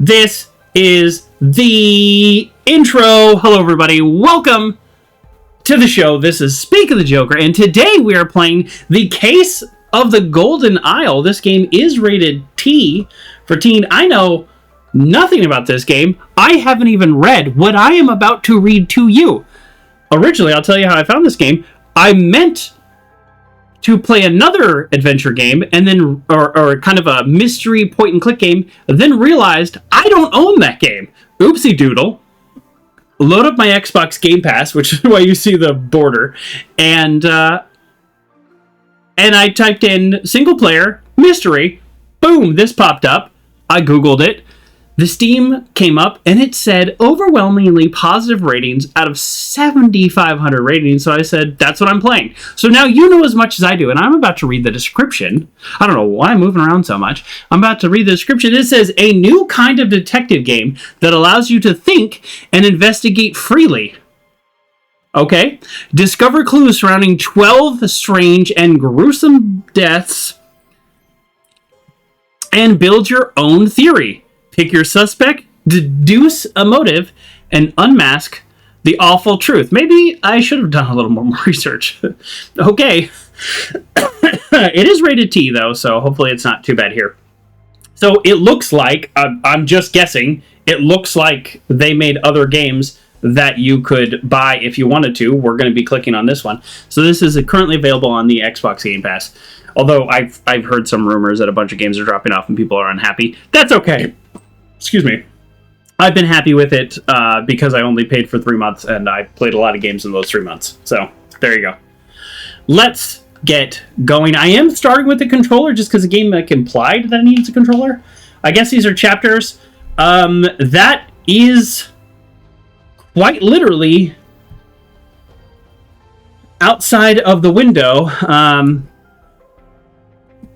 This is the intro. Hello, everybody. Welcome to the show. This is Speak of the Joker, and today we are playing The Case of the Golden Isle. This game is rated T for teen. I know nothing about this game. I haven't even read what I am about to read to you. Originally, I'll tell you how I found this game. I meant to play another adventure game, and then or kind of a mystery point-and-click game, then realized I don't own that game. Oopsie doodle. Load up my Xbox Game Pass, which is why you see the border, and I typed in single-player mystery. Boom, this popped up. I Googled it. The Steam came up, and it said overwhelmingly positive ratings out of 7,500 ratings, so I said, that's what I'm playing. So now you know as much as I do, and I'm about to read the description. I don't know why I'm moving around so much. I'm about to read the description. It says, a new kind of detective game that allows you to think and investigate freely. Okay? Discover clues surrounding 12 strange and gruesome deaths and build your own theory. Pick your suspect, deduce a motive, and unmask the awful truth. Maybe I should have done a little more research. Okay. It is rated T, though, so hopefully it's not too bad here. So it looks like, I'm just guessing, it looks like they made other games that you could buy if you wanted to. We're going to be clicking on this one. So this is currently available on the Xbox Game Pass. Although I've heard some rumors that a bunch of games are dropping off and people are unhappy. That's okay. Excuse me. I've been happy with it because I only paid for 3 months and I played a lot of games in those 3 months. So, there you go. Let's get going. I am starting with the controller just because the game implied that it needs a controller. I guess these are chapters. That is quite literally outside of the window.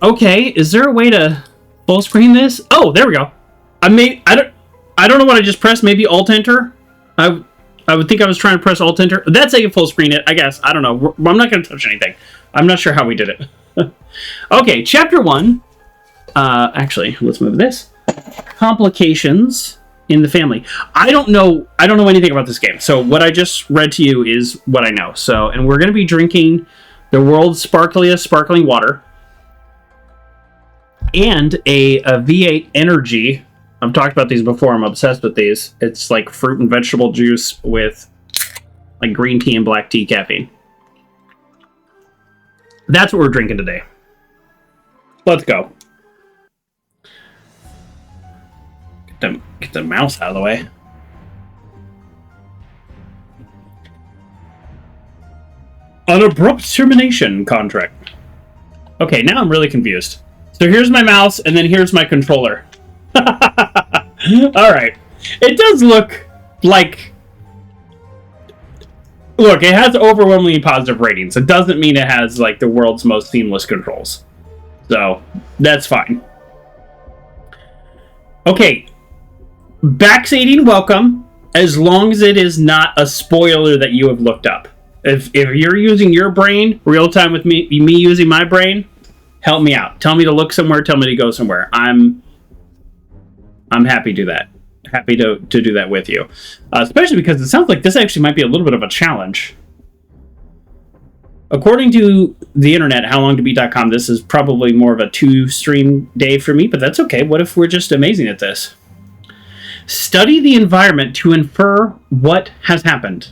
Okay, is there a way to full screen this? Oh, there we go. I don't know what I just pressed. Maybe Alt-Enter? I would think I was trying to press Alt-Enter. That's how you full screen it, I guess. I don't know. I'm not going to touch anything. I'm not sure how we did it. Okay, Chapter 1. Actually, let's move this. Complications in the family. I don't know anything about this game. So what I just read to you is what I know. So, and we're going to be drinking the world's sparkliest sparkling water. And a V8 Energy. I've talked about these before. I'm obsessed with these. It's like fruit and vegetable juice with like green tea and black tea caffeine. That's what we're drinking today. Let's go. Get the mouse out of the way. An abrupt termination contract. Okay, now I'm really confused. So here's my mouse, and then here's my controller. Alright. It does look like... Look, it has overwhelmingly positive ratings. It doesn't mean it has, like, the world's most seamless controls. So, that's fine. Okay. Backseating, welcome. As long as it is not a spoiler that you have looked up. If you're using your brain, real time with me using my brain, help me out. Tell me to look somewhere, tell me to go somewhere. I'm happy to do that. Happy to do that with you. Especially because it sounds like this actually might be a little bit of a challenge. According to the internet, howlongtobeat.com, this is probably more of a 2-stream day for me, but that's okay. What if we're just amazing at this? Study the environment to infer what has happened.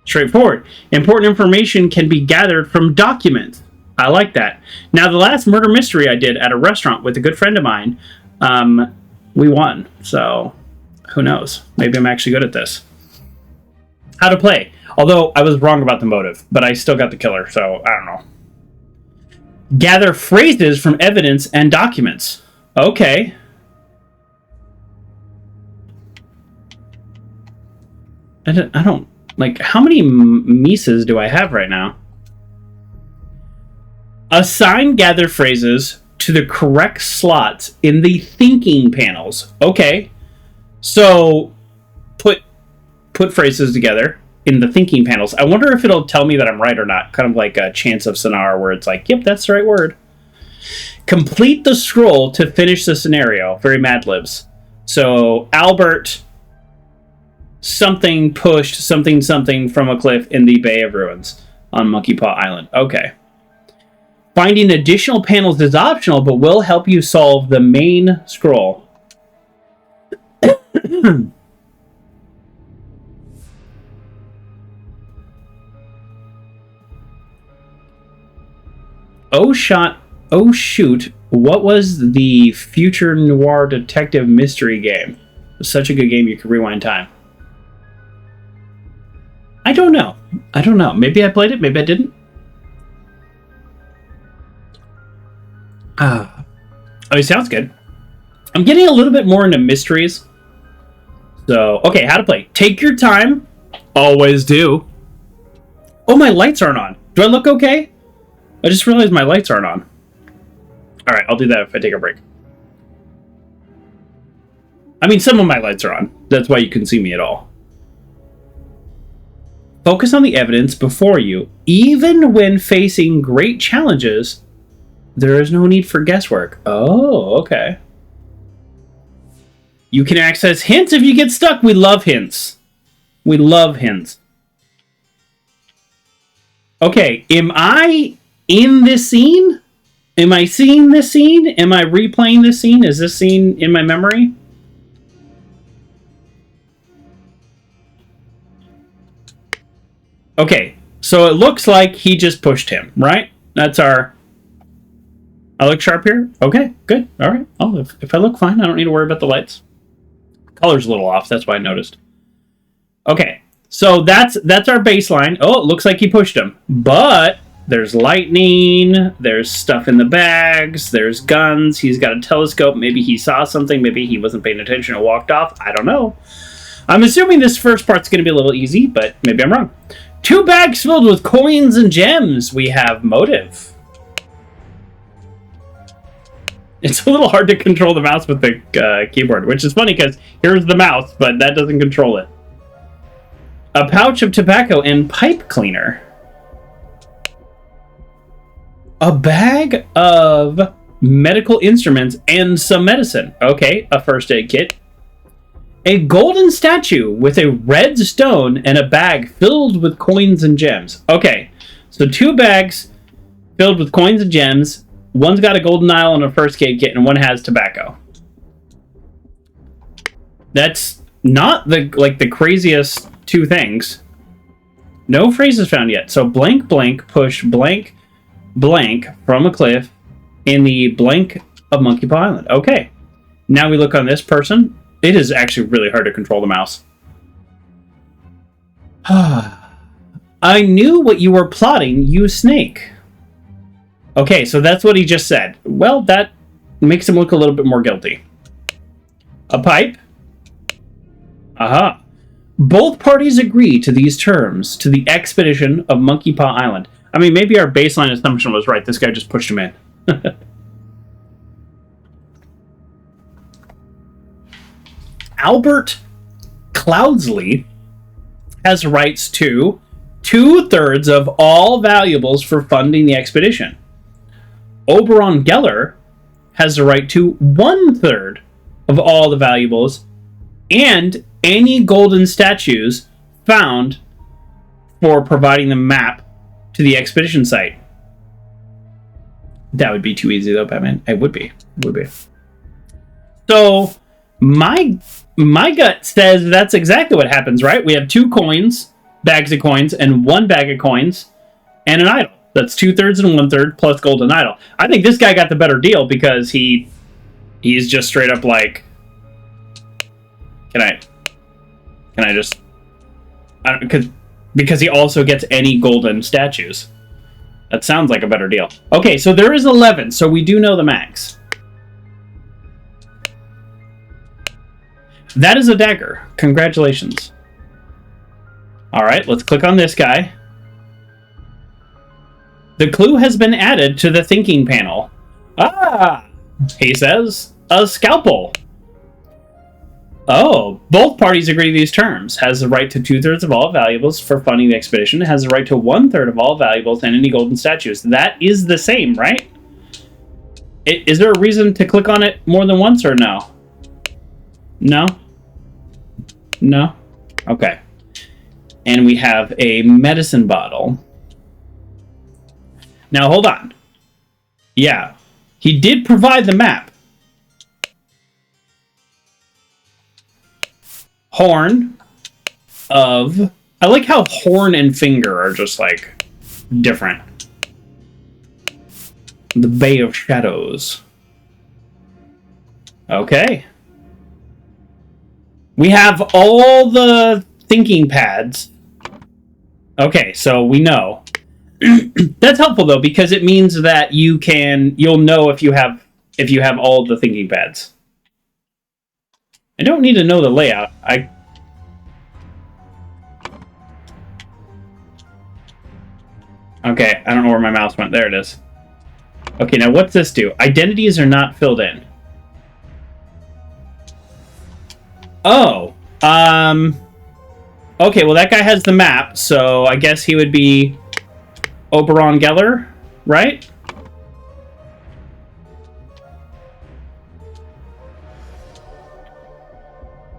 Straightforward. Important information can be gathered from documents. I like that. Now, the last murder mystery I did at a restaurant with a good friend of mine, we won. So, who knows? Maybe I'm actually good at this. How to play. Although, I was wrong about the motive, but I still got the killer, so I don't know. Gather phrases from evidence and documents. Okay. I don't... Like, how many Mises do I have right now? Assign gather phrases to the correct slots in the thinking panels. Okay. So, put phrases together in the thinking panels. I wonder if it'll tell me that I'm right or not. Kind of like a chance of scenario where it's like, yep, that's the right word. Complete the scroll to finish the scenario. Very Mad Libs. So Albert something pushed something from a cliff in the Bay of Ruins on Monkey Paw Island. Okay. Finding additional panels is optional, but will help you solve the main scroll. Oh shoot, what was the future noir detective mystery game? It was such a good game you could rewind time. I don't know. Maybe I played it, maybe I didn't. Oh, it sounds good. I'm getting a little bit more into mysteries. So, okay, how to play. Take your time. Always do. Oh, my lights aren't on. Do I look okay? I just realized my lights aren't on. Alright, I'll do that if I take a break. I mean, some of my lights are on. That's why you can see me at all. Focus on the evidence before you. Even when facing great challenges, there is no need for guesswork. Oh, okay. You can access hints if you get stuck. We love hints. We love hints. Okay, am I in this scene? Am I seeing this scene? Am I replaying this scene? Is this scene in my memory? Okay, so it looks like he just pushed him, right? That's our... I look sharp here? Okay, good. All right. Oh, if I look fine, I don't need to worry about the lights. Color's a little off. That's why I noticed. Okay, so that's our baseline. Oh, it looks like he pushed him. But there's lightning. There's stuff in the bags. There's guns. He's got a telescope. Maybe he saw something. Maybe he wasn't paying attention and walked off. I don't know. I'm assuming this first part's going to be a little easy, but maybe I'm wrong. 2 bags filled with coins and gems. We have motive. It's a little hard to control the mouse with the keyboard, which is funny because here's the mouse, but that doesn't control it. A pouch of tobacco and pipe cleaner. A bag of medical instruments and some medicine. Okay, a first aid kit. A golden statue with a red stone and a bag filled with coins and gems. Okay, so 2 bags filled with coins and gems. One's got a golden idol and a first aid kit, and one has tobacco. That's not the craziest 2 things. No phrases found yet. So blank blank push blank blank from a cliff in the blank of Monkey Paw Island. Okay, now we look on this person. It is actually really hard to control the mouse. I knew what you were plotting, you snake. Okay, so that's what he just said. Well, that makes him look a little bit more guilty. A pipe. Aha. Both parties agree to these terms to the expedition of Monkey Paw Island. I mean, maybe our baseline assumption was right. This guy just pushed him in. Albert Cloudsley has rights to 2/3 of all valuables for funding the expedition. Oberon Geller has the right to 1/3 of all the valuables and any golden statues found for providing the map to the expedition site. That would be too easy though, Batman. It would be. So my gut says that's exactly what happens, right? We have 2 coins, bags of coins, and 1 bag of coins, and an idol. That's 2/3 and 1/3 plus golden idol. I think this guy got the better deal because he's just straight up like, can I just, because he also gets any golden statues. That sounds like a better deal. Okay, so there is 11, so we do know the max. That is a dagger. Congratulations. All right, let's click on this guy. The clue has been added to the thinking panel. Ah, he says, a scalpel. Oh, both parties agree to these terms. Has the right to 2/3 of all valuables for funding the expedition. Has the right to 1/3 of all valuables and any golden statues. That is the same, right? Is there a reason to click on it more than once or no? No? No? Okay. And we have a medicine bottle. Now, hold on. Yeah. He did provide the map. Horn of... I like how horn and finger are just, like, different. The Bay of Shadows. Okay. We have all the thinking pads. Okay, so we know. That's helpful though, because it means that you'll know if you have all the thinking pads. I don't need to know the layout. Okay, I don't know where my mouse went. There it is. Okay, now what's this do? Identities are not filled in. Oh, okay, well that guy has the map, so I guess he would be Oberon Geller, right?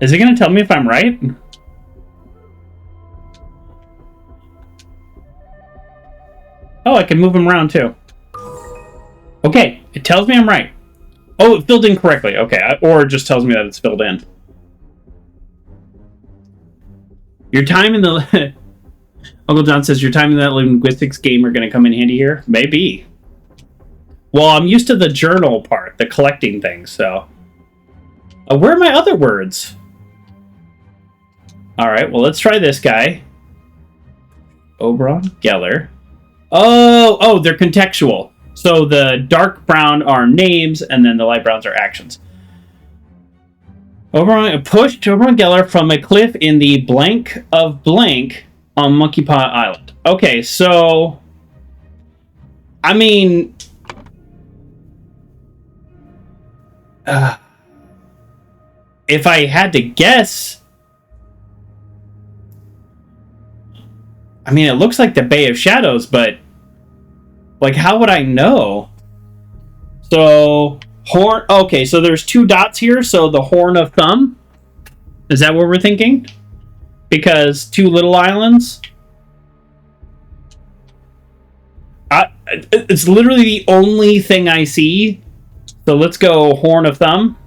Is it going to tell me if I'm right? Oh, I can move him around too. Okay, it tells me I'm right. Oh, it filled in correctly. Okay, or it just tells me that it's filled in. Your time in the... Uncle John says, your time in that linguistics game are going to come in handy here? Maybe. Well, I'm used to the journal part, the collecting things, so... where are my other words? Alright, well, let's try this guy. Oberon Geller. Oh, they're contextual. So the dark brown are names, and then the light browns are actions. Pushed Oberon Geller from a cliff in the blank of blank on Monkey Paw Island. Okay, so... I mean... if I had to guess... I mean, it looks like the Bay of Shadows, but... like, how would I know? So... Horn... Okay, so there's two dots here, so the Horn of Thumb? Is that what we're thinking? Because two little islands? It's literally the only thing I see. So let's go Horn of Thumb.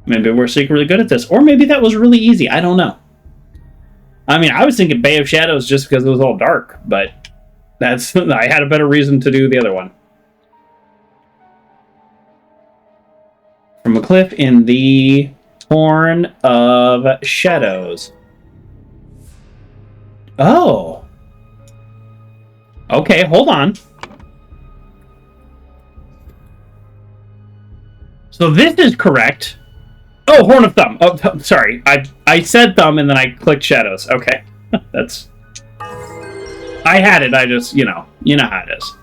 Maybe we're secretly good at this. Or maybe that was really easy. I don't know. I mean, I was thinking Bay of Shadows just because it was all dark. But that's... I had a better reason to do the other one. From a cliff in the Horn of Shadows. Oh. Okay, hold on. So this is correct. Oh, Horn of Thumb. Oh, sorry. I said thumb and then I clicked shadows. Okay. That's... I had it. I just, you know how it is.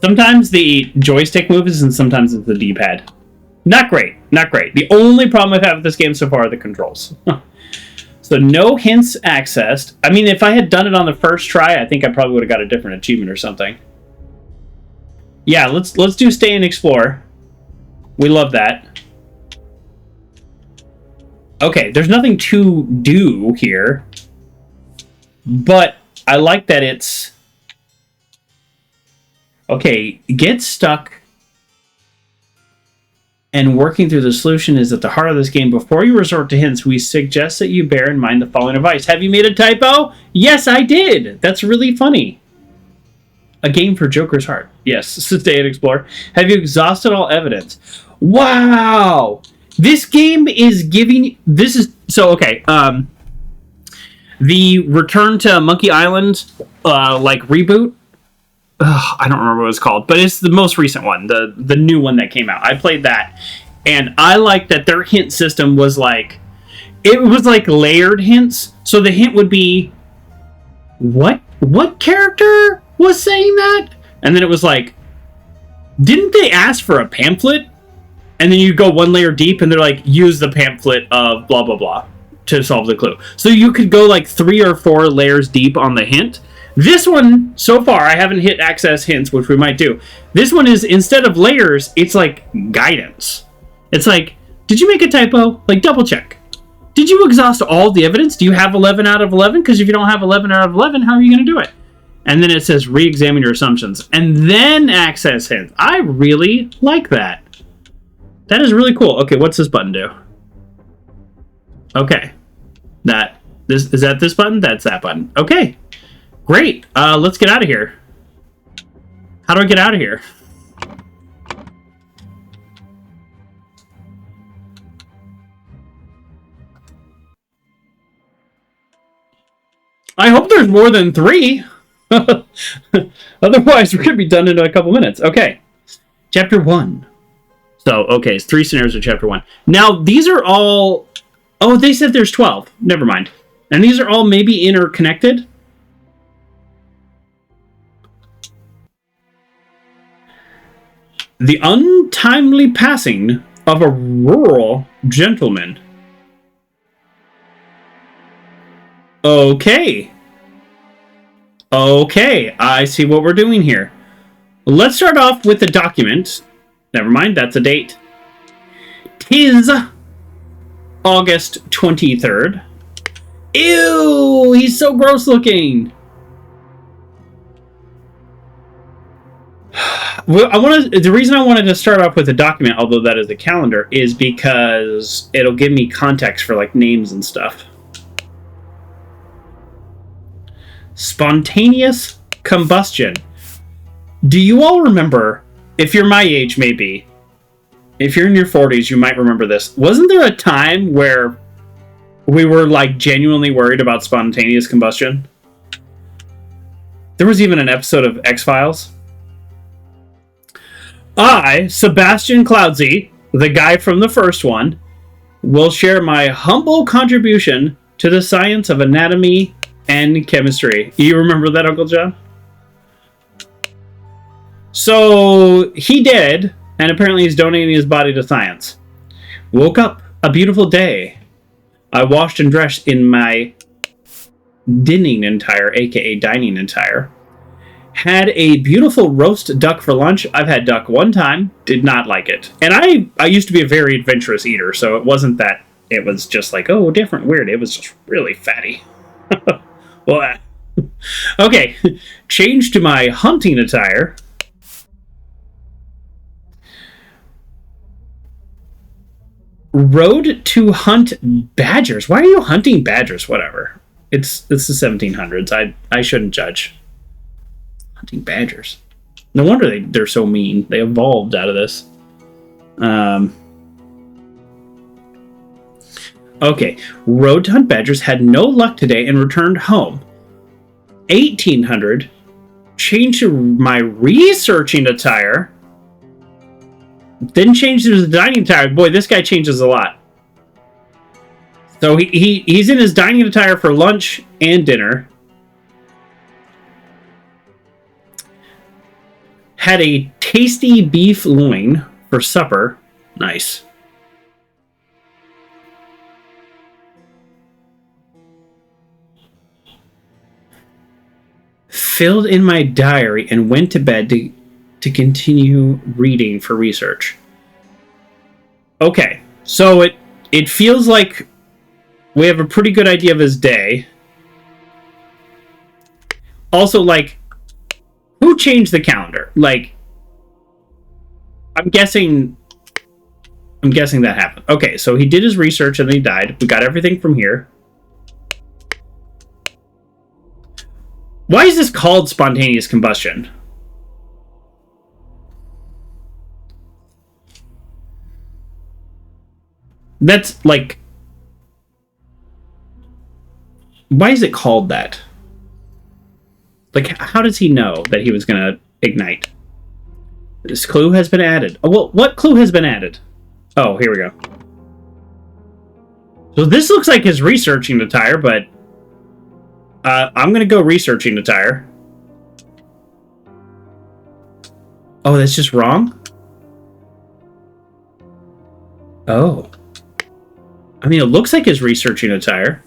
Sometimes the joystick moves and sometimes it's the D-pad. Not great. Not great. The only problem I've had with this game so far are the controls. So no hints accessed. I mean, if I had done it on the first try, I think I probably would have got a different achievement or something. Yeah, let's do stay and explore. We love that. Okay, there's nothing to do here. But I like that it's... Okay, get stuck and working through the solution is at the heart of this game. Before you resort to hints, we suggest that you bear in mind the following advice. Have you made a typo? Yes, I did. That's really funny. A game for Joker's heart. Yes, stay and explore. Have you exhausted all evidence? Wow! This game is giving... This is... So, okay. The Return to Monkey Island, reboot. I don't remember what it's called, but it's the most recent one, the new one that came out. I played that, and I liked that their hint system was like, it was like layered hints. So the hint would be, what character was saying that? And then it was like, didn't they ask for a pamphlet? And then you go one layer deep, and they're like, use the pamphlet of blah blah blah. to solve the clue. So you could go like 3 or 4 layers deep on the hint. This one, so far, I haven't hit access hints, which we might do. This one is, instead of layers, it's like guidance. It's like, did you make a typo? Like, double check. Did you exhaust all the evidence? Do you have 11 out of 11? Because if you don't have 11 out of 11, how are you going to do it? And then it says re-examine your assumptions. And then access hints. I really like that. That is really cool. Okay, what's this button do? Okay. Is that this button? That's that button. Okay. Great. Let's get out of here. How do I get out of here? I hope there's more than 3. Otherwise, we're going to be done in a couple minutes. Okay. Chapter 1. So, okay, it's 3 scenarios of chapter 1. Now, these are all... Oh, they said there's 12. Never mind. And these are all maybe interconnected. The untimely passing of a rural gentleman. Okay. Okay, I see what we're doing here. Let's start off with the document. Never mind, that's a date. 'Tis August 23rd. Ew, he's so gross looking. Well, the reason I wanted to start off with the document, although that is a calendar, is because it'll give me context for like names and stuff. Spontaneous combustion. Do you all remember, if you're my age maybe, if you're in your 40s, you might remember this. Wasn't there a time where we were like genuinely worried about spontaneous combustion? There was even an episode of X-Files. I, Sebastian Cloudsy, the guy from the first one, will share my humble contribution to the science of anatomy and chemistry. You remember that, Uncle John? So he did, and apparently he's donating his body to science. Woke up a beautiful day. I washed and dressed in my dinning attire, aka dining attire. Had a beautiful roast duck for lunch. I've had duck one time, did not like it. And I used to be a very adventurous eater, so it wasn't that it was just like, oh, different, weird. It was just really fatty. Well, okay. Changed to my hunting attire. Rode to hunt badgers. Why are you hunting badgers? Whatever. It's the 1700s. I shouldn't judge. Hunting badgers. No wonder they're so mean. They evolved out of this. Okay. Rode to hunt badgers. Had no luck today and returned home. 1800. Changed to my researching attire. Then changed to the dining attire. Boy, this guy changes a lot. So he's in his dining attire for lunch and dinner. Had a tasty beef loin for supper. Nice. Filled in my diary and went to bed to continue reading for research. Okay, so it feels like we have a pretty good idea of his day. Also, like, who changed the calendar? Like, I'm guessing that happened. Okay, so he did his research and then he died. We got everything from here. Why is this called spontaneous combustion? That's like... Why is it called that? Like, how does he know that he was going to ignite? This clue has been added. Oh, well, what clue has been added? Oh, here we go. So this looks like his researching attire, but... I'm going to go researching attire. Oh, that's just wrong? Oh. I mean, it looks like he's researching a tire.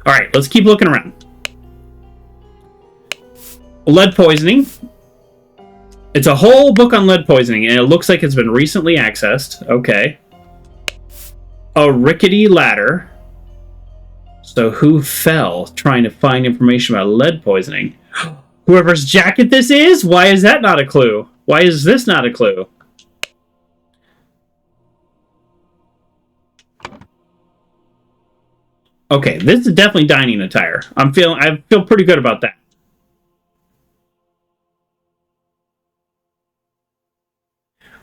All right, let's keep looking around. Lead poisoning. It's a whole book on lead poisoning, and it looks like it's been recently accessed. Okay. A rickety ladder. So who fell trying to find information about lead poisoning? Whoever's jacket this is? Why is that not a clue? Why is this not a clue? Okay, this is definitely dining attire. I feel pretty good about that.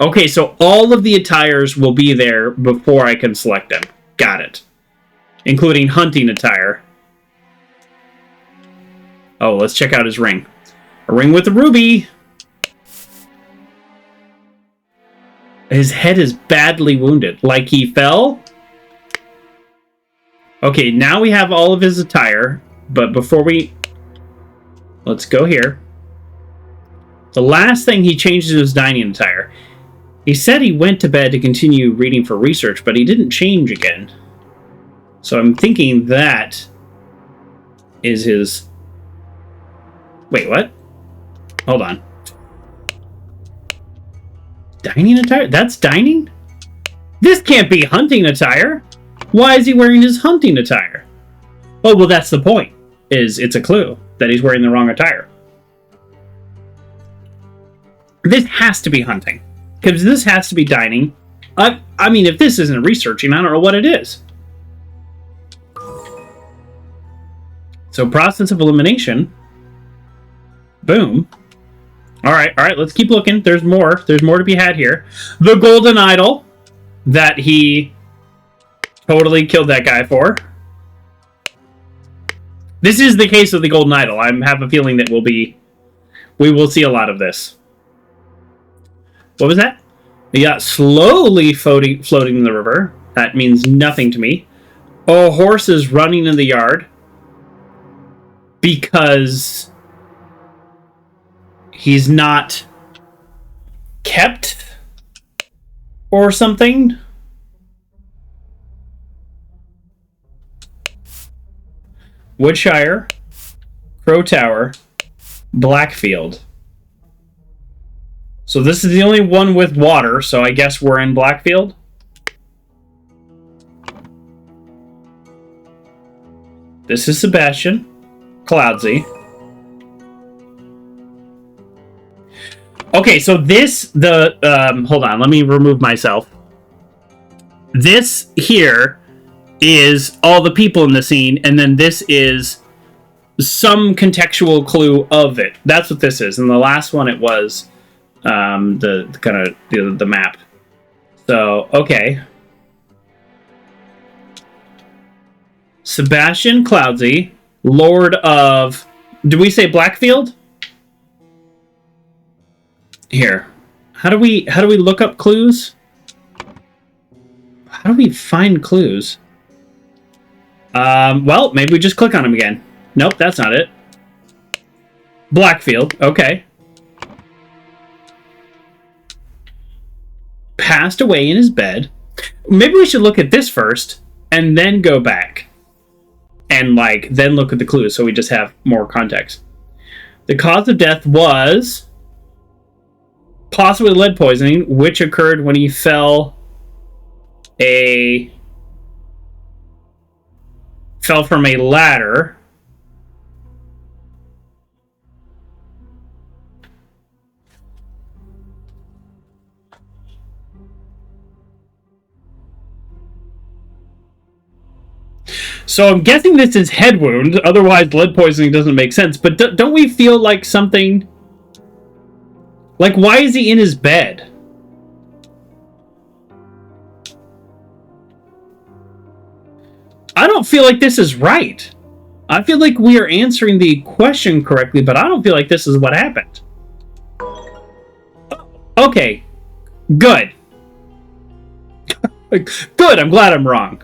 Okay, so all of the attires will be there before I can select them. Got it. Including hunting attire. Oh, let's check out his ring. A ring with a ruby. His head is badly wounded. Like he fell? Okay, now we have all of his attire. But before we... Let's go here. The last thing he changed was dining attire. He said he went to bed to continue reading for research, but he didn't change again. So I'm thinking that is his... Wait, what? Hold on. Dining attire? That's dining? This can't be hunting attire. Why is he wearing his hunting attire? Oh, well, that's the point. It's a clue that he's wearing the wrong attire. This has to be hunting. Because this has to be dining. I mean, if this isn't researching, I don't know what it is. So, process of elimination. Boom. Alright, let's keep looking. There's more. There's more to be had here. The golden idol that he totally killed that guy for. This is the case of the golden idol. I have a feeling that we will see a lot of this. What was that? Yeah, slowly floating in the river. That means nothing to me. A horse is running in the yard because he's not kept or something. Woodshire, Crow Tower, Blackfield. So this is the only one with water, so I guess we're in Blackfield. This is Sebastian. Cloudsy. Okay, so hold on, let me remove myself. This here is all the people in the scene, and then this is some contextual clue of it. That's what this is. And the last one, it was the kind of the map. So, okay. Sebastian Cloudsy, Lord of... Did we say Blackfield? Here. How do we look up clues? How do we find clues? Well, maybe we just click on him again. Nope, that's not it. Blackfield, okay. Passed away in his bed. Maybe we should look at this first, and then go back. And, then look at the clues, so we just have more context. The cause of death was possibly lead poisoning, which occurred when he fell from a ladder. So I'm guessing this is head wound, otherwise lead poisoning doesn't make sense. But don't we feel like something... Like, why is he in his bed? I don't feel like this is right. I feel like we are answering the question correctly, but I don't feel like this is what happened. Okay. Good. Good, I'm glad I'm wrong.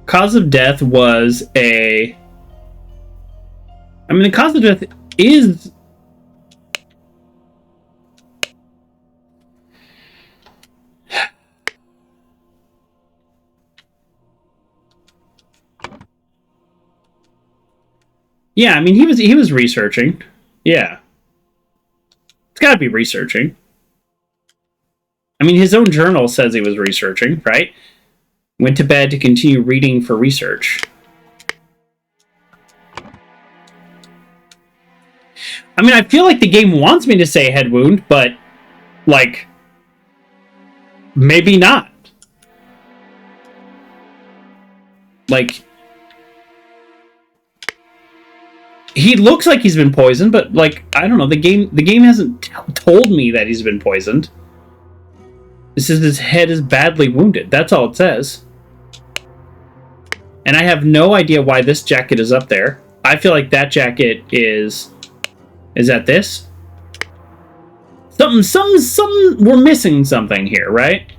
Cause of death was the cause of death is Yeah, I mean, he was researching. Yeah. It's got to be researching. I mean, his own journal says he was researching, right? Went to bed to continue reading for research. I mean, I feel like the game wants me to say head wound, but, like, maybe not. Like, he looks like he's been poisoned, but, like, I don't know. The game hasn't told me that he's been poisoned. It says his head is badly wounded. That's all it says. And I have no idea why this jacket is up there. I feel like that jacket is... Is that this? Something, we're missing something here, right?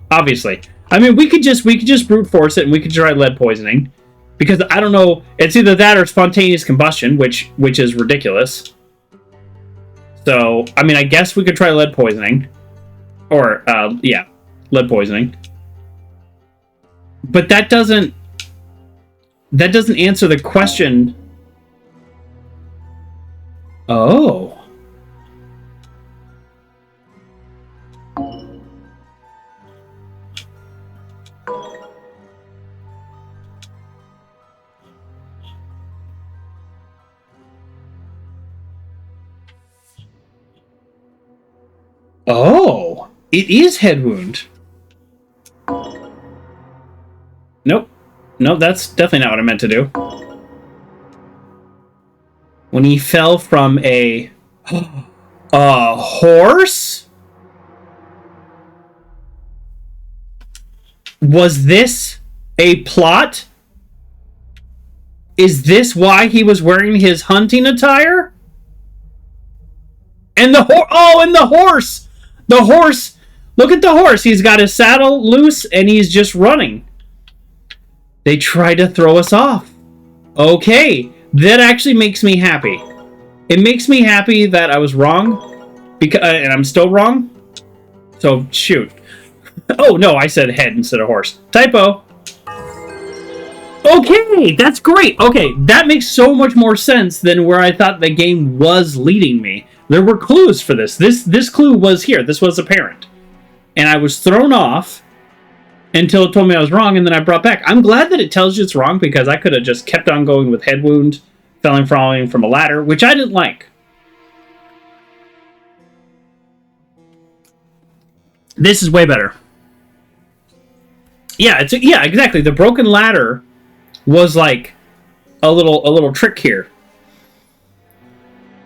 Obviously. I mean, we could just brute force it and we could try lead poisoning. Because I don't know, it's either that or spontaneous combustion, which is ridiculous. So, I mean, I guess we could try lead poisoning. Or, yeah, lead poisoning. But that doesn't answer the question. Oh. Oh, it is head wound. Nope. Nope, that's definitely not what I meant to do. When he fell from a horse? Was this a plot? Is this why he was wearing his hunting attire? And the horse! Oh, and the horse! The horse! Look at the horse. He's got his saddle loose and he's just running. They tried to throw us off. Okay, that actually makes me happy. It makes me happy that I was wrong, because and I'm still wrong. So shoot. Oh no, I said head instead of horse. Typo. Okay, that's great. Okay, that makes so much more sense than where I thought the game was leading me. There were clues for this. This clue was here. This was apparent. And I was thrown off until it told me I was wrong, and then I brought back. I'm glad that it tells you it's wrong, because I could have just kept on going with head wound, falling from a ladder, which I didn't like. This is way better. Yeah, yeah, exactly. The broken ladder was like a little trick here.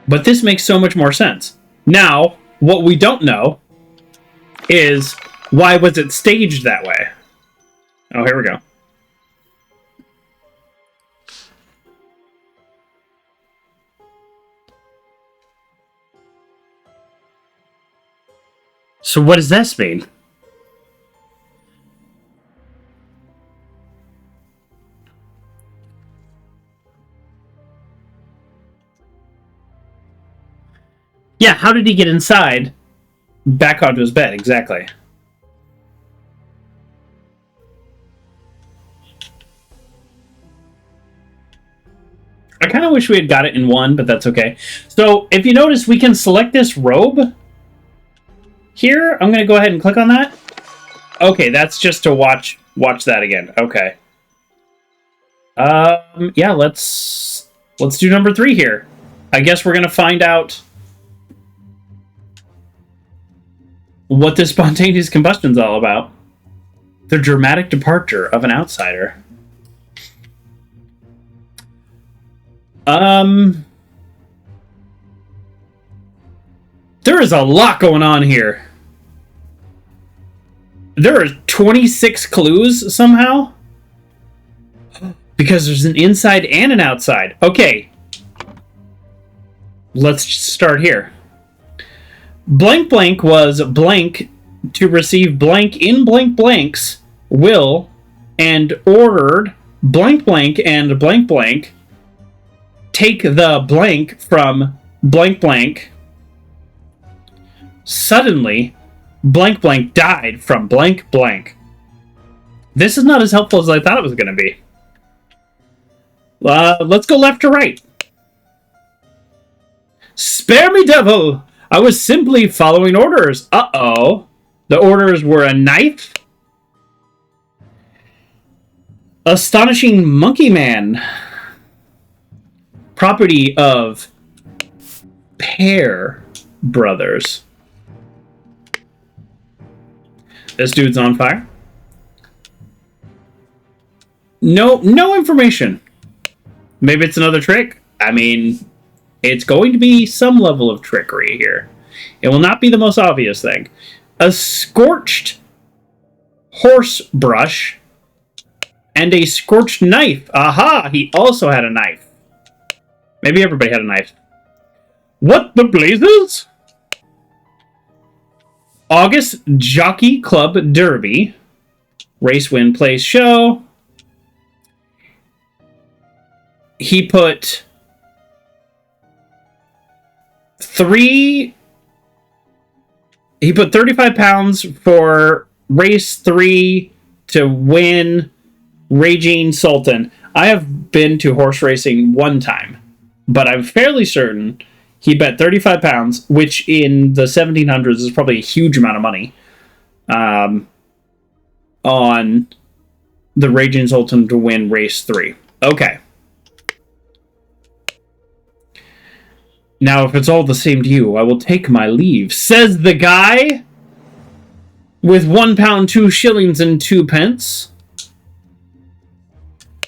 But this makes so much more sense. Now, what we don't know is why was it staged that way? Oh, here we go. So what does this mean? Yeah, how did he get inside? Back onto his bed, exactly. I kind of wish we had got it in one, but that's okay. So, if you notice, we can select this robe here. I'm going to go ahead and click on that. Okay, that's just to watch that again. Okay. Yeah, let's do number 3 here. I guess we're going to find out what this spontaneous combustion's all about. The dramatic departure of an outsider. There is a lot going on here. There are 26 clues somehow. Because there's an inside and an outside. Okay. Let's start here. Blank blank was blank to receive blank in blank blank's will and ordered blank blank and blank blank take the blank from blank blank. Suddenly, blank blank died from blank blank. This is not as helpful as I thought it was going to be. Let's go left to right. Spare me, devil! I was simply following orders. Uh-oh. The orders were a knife? Astonishing Monkey Man. Property of Pear Brothers. This dude's on fire. No information. Maybe it's another trick. I mean, it's going to be some level of trickery here. It will not be the most obvious thing. A scorched horse brush and a scorched knife. Aha! He also had a knife. Maybe everybody had a knife. What the blazes? August Jockey Club Derby. Race, win, place, show. He put 35 pounds for race 3 to win Raging Sultan. I have been to horse racing one time, but I'm fairly certain he bet 35 pounds, which in the 1700s is probably a huge amount of money, on the Raging Sultan to win race 3. Okay. Now, if it's all the same to you, I will take my leave, says the guy with £1, 2 shillings, and 2 pence.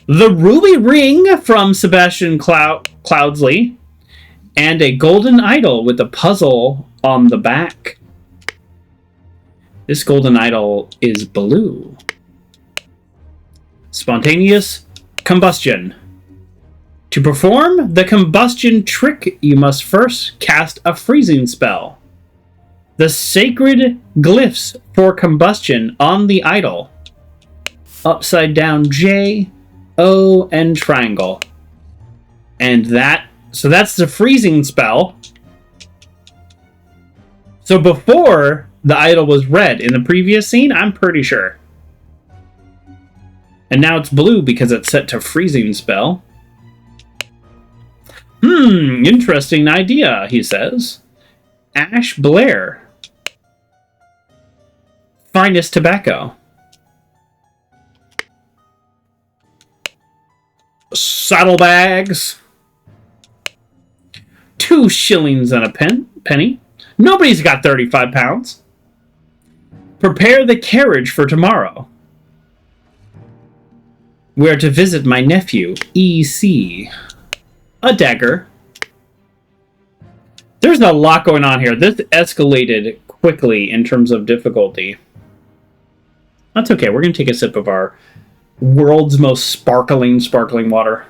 The ruby ring from Sebastian Cloudsley, and a golden idol with a puzzle on the back. This golden idol is blue. Spontaneous combustion. To perform the combustion trick, you must first cast a freezing spell. The sacred glyphs for combustion on the idol. Upside down J, O, and triangle. And so that's the freezing spell. So before the idol was red in the previous scene, I'm pretty sure. And now it's blue because it's set to freezing spell. Interesting idea, he says. Ash Blair. Finest tobacco. Saddlebags. 2 shillings and a penny. Nobody's got 35 pounds. Prepare the carriage for tomorrow. We're to visit my nephew, E.C. A dagger. There's a lot going on here. This escalated quickly in terms of difficulty. That's okay. We're going to take a sip of our world's most sparkling water.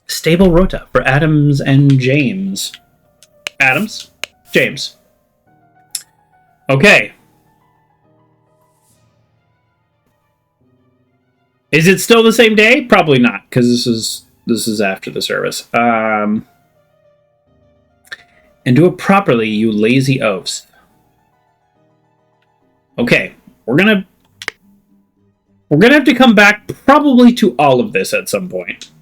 Stable Rota for Adams and James. Adams? James. Okay. Is it still the same day? Probably not, because this is after the service. And do it properly, you lazy oafs. Okay, we're gonna have to come back probably to all of this at some point.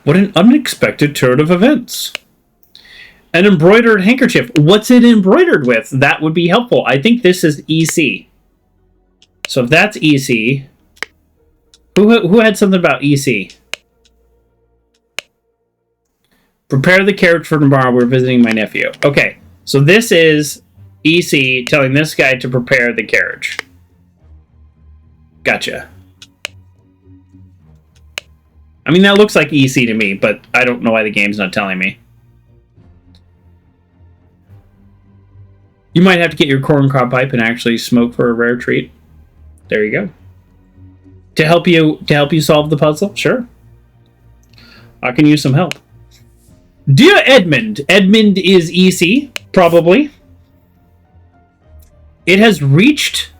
What an unexpected turn of events. An embroidered handkerchief. What's it embroidered with? That would be helpful. I think this is EC. So if that's EC... Who had something about EC? Prepare the carriage for tomorrow. We're visiting my nephew. Okay, so this is EC telling this guy to prepare the carriage. Gotcha. I mean, that looks like EC to me, but I don't know why the game's not telling me. You might have to get your corncob pipe and actually smoke for a rare treat. There you go. To help you solve the puzzle? Sure. I can use some help. Dear Edmund. Edmund is EC, probably. It has reached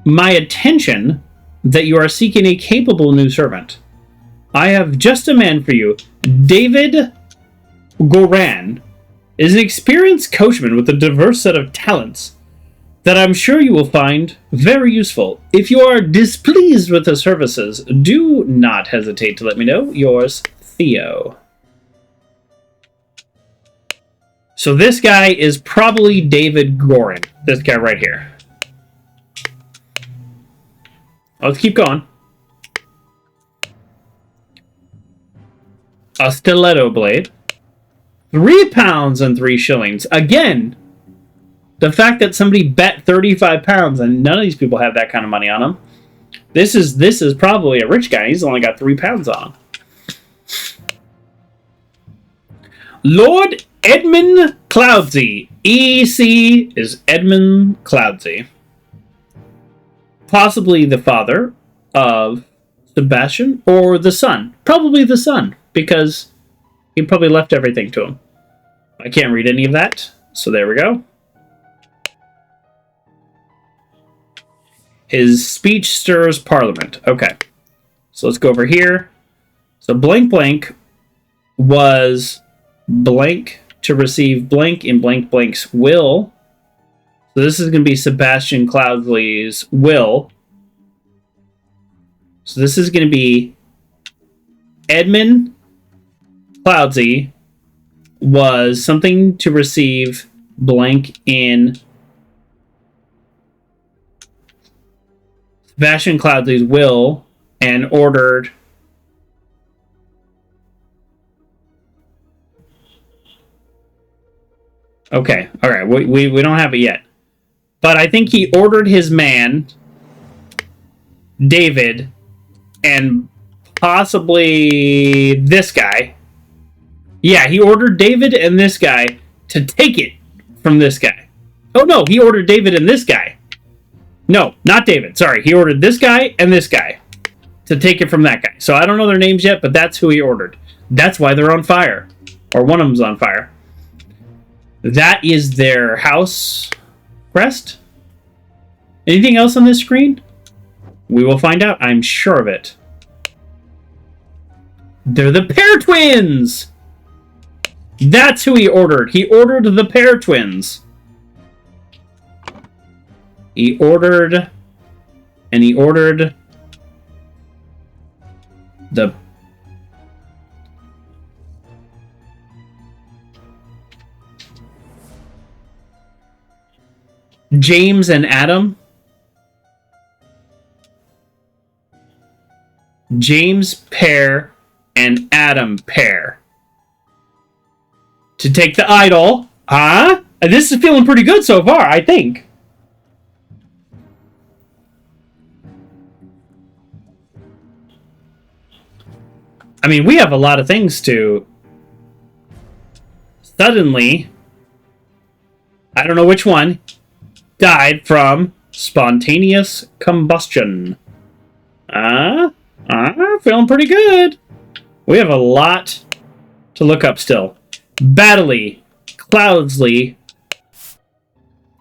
my attention that you are seeking a capable new servant. I have just a man for you. David Goran is an experienced coachman with a diverse set of talents. that I'm sure you will find very useful. If you are displeased with the services, do not hesitate to let me know. Yours, Theo. So this guy is probably David Gorin. This guy right here. Let's keep going. A stiletto blade. 3 pounds and 3 shillings. Again, the fact that somebody bet 35 pounds and none of these people have that kind of money on them. This is probably a rich guy. He's only got 3 pounds on him. Lord Edmund Cloudsey. EC is Edmund Cloudsey. Possibly the father of Sebastian or the son. Probably the son, because he probably left everything to him. I can't read any of that, so there we go. His speech stirs Parliament. Okay, so let's go over here. So blank blank was blank to receive blank in blank blank's will. So this is going to be Sebastian Cloudsley's will. So this is going to be Edmund Cloudsey was something to receive blank in Sebastian Cloudsley's will and ordered okay, alright, we don't have it yet. But I think he ordered his man, David, and possibly this guy. Yeah, he ordered David and this guy to take it from this guy. Oh no, he ordered David and this guy. No, not David. Sorry, he ordered this guy and this guy to take it from that guy. So I don't know their names yet, but that's who he ordered. That's why they're on fire. Or one of them's on fire. That is their house crest. Anything else on this screen? We will find out. I'm sure of it. They're the Pear Twins! That's who he ordered. He ordered the Pear Twins. He ordered the James and Adam. James Pear and Adam Pear. To take the idol. Huh? This is feeling pretty good so far, I think. I mean, we have a lot of things to... Suddenly, I don't know which one, died from spontaneous combustion. Feeling pretty good. We have a lot to look up still. Baddeley, Cloudsley,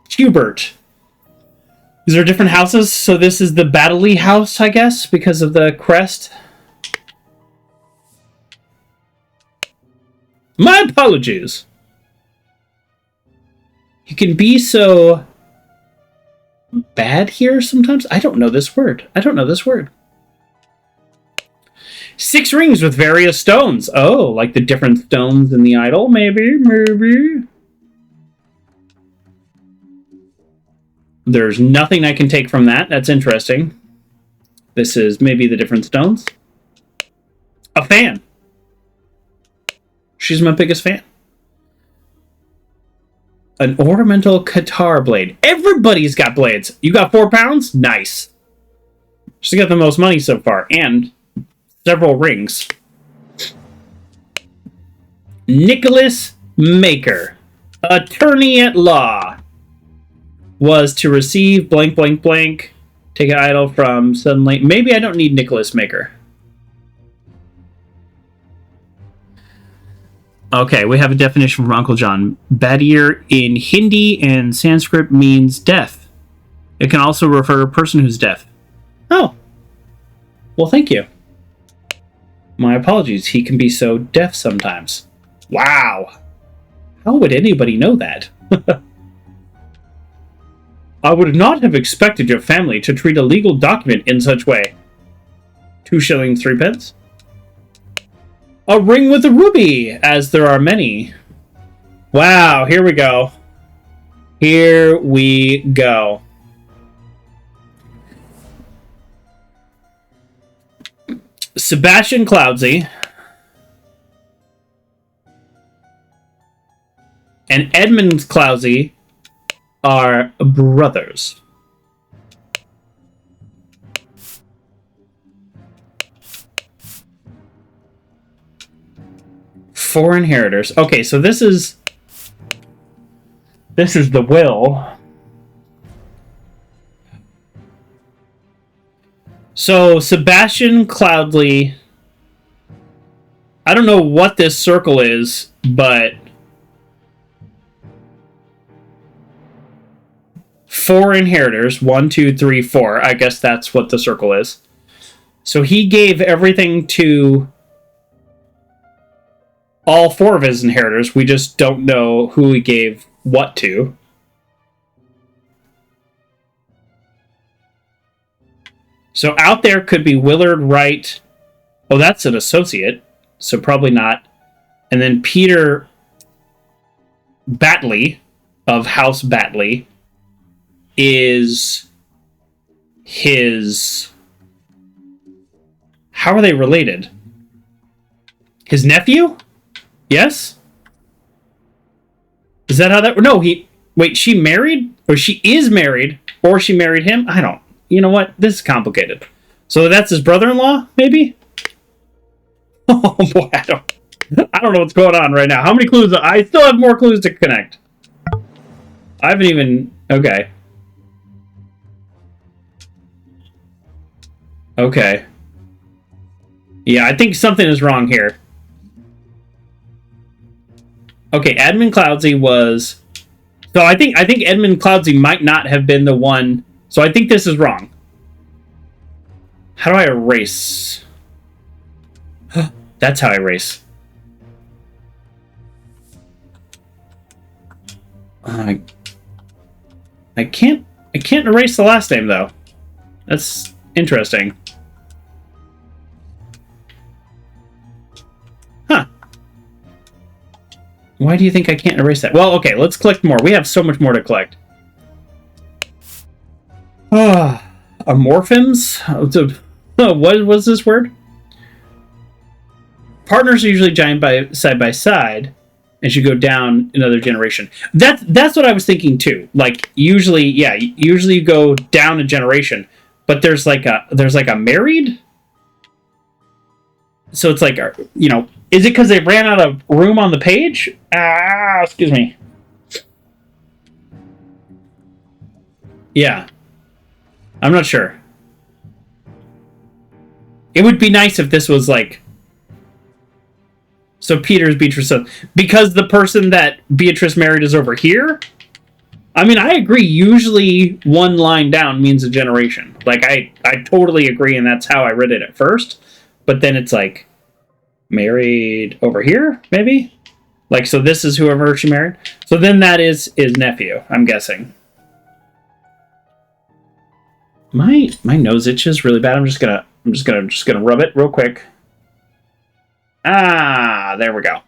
Hubert. These are different houses, so this is the Baddeley house, I guess, because of the crest. My apologies. You can be so bad here sometimes. I don't know this word. 6 rings with various stones. Oh, like the different stones in the idol, maybe. There's nothing I can take from that. That's interesting. This is maybe the different stones. A fan. She's my biggest fan. An ornamental guitar blade. Everybody's got blades. You got 4 pounds? Nice. She's got the most money so far. And several rings. Nicholas Maker, attorney at law, was to receive blank blank blank. Take an idol from suddenly. Maybe I don't need Nicholas Maker. Okay, we have a definition from Uncle John. Badir in Hindi and Sanskrit means deaf. It can also refer to a person who's deaf. Oh. Well, thank you. My apologies. He can be so deaf sometimes. Wow. How would anybody know that? I would not have expected your family to treat a legal document in such way. 2 shillings 3 pence. A ring with a ruby, as there are many. Wow, here we go. Here we go. Sebastian Cloudsey and Edmund Cloudsey are brothers. Four inheritors. Okay, so this is the will. So Sebastian Cloudley, I don't know what this circle is, but 4 inheritors. 1, 2, 3, 4. I guess that's what the circle is. So he gave everything to all 4 of his inheritors. We just don't know who he gave what to. So out there could be Willard Wright. Oh, that's an associate, so probably not. And then Peter Batley of House Batley is his... How are they related? His nephew? Yes? Is that how that... No, he... Wait, she married? Or she is married? Or she married him? I don't... You know what? This is complicated. So that's his brother-in-law, maybe? Oh, boy, I don't know what's going on right now. How many clues? I still have more clues to connect. I haven't even... Okay. Okay. Yeah, I think something is wrong here. Okay, Edmund Cloudsey was... So I think Edmund Cloudsey might not have been the one... So I think this is wrong. How do I erase? That's how I erase. I can't erase the last name though. That's interesting. Huh. Why do you think I can't erase that? Well, okay, let's collect more. We have so much more to collect. Amorphins? What was this word? Partners are usually giant side by side and should go down another generation. That's what I was thinking too. Like usually you go down a generation, but there's like a married. So it's like, you know, is it because they ran out of room on the page? Excuse me. Yeah. I'm not sure. It would be nice if this was like... So Peter's Beatrice... Because the person that Beatrice married is over here? I mean, I agree. Usually one line down means a generation. Like, I totally agree, and that's how I read it at first. But then it's like... Married over here, maybe? Like, so this is whoever she married? So then that is his nephew, I'm guessing. My nose itches really bad. I'm just gonna rub it real quick. There we go.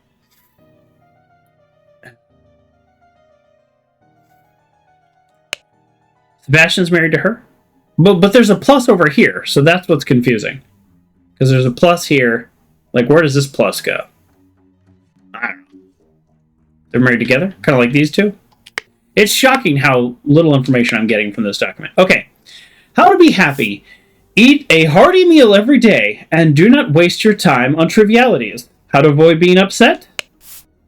Sebastian's married to her, but there's a plus over here, so that's what's confusing. Because there's a plus here. Like, where does this plus go? I don't know. They're married together, kind of like these two. It's shocking how little information I'm getting from this document. Okay. How to be happy. Eat a hearty meal every day and do not waste your time on trivialities. How to avoid being upset.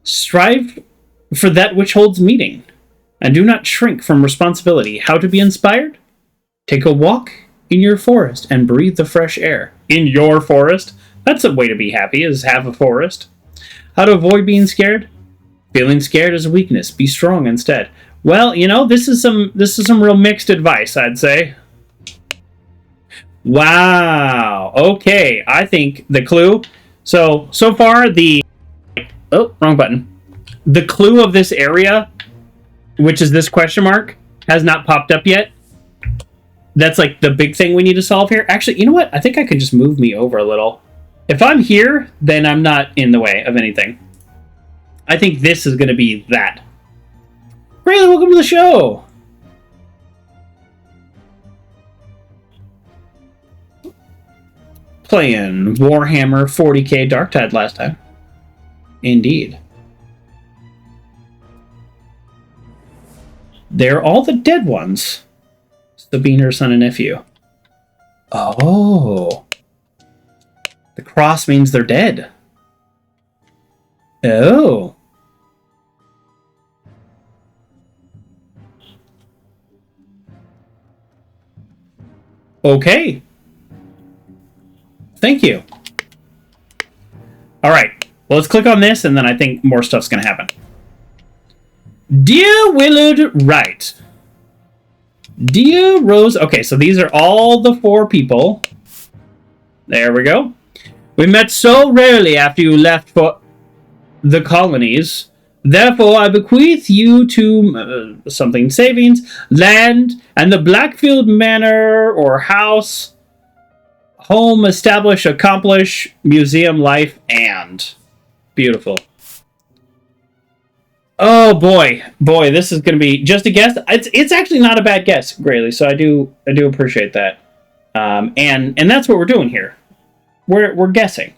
Strive for that which holds meaning and do not shrink from responsibility. How to be inspired. Take a walk in your forest and breathe the fresh air. In your forest? That's a way to be happy, is have a forest. How to avoid being scared. Feeling scared is a weakness. Be strong instead. Well, you know, this is some real mixed advice, I'd say. Wow. Okay, I think the clue... So far, the... Oh, wrong button. The clue of this area, which is this question mark, has not popped up yet. That's like the big thing we need to solve here. Actually, you know what? I think I could just move me over a little. If I'm here, then I'm not in the way of anything. I think this is going to be that. Raylan, welcome to the show. Playing Warhammer 40k Darktide last time. Indeed. They're all the dead ones. Sabine, her son and nephew. Oh. The cross means they're dead. Oh. Okay. Thank you. All right. Well, let's click on this, and then I think more stuff's going to happen. Dear Willard Wright. Dear Rose... Okay, so these are all the 4 people. There we go. We met so rarely after you left for the colonies. Therefore, I bequeath you to something savings, land, and the Blackfield Manor or house, home, establish, accomplish, museum life, and... Beautiful. Oh boy, this is going to be just a guess. It's actually not a bad guess, Grayley. So I do appreciate that. And that's what we're doing here. We're guessing.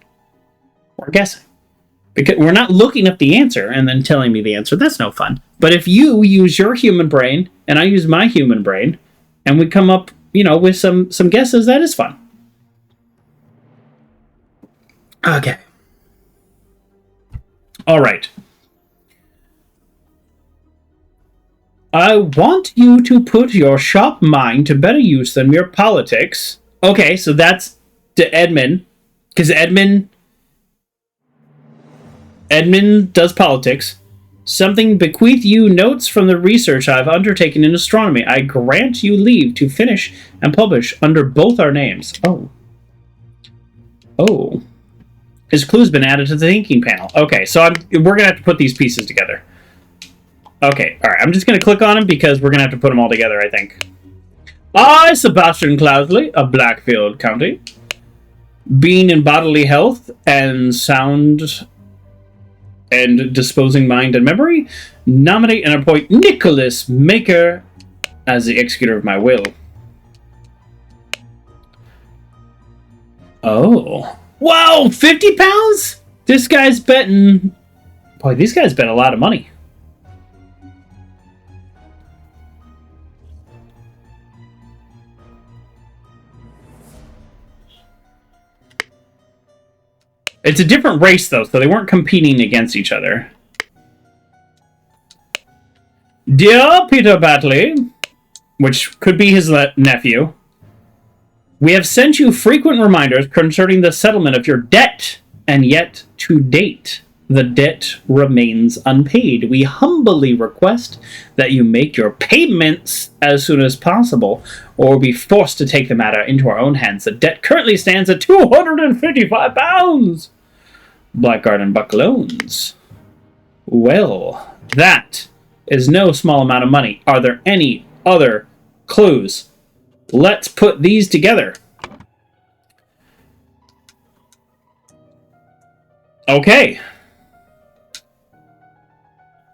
We're guessing because we're not looking up the answer and then telling me the answer. That's no fun. But if you use your human brain and I use my human brain, and we come up, with some guesses, that is fun. Okay. All right. I want you to put your sharp mind to better use than mere politics. Okay, so that's to Edmund, because Edmund does politics. Something bequeath you notes from the research I've undertaken in astronomy. I grant you leave to finish and publish under both our names. Oh. His clue's been added to the thinking panel. Okay, so we're going to have to put these pieces together. Okay, alright, I'm just going to click on them because we're going to have to put them all together, I think. I, Sebastian Cloudsley of Blackfield County, being in bodily health and sound and disposing mind and memory, nominate and appoint Nicholas Maker as the executor of my will. Oh. Wow, 50 pounds? This guy's betting... Boy, these guys bet a lot of money. It's a different race, though, so they weren't competing against each other. Dear Peter Batley, which could be his nephew, we have sent you frequent reminders concerning the settlement of your debt, and yet, to date, the debt remains unpaid. We humbly request that you make your payments as soon as possible, or be forced to take the matter into our own hands. The debt currently stands at £255. Blackguard and Bucklones. Well, that is no small amount of money. Are there any other clues? Let's put these together. Okay.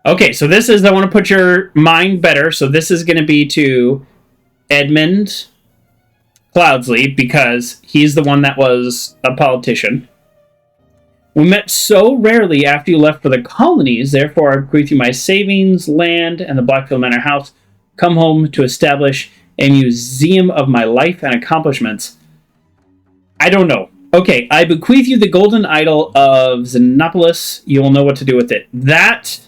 Okay, so this is, I want to put your mind better. So this is going to be to Edmund Cloudsley, because he's the one that was a politician. We met so rarely after you left for the colonies, therefore I bequeath you my savings, land, and the Blackfield Manor house. Come home to establish a museum of my life and accomplishments. I don't know. Okay, I bequeath you the golden idol of Xenopolis. You'll know what to do with it. That...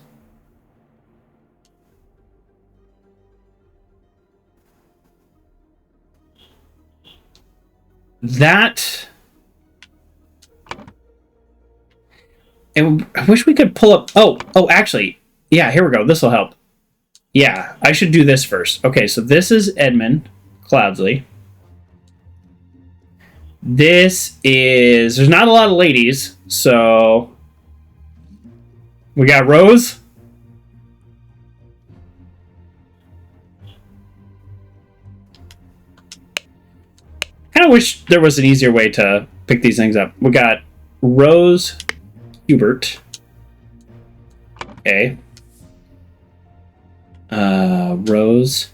And I wish we could pull up... Oh, actually. Yeah, here we go. This will help. Yeah, I should do this first. Okay, so this is Edmund Cloudsley. This is... There's not a lot of ladies, so... We got Rose. kind of wish there was an easier way to pick these things up. We got Rose Hubert. Okay. Rose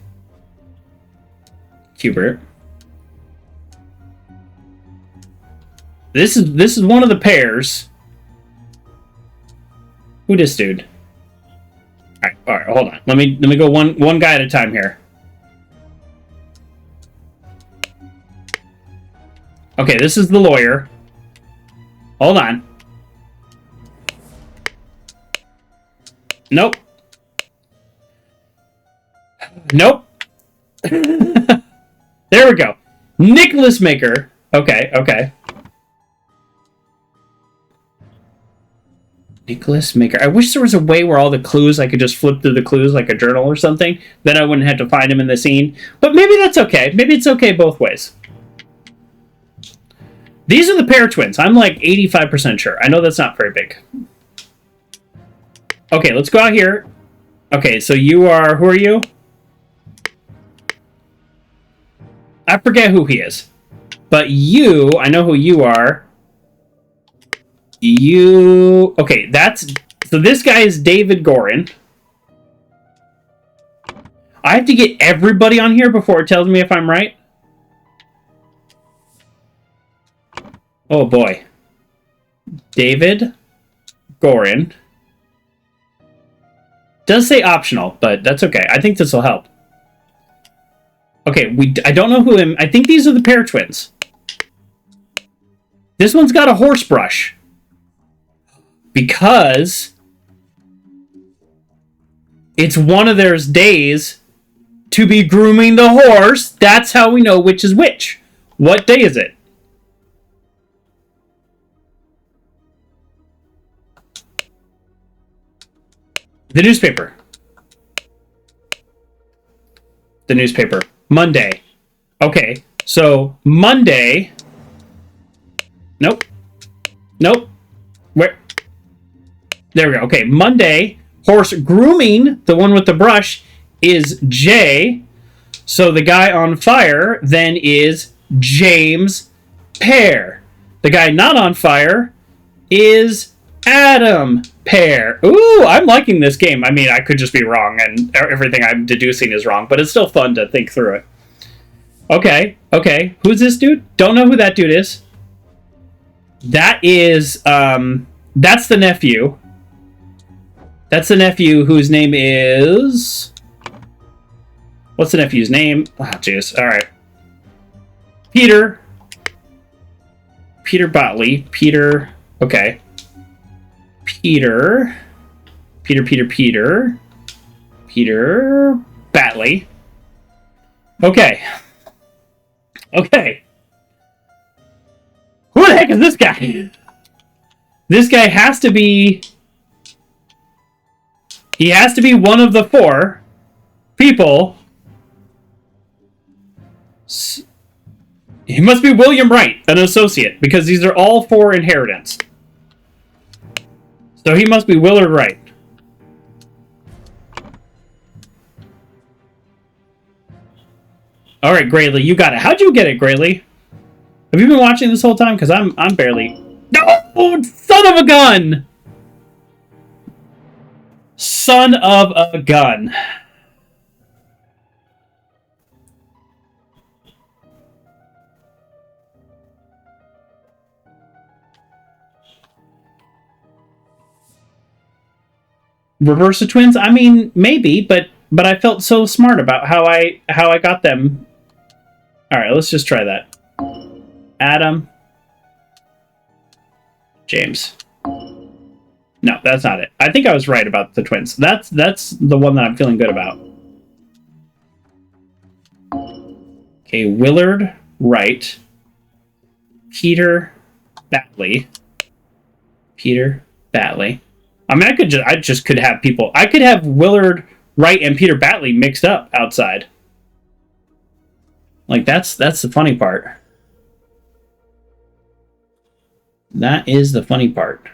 Hubert. This is one of the pairs. Who this dude? All right, hold on. Let me go one guy at a time here. Okay, this is the lawyer. Hold on. Nope. Nope. There we go. Nicholas Maker. Okay. Nicholas Maker. I wish there was a way where all the clues, I could just flip through the clues like a journal or something. Then I wouldn't have to find him in the scene. But maybe that's okay. Maybe it's okay both ways. These are the pair twins. I'm like 85% sure. I know that's not very big. Okay, let's go out here. Okay, so you are... Who are you? I forget who he is. But you... I know who you are. You... Okay, that's... So this guy is David Gorin. I have to get everybody on here before it tells me if I'm right. Oh boy. David Gorin. Does say optional, but that's okay. I think this will help. Okay, I don't know who him... I think these are the pair twins. This one's got a horse brush. Because it's one of their days to be grooming the horse. That's how we know which is which. What day is it? The newspaper. The newspaper. Monday. Okay, so Monday... Nope. Nope. Where? There we go. Okay, Monday, horse grooming, the one with the brush, is J. So the guy on fire then is James Pear. The guy not on fire is Adam Pear. Ooh, I'm liking this game. I mean, I could just be wrong, and everything I'm deducing is wrong, but it's still fun to think through it. Okay. Who's this dude? Don't know who that dude is. That is, that's the nephew. That's the nephew whose name is... What's the nephew's name? Oh, jeez. All right. Peter Botley. Peter... Okay. Peter Batley. Okay. Who the heck is this guy? This guy has to be... He has to be one of the four people. He must be William Wright, an associate, because these are all for inheritance. So he must be Willard Wright. All right, Grayley, you got it. How'd you get it, Grayley? Have you been watching this whole time? Because I'm barely... No! Son of a gun! Son of a gun. Reverse the twins? I mean, maybe, but I felt so smart about how I got them. All right, let's just try that. Adam. James. No, that's not it. I think I was right about the twins. That's the one that I'm feeling good about. Okay, Willard Wright. Peter Batley. I mean, I just could have people. I could have Willard Wright and Peter Batley mixed up outside. Like that's the funny part. That is the funny part.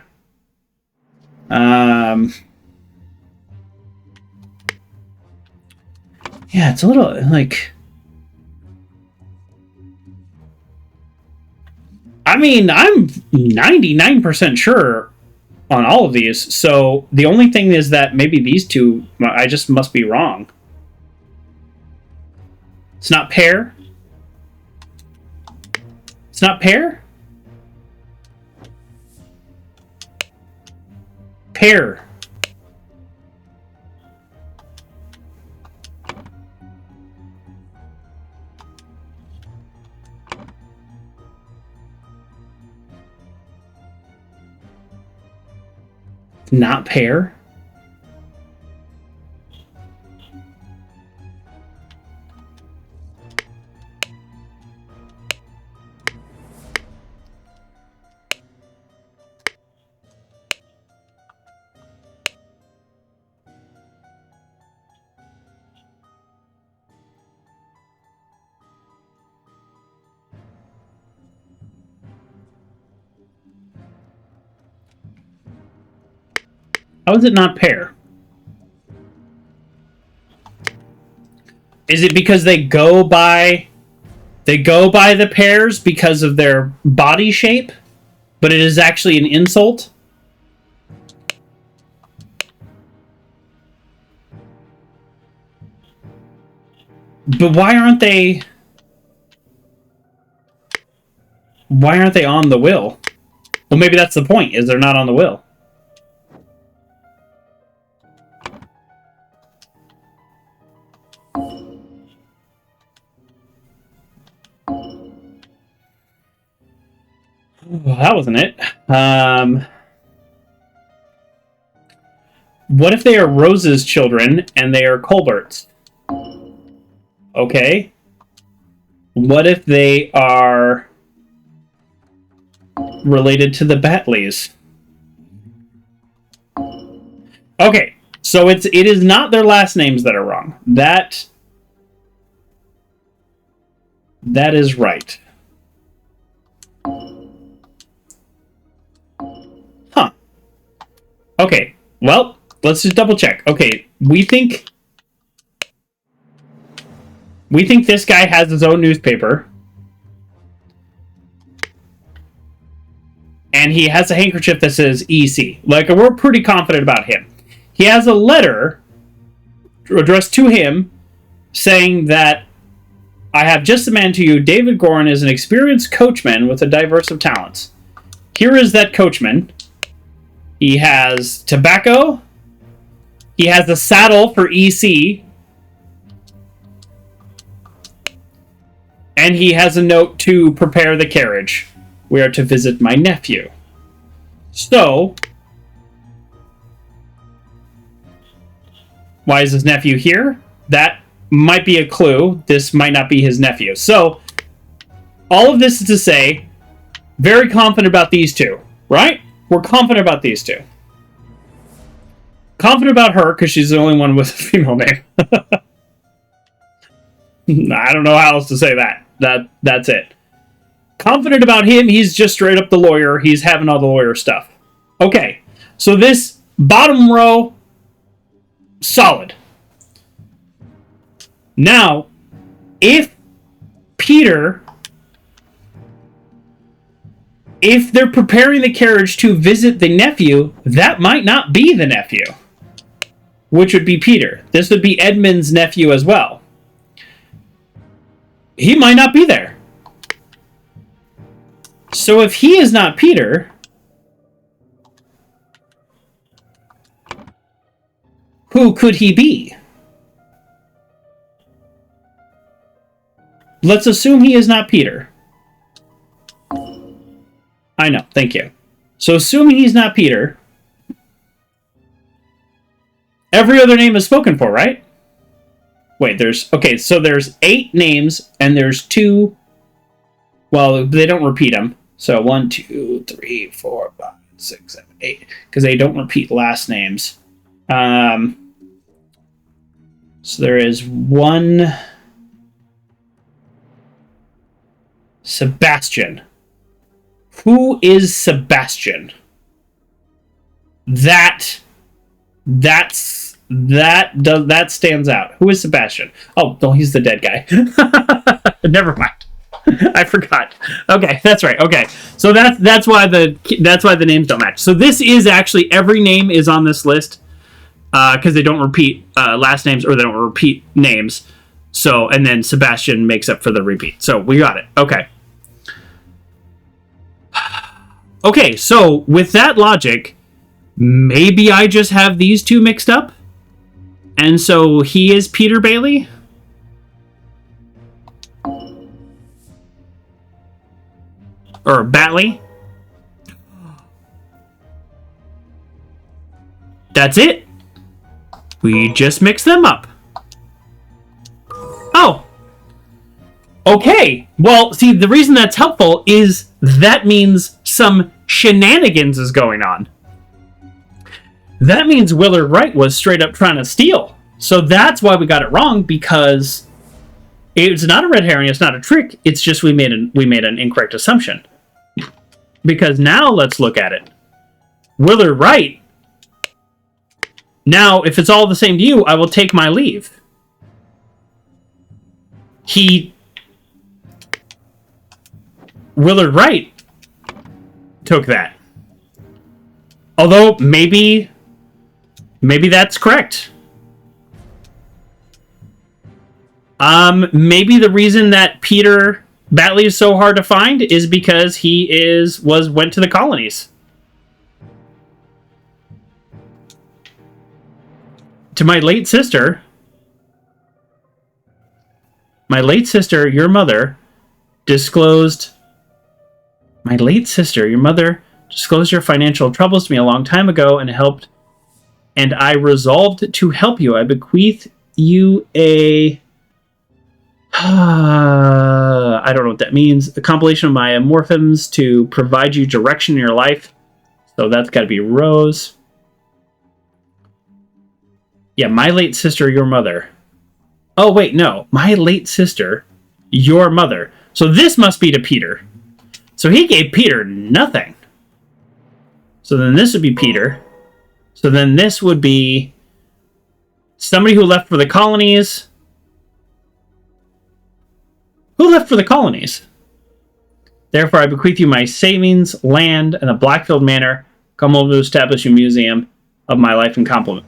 Yeah, it's a little like... I mean, I'm 99% sure on all of these. So the only thing is that maybe these two, I just must be wrong. It's not pear. It's not pear. Pear. Not pear. How is it not pear? Is it because they go by the pears because of their body shape, but it is actually an insult? But why aren't they on the will? Well, maybe that's the point, is they're not on the will. Well, that wasn't it. What if they are Rose's children and they are Colbert's? Okay. What if they are related to the Batleys? Okay, so it is not their last names that are wrong. That is right. Huh. Okay, well, let's just double check. Okay, we think this guy has his own newspaper. And he has a handkerchief that says EC. Like, we're pretty confident about him. He has a letter addressed to him saying that I have just the man to you. David Gorin is an experienced coachman with a diverse of talents. Here is that coachman. He has tobacco. He has a saddle for EC. And he has a note to prepare the carriage. We are to visit my nephew. So, why is his nephew here? That might be a clue. This might not be his nephew. So, all of this is to say, very confident about these two, right? We're confident about these two. Confident about her, because she's the only one with a female name. I don't know how else to say that. That's it. Confident about him, he's just straight up the lawyer. He's having all the lawyer stuff. Okay, so this bottom row, solid. Now, if they're preparing the carriage to visit the nephew, that might not be the nephew, which would be Peter. This would be Edmund's nephew as well. He might not be there. So if he is not Peter, who could he be? Let's assume he is not Peter. I know, thank you. So assuming he's not Peter, every other name is spoken for, right? Wait, so there's 8 names, and there's 2, well, they don't repeat them. So 1, 2, 3, 4, 5, 6, 7, 8, because they don't repeat last names. So there is 1 Sebastian. Who is Sebastian? That stands out. Who is Sebastian? Oh, no, he's the dead guy. Never mind. I forgot. Okay, that's right. Okay, so that's why the names don't match. So this is actually every name is on this list because they don't repeat last names or they don't repeat names. So and then Sebastian makes up for the repeat. So we got it. Okay. Okay, so with that logic, maybe I just have these two mixed up, and so he is Peter Bailey. Or Batley. That's it. We just mix them up. Oh. Okay. Well, see, the reason that's helpful is that means some shenanigans is going on. That means Willard Wright was straight up trying to steal. So that's why we got it wrong, because it's not a red herring, it's not a trick, it's just we made an incorrect assumption. Because now let's look at it. Willard Wright. Now, if it's all the same to you, I will take my leave. Willard Wright took that. Although, maybe that's correct. Maybe the reason that Peter Batley is so hard to find is because he went to the colonies. To my late sister, your mother disclosed your financial troubles to me a long time ago and I resolved to help you. I bequeath you a I don't know what that means. A compilation of my morphemes to provide you direction in your life. So that's got to be Rose. Yeah, my late sister, your mother. Oh, wait, no. My late sister, your mother. So this must be to Peter. So he gave Peter nothing. So then this would be Peter. So then this would be somebody who left for the colonies. Who left for the colonies? Therefore, I bequeath you my savings, land, and a Blackfield Manor. Come over to establish a museum of my life and compliment.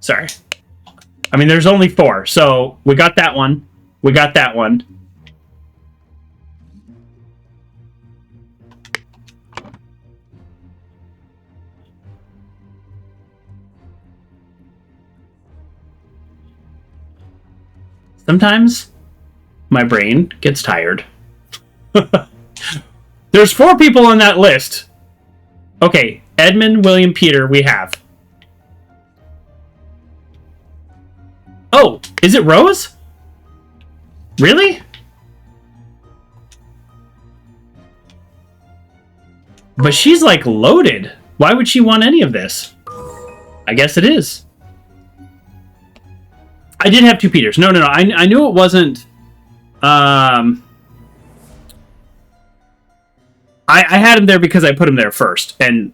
Sorry. I mean, there's only 4. So we got that one. We got that one. Sometimes my brain gets tired. There's 4 people on that list. Okay, Edmund, William, Peter, we have. Oh, is it Rose? Really? But she's like loaded. Why would she want any of this? I guess it is. I did have 2 Peters. No. I knew it wasn't. I had him there because I put him there first, and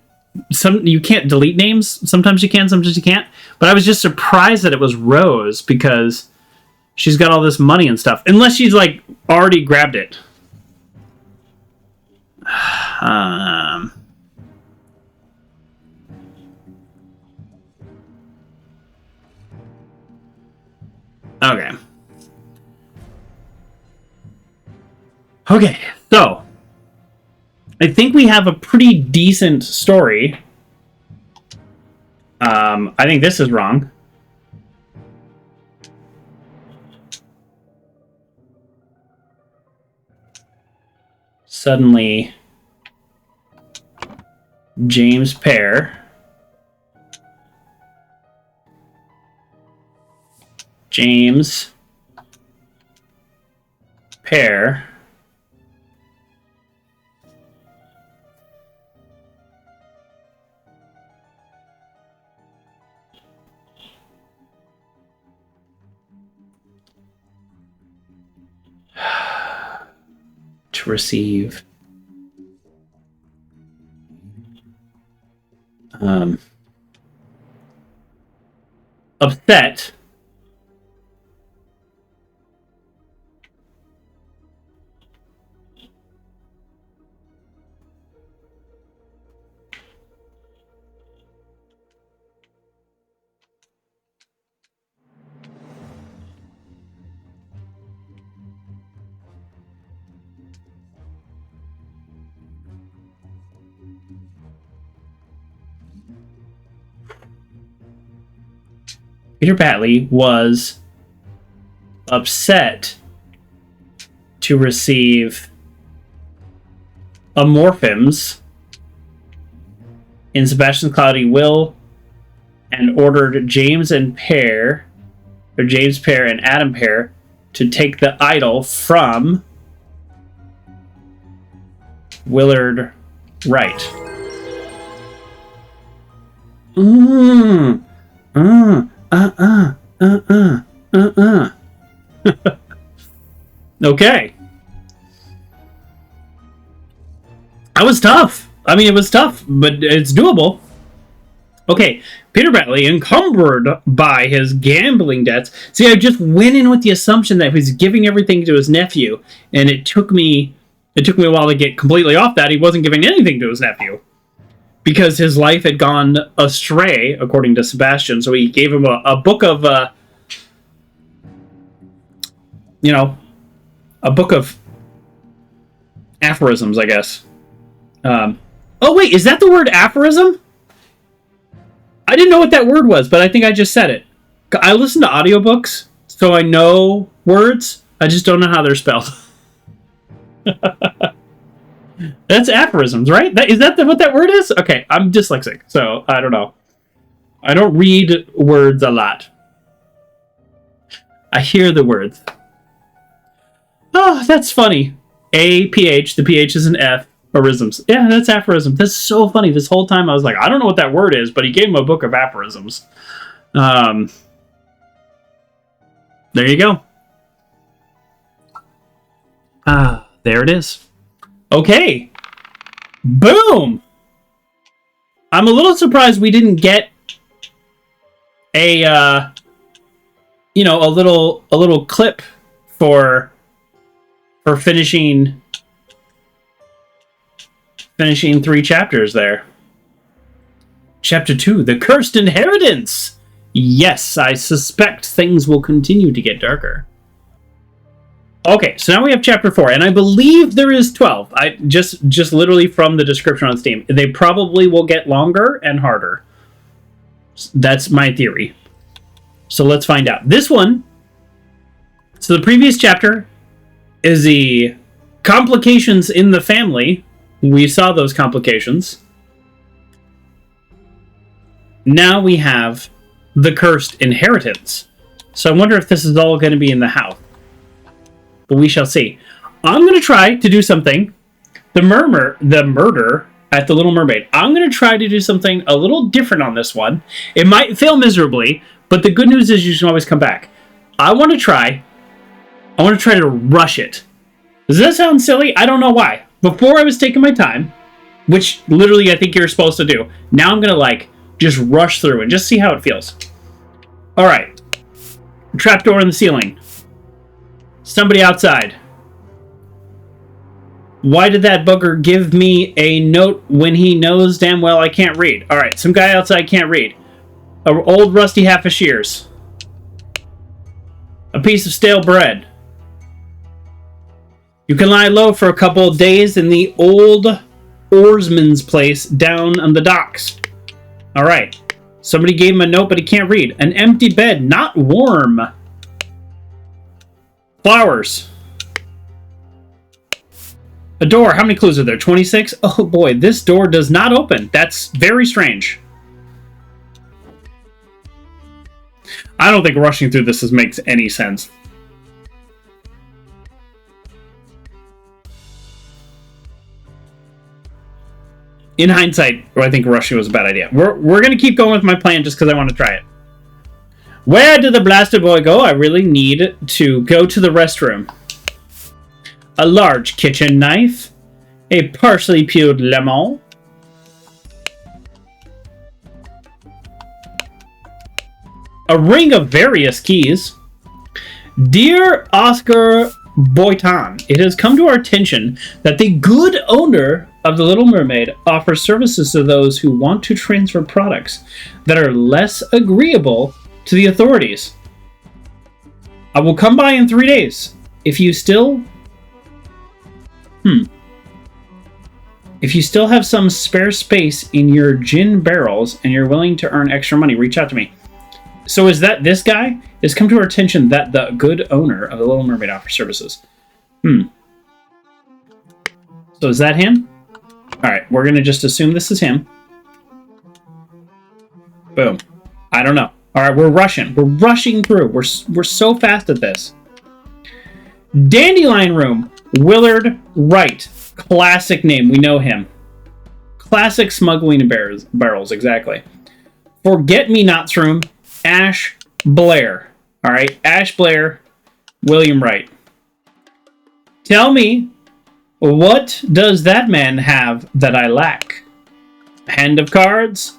you can't delete names. Sometimes you can, sometimes you can't. But I was just surprised that it was Rose because she's got all this money and stuff. Unless she's like already grabbed it. Okay. Okay, so I think we have a pretty decent story. I think this is wrong. Suddenly, James Pear. James Pear to receive upset Peter Batley was upset to receive amorphins in Sebastian's cloudy will and ordered James Pear and Adam Pear to take the idol from Willard Wright. Okay. That was tough. I mean, it was tough, but it's doable. Okay, Peter Batley, encumbered by his gambling debts. See, I just went in with the assumption that he was giving everything to his nephew, and it took me a while to get completely off that. He wasn't giving anything to his nephew because his life had gone astray, according to Sebastian. So he gave him a book of, a book of aphorisms, I guess. Oh, wait, is that the word aphorism? I didn't know what that word was, but I think I just said it. I listen to audiobooks, so I know words. I just don't know how they're spelled. That's aphorisms, right? Is that what that word is? Okay, I'm dyslexic, so I don't know. I don't read words a lot. I hear the words. Oh, that's funny. A-P-H, the P-H is an F. Aphorisms. Yeah, that's aphorism. That's so funny. This whole time I was like, I don't know what that word is, but he gave him a book of aphorisms. There you go. There it is. Okay. Boom! I'm a little surprised we didn't get a little clip for finishing 3 chapters there. Chapter 2, The Cursed Inheritance. Yes, I suspect things will continue to get darker. Okay, so now we have chapter 4, and I believe there is 12. I just literally from the description on Steam. They probably will get longer and harder. That's my theory. So let's find out. This one, so the previous chapter is the complications in the family. We saw those complications. Now we have the cursed inheritance. So I wonder if this is all going to be in the house. But we shall see. I'm going to try to do something. The murder at the Little Mermaid. I'm going to try to do something a little different on this one. It might fail miserably, but the good news is you can always come back. I want to try to rush it. Does that sound silly? I don't know why. Before I was taking my time, which literally I think you're supposed to do. Now I'm going to just rush through and just see how it feels. All right. Trapdoor in the ceiling. Somebody outside. Why did that bugger give me a note when he knows damn well I can't read? All right. Some guy outside can't read. An old rusty half of shears. A piece of stale bread. You can lie low for a couple of days in the old oarsman's place down on the docks. All right. Somebody gave him a note, but he can't read. An empty bed, not warm. Flowers. A door. How many clues are there? 26? Oh boy, this door does not open. That's very strange. I don't think rushing through this makes any sense. In hindsight, I think rushing was a bad idea. We're going to keep going with my plan just because I want to try it. Where did the blasted boy go? I really need to go to the restroom. A large kitchen knife. A partially peeled lemon. A ring of various keys. Dear Oscar Boyton, it has come to our attention that the good owner of the Little Mermaid offers services to those who want to transfer products that are less agreeable to the authorities. I will come by in 3 days. If you still... If you still have some spare space in your gin barrels and you're willing to earn extra money, reach out to me. So is that this guy? It's come to our attention that the good owner of the Little Mermaid offers services. So is that him? Alright, we're going to just assume this is him. Boom. I don't know. Alright, we're rushing. We're rushing through. We're so fast at this. Dandelion Room. Willard Wright. Classic name. We know him. Classic smuggling barrels. Exactly. Forget-me-nots room. Ash Blair. Alright, Ash Blair. William Wright. Tell me, what does that man have that I lack? A hand of cards,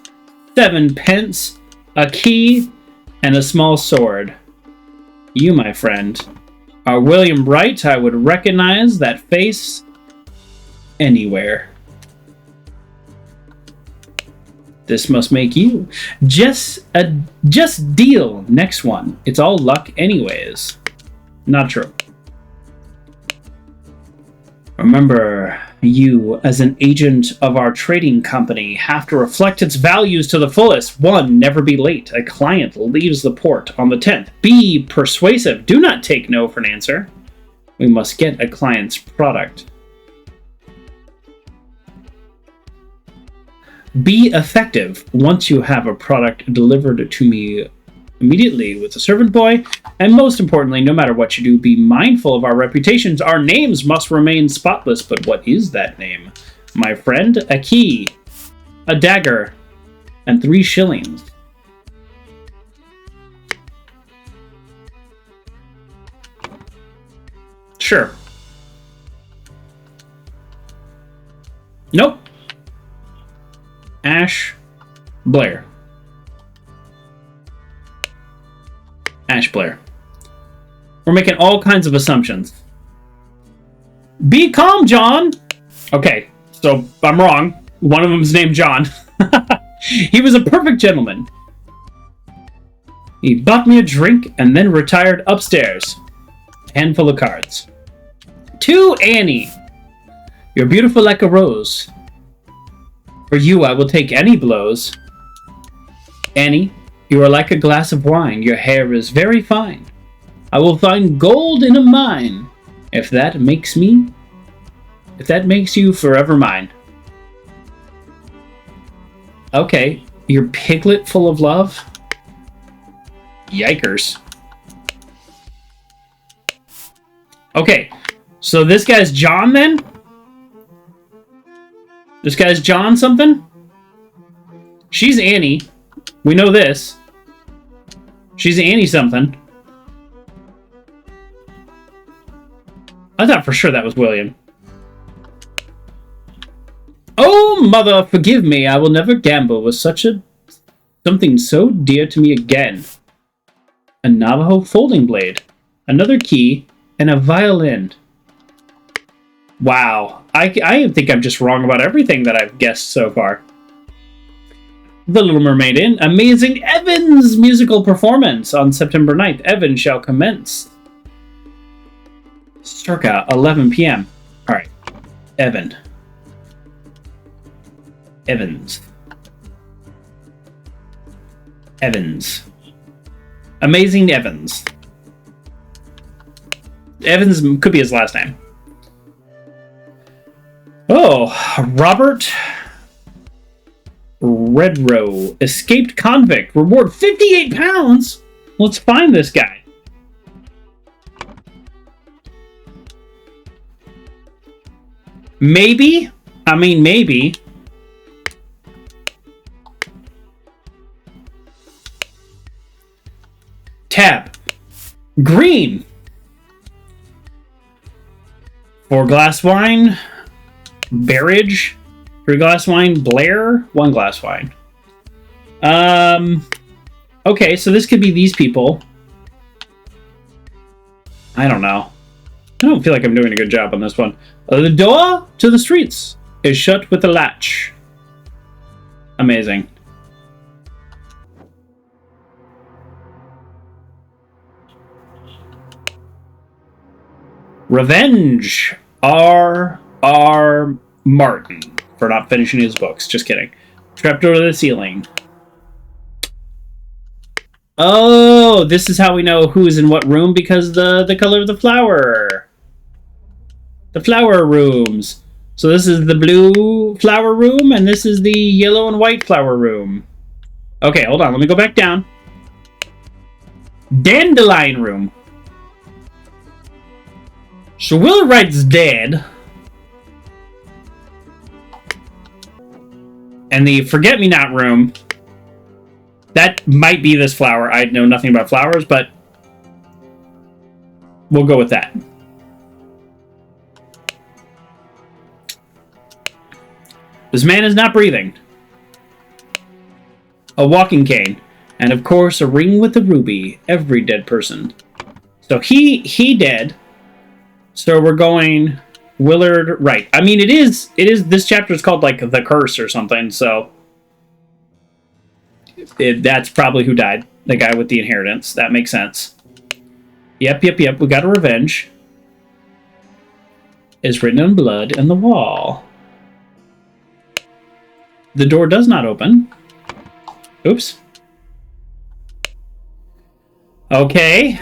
7 pence, a key, and a small sword. You, my friend, are William Wright. I would recognize that face anywhere. This must make you. Just deal. Next one. It's all luck anyways. Not true. Remember, you, as an agent of our trading company, have to reflect its values to the fullest. 1. Never be late. A client leaves the port on the 10th. Be persuasive. Do not take no for an answer. We must get a client's product. Be effective. Once you have a product delivered to me immediately with a servant boy, and most importantly, no matter what you do, be mindful of our reputations. Our names must remain spotless, but what is that name? My friend, a key, a dagger, and 3 shillings. Sure. Nope. Ash Blair. Ash Blair. We're making all kinds of assumptions. Be calm, John! Okay, so I'm wrong. One of them is named John. He was a perfect gentleman. He bought me a drink and then retired upstairs. A handful of cards. To Annie. You're beautiful like a rose. For you, I will take any blows. Annie, you are like a glass of wine. Your hair is very fine. I will find gold in a mine. If that makes you forever mine. Okay, your piglet full of love? Yikers. Okay, so this guy's John then? This guy's John something? She's Annie. We know this. She's Annie something. I thought for sure that was William. Oh, mother, forgive me. I will never gamble with something so dear to me again. A Navajo folding blade, another key, and a violin. Wow. I think I'm just wrong about everything that I've guessed so far. The Little Mermaid Inn. Amazing Evan's musical performance on September 9th. Evan shall commence. Circa 11 p.m. Alright. Evan. Evans. Evans. Amazing Evans. Evans could be his last name. Oh, Robert Redrow, escaped convict, reward 58 pounds. Let's find this guy. Maybe. I mean, maybe. Tab. Green. 4 glass wine. Barrage, 3 glass wine. Blair, 1 glass wine. Okay, so this could be these people. I don't know. I don't feel like I'm doing a good job on this one. The door to the streets is shut with a latch. Amazing. Revenge. R. Martin. for not finishing his books. Just kidding. Trapdoor to the ceiling. Oh, this is how we know who's in what room, because the color of the flower. The flower rooms. So this is the blue flower room, and this is the yellow and white flower room. Okay, hold on. Let me go back down. Dandelion room. So Willeright's dead. And the Forget-Me-Not room, that might be this flower. I know nothing about flowers, but we'll go with that. This man is not breathing. A walking cane. And of course, a ring with a ruby. Every dead person. So he dead. So we're going Willard Wright. I mean, it is, this chapter is called, like, The Curse or something, so that's probably who died. The guy with the inheritance. That makes sense. Yep. We got a revenge. Is written in blood on the wall. The door does not open. Oops. Okay.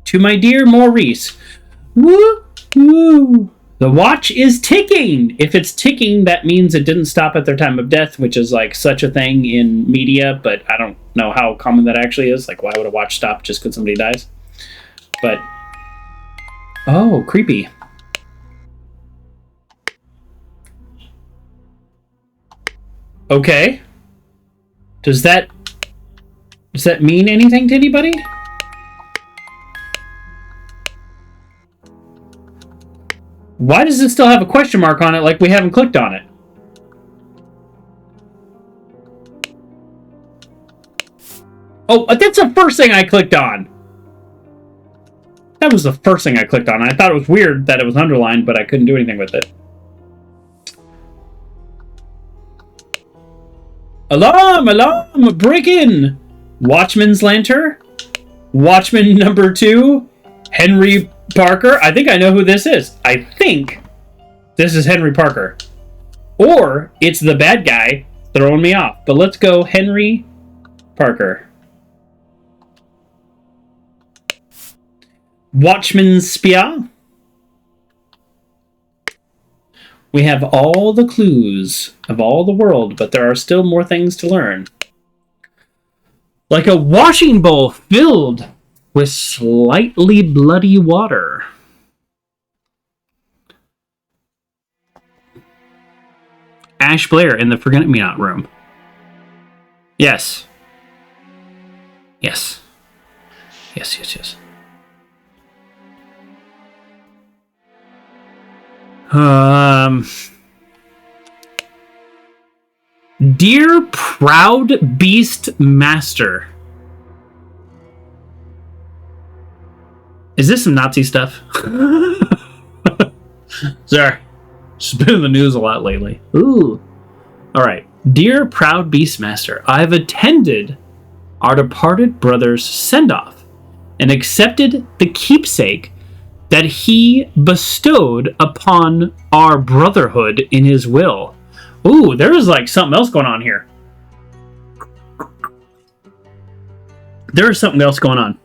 To my dear Maurice. Woo! Woo! The watch is ticking! If it's ticking, that means it didn't stop at their time of death, which is like such a thing in media, but I don't know how common that actually is. Like, why would a watch stop just because somebody dies? But, oh, creepy. Okay. Does that mean anything to anybody? Why does it still have a question mark on it like we haven't clicked on it? Oh, that's the first thing I clicked on. That was the first thing I clicked on. I thought it was weird that it was underlined, but I couldn't do anything with it. Alarm! Alarm! Break in! Watchman's lantern? Watchman number 2? Henry Parker? I think I know who this is. I think this is Henry Parker. Or it's the bad guy throwing me off. But let's go Henry Parker. Watchman's Spia? We have all the clues of all the world, but there are still more things to learn. Like a washing bowl filled with slightly bloody water. Ash Blair in the Forget-Me-Not room. Yes. Yes. Yes. Dear Proud Beast Master. Is this some Nazi stuff? Sorry. It's been in the news a lot lately. Ooh. Alright. Dear Proud Beastmaster, I've attended our departed brother's send-off and accepted the keepsake that he bestowed upon our brotherhood in his will. Ooh, there's like something else going on here. There is something else going on.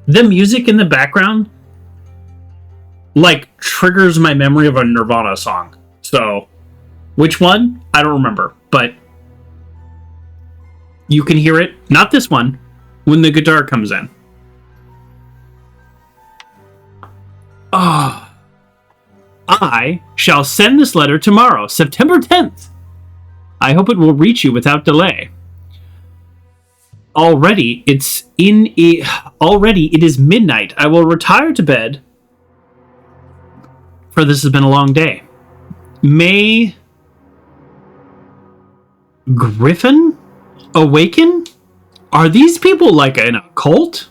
The music in the background like triggers my memory of a Nirvana song. So, which one? I don't remember, but you can hear it. Not this one, when the guitar comes in. Ah. I shall send this letter tomorrow, September 10th. I hope it will reach you without delay. Already it is midnight. I will retire to bed, for this has been a long day. May Griffin awaken? Are these people like in a cult?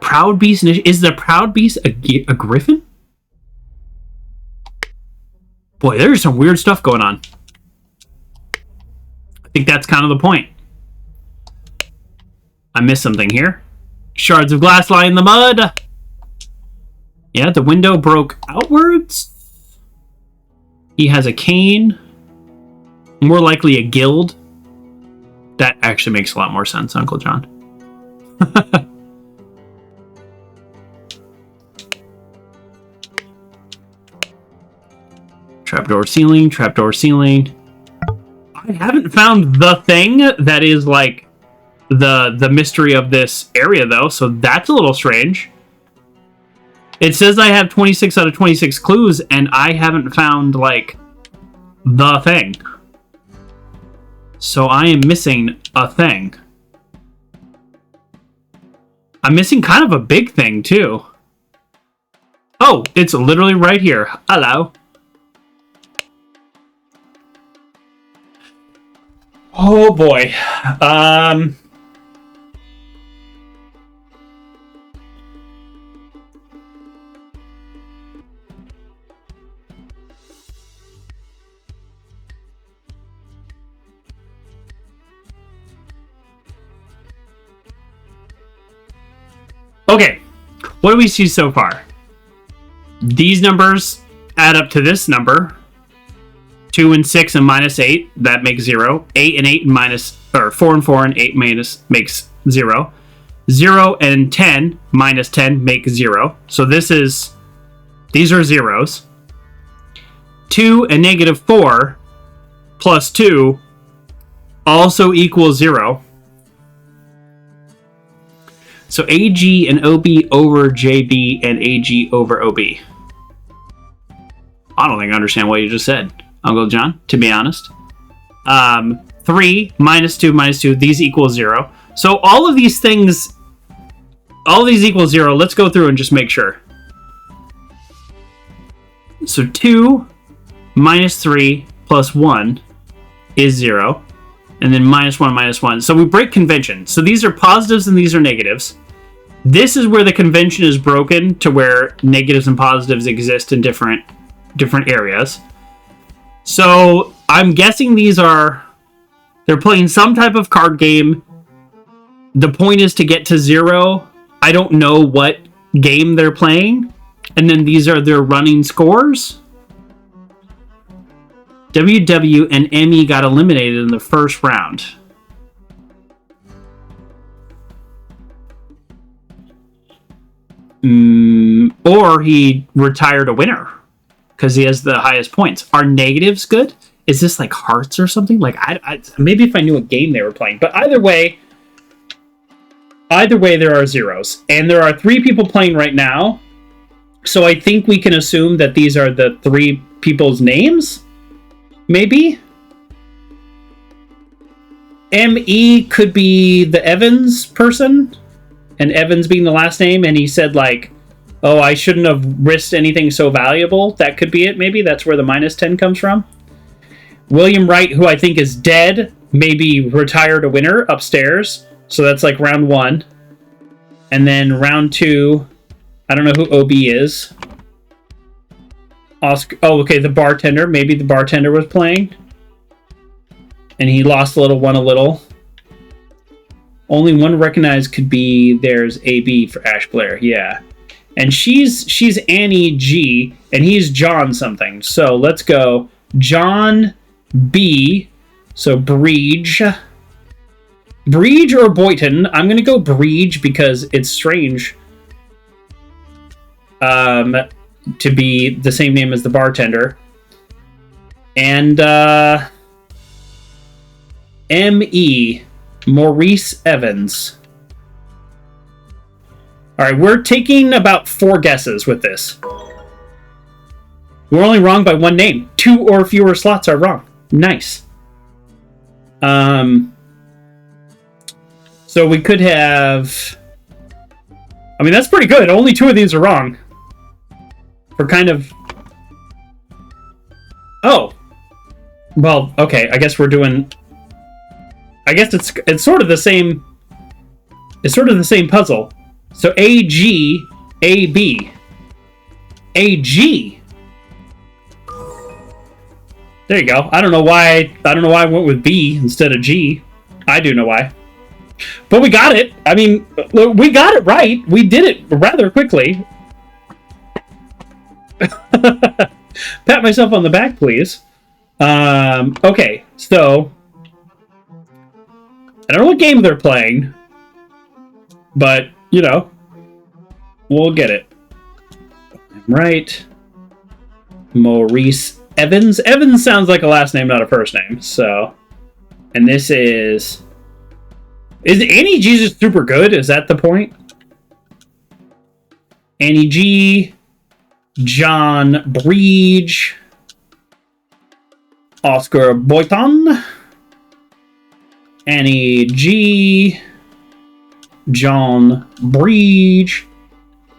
Proud Beast? Is the Proud Beast a griffin? Boy, there's some weird stuff going on. I think that's kind of the point. I missed something here. Shards of glass lie in the mud. Yeah, the window broke outwards. He has a cane. More likely a guild. That actually makes a lot more sense, Uncle John. Trapdoor ceiling, trapdoor ceiling. I haven't found the thing that is like the mystery of this area though, so that's a little strange. It says I have 26 out of 26 clues, and I haven't found like the thing. So I am missing a thing. I'm missing kind of a big thing too. Oh, it's literally right here. Hello. Oh boy. Okay, what do we see so far? These numbers add up to this number. 2 and 6 and minus 8, that makes 0. 8 and 8 and minus, or 4 and 4 and 8 minus makes 0. 0 and 10 minus 10 make 0. So these are zeros. 2 and negative 4 plus 2 also equals 0. So AG and OB over JB and AG over OB. I don't think I understand what you just said, Uncle John, to be honest. 3 minus 2 minus 2, these equal 0. So all of these things, all of these equal 0. Let's go through and just make sure. So 2 minus 3 plus 1 is 0. And then minus 1, minus 1. So we break convention. So these are positives and these are negatives. This is where the convention is broken to where negatives and positives exist in different areas. So I'm guessing they're playing some type of card game. The point is to get to 0. I don't know what game they're playing. And then these are their running scores. WW and ME got eliminated in the first round. Or he retired a winner because he has the highest points. Are negatives good? Is this like hearts or something? Like I maybe if I knew what game they were playing. But either way, there are zeros, and there are 3 people playing right now. So I think we can assume that these are the 3 people's names. Maybe ME could be the Evans person, and Evans being the last name, and he said like, oh, I shouldn't have risked anything so valuable. That could be it. Maybe that's where the minus 10 comes from. William Wright, who I think is dead, maybe retired a winner upstairs. So that's like round 1. And then round 2, I don't know who OB is. Oscar, oh, okay, the bartender. Maybe the bartender was playing. And he lost a little, won a little. Only one recognized could be there's AB for Ash Blair. Yeah. And she's Annie G, and he's John something. So let's go John B. So Breege. Breege or Boyton. I'm going to go Breege because it's strange to be the same name as the bartender. And M.E. Maurice Evans. Alright, we're taking about 4 guesses with this. We're only wrong by 1 name. 2 or fewer slots are wrong. Nice. So we could have... I mean, that's pretty good. Only 2 of these are wrong. We're kind of... Oh. Well, okay. I guess we're doing... I guess it's sort of the same... It's sort of the same puzzle. So AG, AB. AG. There you go. I don't know why I went with B instead of G. I do know why. But we got it. I mean, we got it right. We did it rather quickly. Pat myself on the back, please. Okay, so I don't know what game they're playing, but, you know, we'll get it. Right. Maurice Evans. Evans sounds like a last name, not a first name, so... And this is... Is Annie G just super good? Is that the point? Annie G... John Breege... Oscar Boyton... Annie G... John Breege...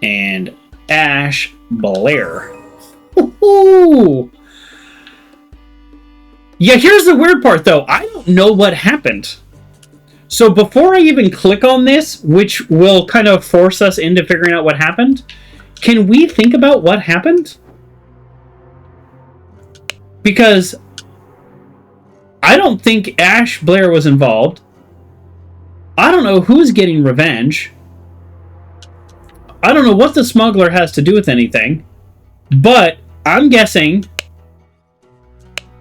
And Ash Blair. Ooh. Yeah, here's the weird part, though. I don't know what happened. So before I even click on this, which will kind of force us into figuring out what happened, can we think about what happened? Because I don't think Ash Blair was involved. I don't know who's getting revenge. I don't know what the smuggler has to do with anything. But I'm guessing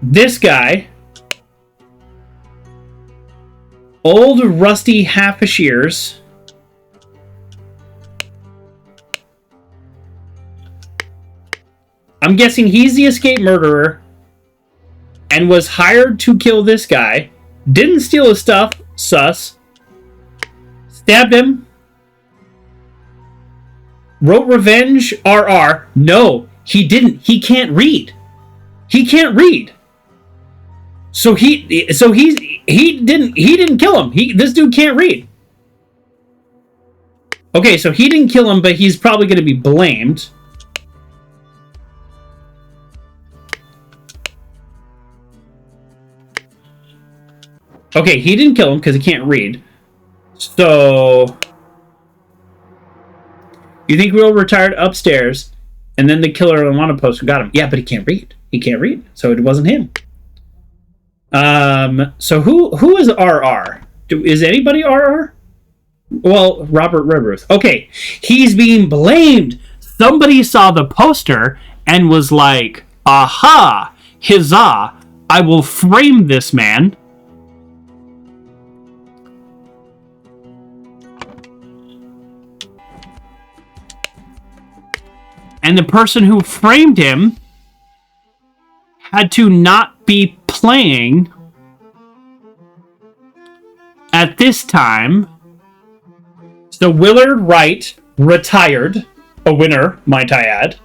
this guy, old rusty half-a-shears, I'm guessing he's the escape murderer and was hired to kill this guy, didn't steal his stuff, sus, stabbed him, wrote revenge, RR. No, he didn't. He can't read. He can't read. So he didn't kill him. This dude can't read. Okay, so he didn't kill him, but he's probably going to be blamed. Okay, he didn't kill him because he can't read. So you think Will retired upstairs, and then the killer on the wanted poster got him? Yeah, but he can't read. He can't read, so it wasn't him. So who is RR? Is anybody RR? Well, Robert Redruth. Okay, he's being blamed. Somebody saw the poster and was like, aha, huzzah, I will frame this man. And the person who framed him had to not be playing at this time. So Willard Wright retired, a winner, might I add.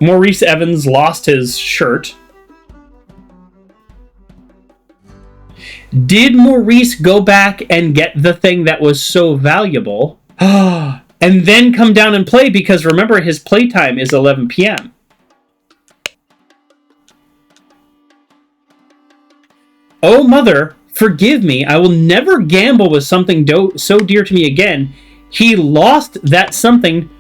Maurice Evans lost his shirt. Did Maurice go back and get the thing that was so valuable? And then come down and play, because remember, his playtime is 11 p.m. Oh, mother, forgive me. I will never gamble with something so dear to me again. He lost that something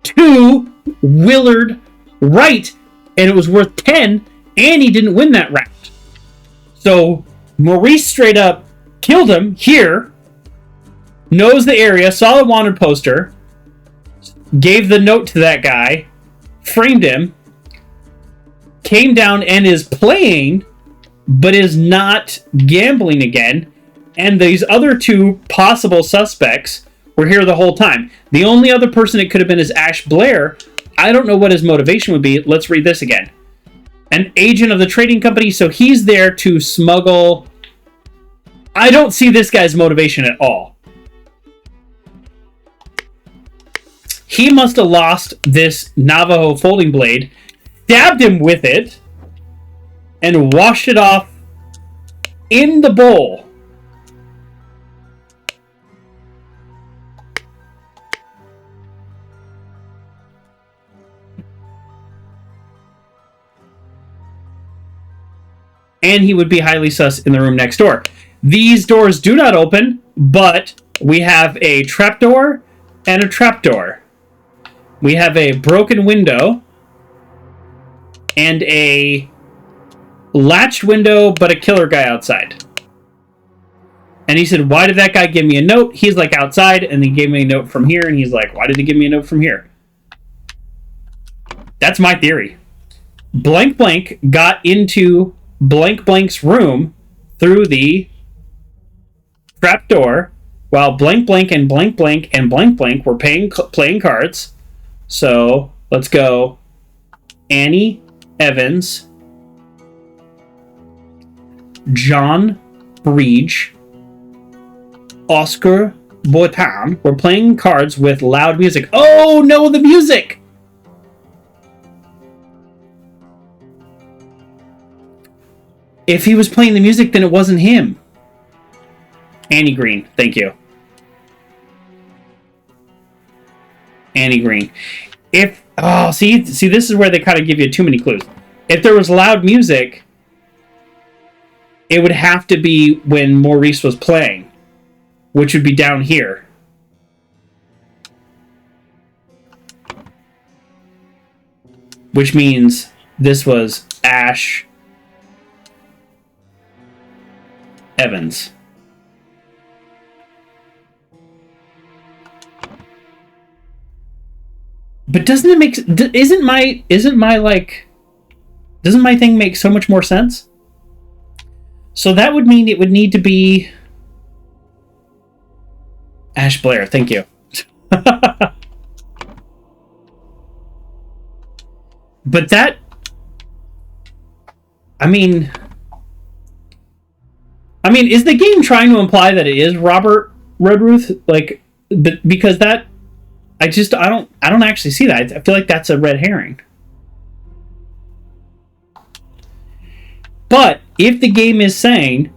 to Willard Wright, and it was worth 10, and he didn't win that round. So Maurice straight up killed him here. Knows the area, saw the wanted poster, gave the note to that guy, framed him, came down and is playing, but is not gambling again, and these other two possible suspects were here the whole time. The only other person it could have been is Ash Blair. I don't know what his motivation would be. Let's read this again. An agent of the trading company, so he's there to smuggle... I don't see this guy's motivation at all. He must have lost this Navajo folding blade, stabbed him with it, and washed it off in the bowl. And he would be highly sus in the room next door. These doors do not open, but we have a trapdoor and a trapdoor. We have a broken window and a latched window, but a killer guy outside. And he said, why did that guy give me a note? He's like, outside, and he gave me a note from here, and he's like, why did he give me a note from here? That's my theory. blank blank got into blank blank's room through the trap door while blank blank and blank blank and blank blank were playing cards. So let's go Annie Evans, John Breach, Oscar Boitan were playing cards with loud music. Oh no, the music! If he was playing the music, then it wasn't him. Annie Green, thank you. Annie Green. See, this is where they kind of give you too many clues. If there was loud music, it would have to be when Maurice was playing, which would be down here. Which means this was Ash Evans. But doesn't it make... Doesn't my thing make so much more sense? So that would mean it would need to be... Ash Blair, thank you. But that... I mean, is the game trying to imply that it is Robert Redruth? Like, because that... I don't actually see that. I feel like that's a red herring. But if the game is saying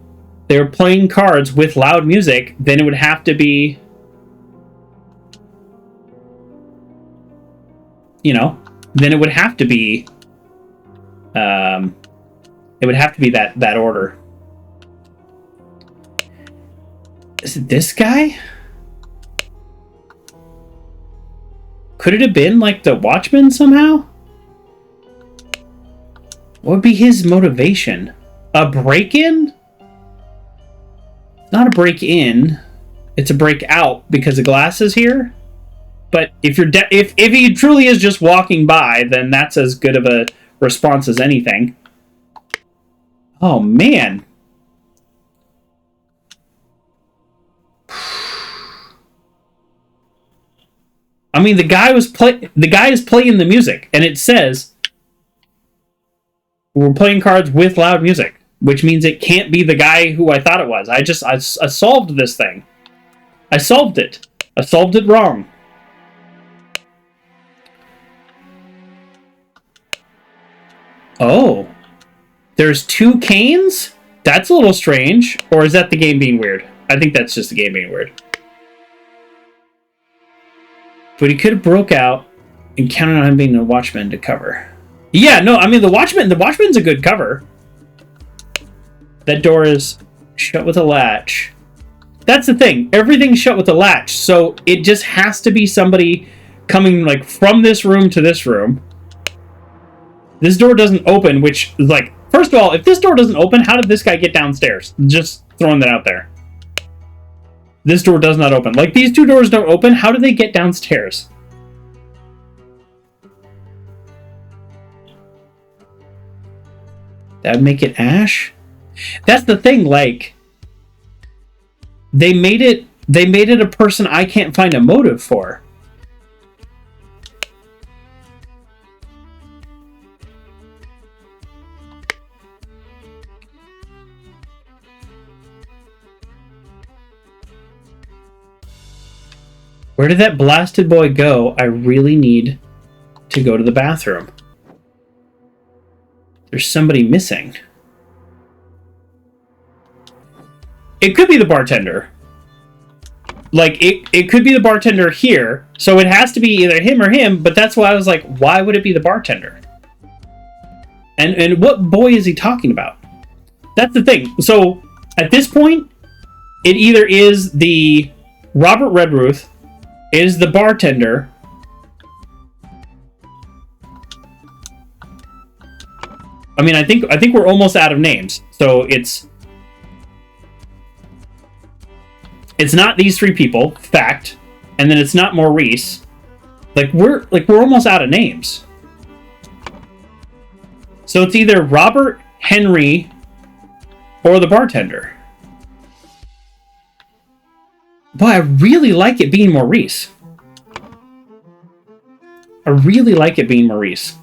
they're playing cards with loud music, then it would have to be, then it would have to be, that order. Is it this guy? Could it have been like the Watchman somehow? What would be his motivation? A break-in? Not a break-in. It's a break-out because the glass is here. But if he truly is just walking by, then that's as good of a response as anything. Oh man. I mean, the guy is playing the music, and it says we're playing cards with loud music, which means it can't be the guy who I thought it was. I solved this thing. I solved it. I solved it wrong. Oh, there's two Canes? That's a little strange. Or is that the game being weird? I think that's just the game being weird. But he could have broke out and counted on him being a Watchman to cover. Yeah, no, I mean, the Watchman's a good cover. That door is shut with a latch. That's the thing. Everything's shut with a latch. So it just has to be somebody coming, like, from this room to this room. This door doesn't open, which, like, first of all, if this door doesn't open, how did this guy get downstairs? Just throwing that out there. This door does not open. Like, these two doors don't open. How do they get downstairs? That would make it Ash? That's the thing, like... They made it a person I can't find a motive for. Where did that blasted boy go? I really need to go to the bathroom. There's somebody missing. It could be the bartender. Like, it could be the bartender here. So it has to be either him or him, but that's why I was like, why would it be the bartender? And what boy is he talking about? That's the thing. So, at this point, it either is the Robert Redruth, is the bartender, I mean, I think we're almost out of names. So it's not these three people, fact, and then it's not Maurice. Like we're almost out of names. So it's either Robert, Henry, or the bartender. Boy, I really like it being Maurice. I really like it being Maurice.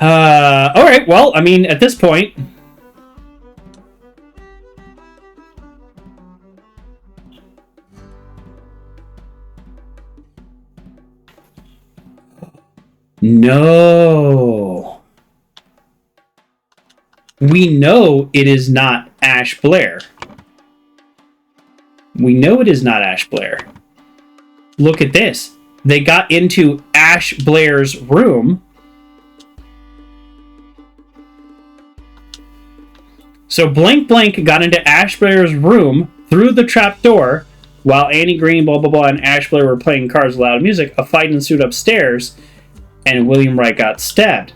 Alright, well, I mean, at this point... No. We know it is not Ash Blair. We know it is not Ash Blair. Look at this. They got into Ash Blair's room. So Blank Blank got into Ash Blair's room through the trapdoor while Annie Green, blah, blah, blah, and Ash Blair were playing cards with loud music. A fight ensued upstairs, and William Wright got stabbed.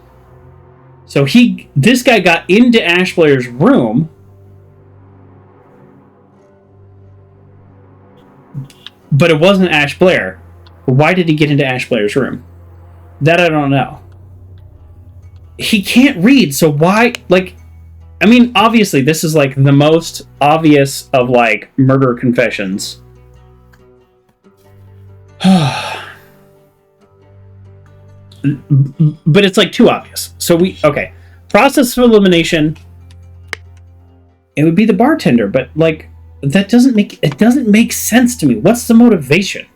So this guy got into Ash Blair's room, but it wasn't Ash Blair. Why did he get into Ash Blair's room? That I don't know. He can't read, so why, like, I mean, obviously, this is, like, the most obvious of, like, murder confessions. But it's, like, too obvious. So okay. Process of elimination, it would be the bartender, but, like, it doesn't make sense to me. What's the motivation?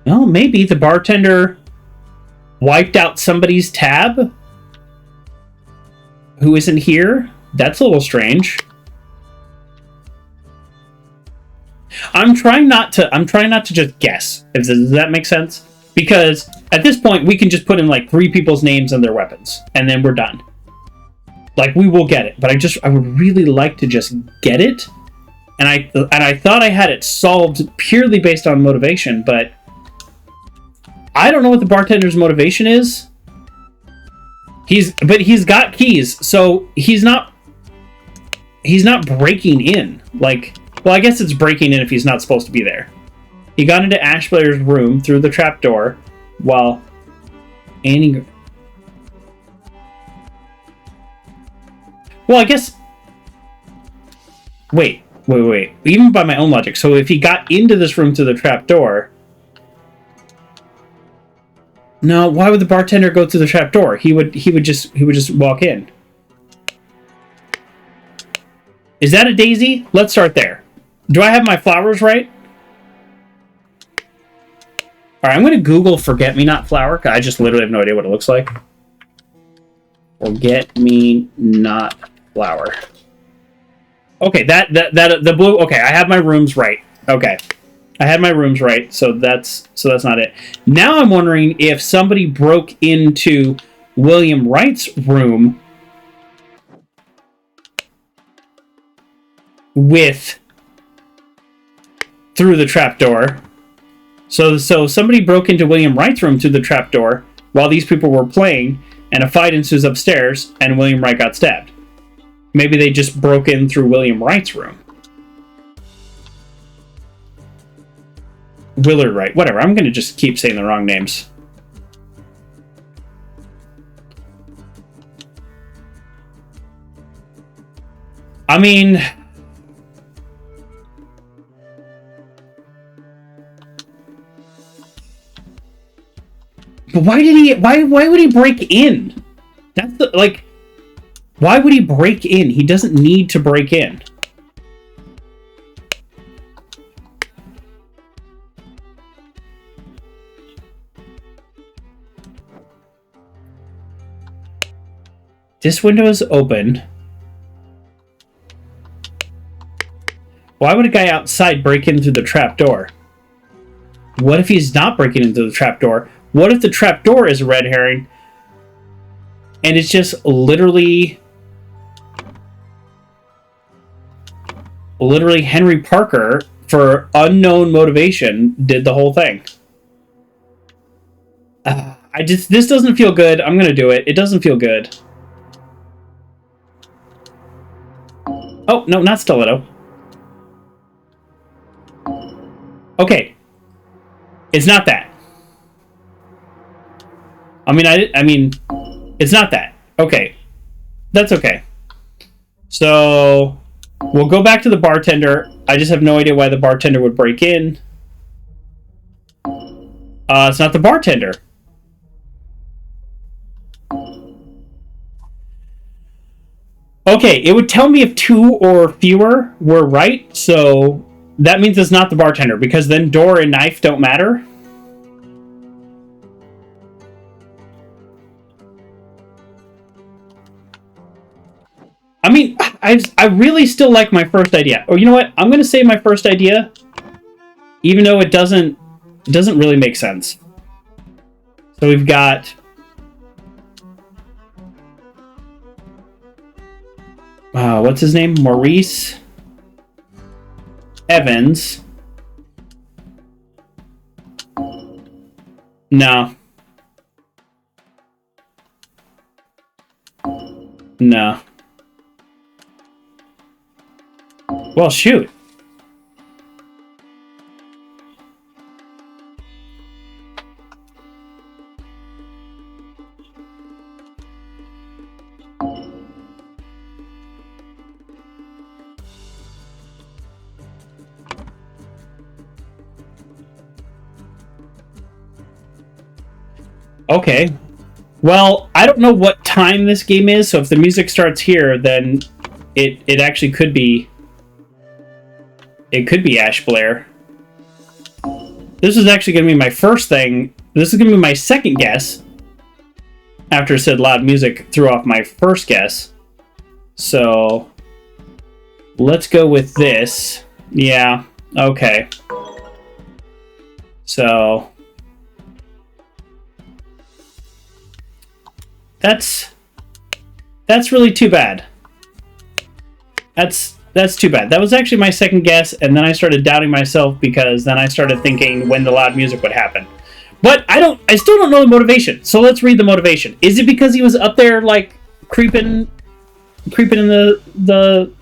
Well, maybe the bartender wiped out somebody's tab who isn't here. That's a little strange. I'm trying not to just guess. Does that make sense? Because at this point we can just put in like 3 people's names and their weapons, and then we're done. Like, we will get it, but I would really like to just get it. And I thought I had it solved purely based on motivation, but I don't know what the bartender's motivation is. He's got keys, so he's not breaking in. Like, well, I guess it's breaking in if he's not supposed to be there. He got into Ash Blair's room through the trapdoor while Annie... Well, I guess... Wait. Even by my own logic, so if he got into this room through the trapdoor... No, why would the bartender go through the trapdoor? He would just walk in. Is that a daisy? Let's start there. Do I have my flowers right? Alright, I'm going to Google Forget-Me-Not flower, because I just literally have no idea what it looks like. Forget-Me-Not flower. Okay, the blue... Okay, I have my rooms right. Okay. I had my rooms right, so that's not it. Now I'm wondering if somebody broke into William Wright's room through the trapdoor. So somebody broke into William Wright's room through the trapdoor while these people were playing, and a fight ensues upstairs, and William Wright got stabbed. Maybe they just broke in through William Wright's room. Willard Wright. Whatever, I'm going to just keep saying the wrong names. I mean... But why would he break in? That's the, like... Why would he break in? He doesn't need to break in. This window is open. Why would a guy outside break in through the trapdoor? What if he's not breaking into the trapdoor? What if the trapdoor is a red herring and it's just literally Henry Parker, for unknown motivation, did the whole thing? This doesn't feel good. I'm gonna do it. It doesn't feel good. Oh, no, not stiletto. Okay. It's not that. I mean, it's not that. Okay. That's okay. So, we'll go back to the bartender. I just have no idea why the bartender would break in. It's not the bartender. Okay, it would tell me if 2 or fewer were right, so that means it's not the bartender, because then door and knife don't matter. I mean, I really still like my first idea. Or you know what? I'm going to say my first idea, even though it doesn't really make sense. So we've got... what's his name? Maurice Evans. No. No. Well, shoot. Okay. Well, I don't know what time this game is, so if the music starts here, then it actually could be... It could be Ash Blair. This is actually going to be my first thing. This is going to be my second guess. After it said loud music threw off my first guess. So, let's go with this. Yeah, okay. So... That's really too bad. That's too bad. That was actually my second guess, and then I started doubting myself because then I started thinking when the loud music would happen. But I still don't know the motivation. So let's read the motivation. Is it because he was up there like creeping in the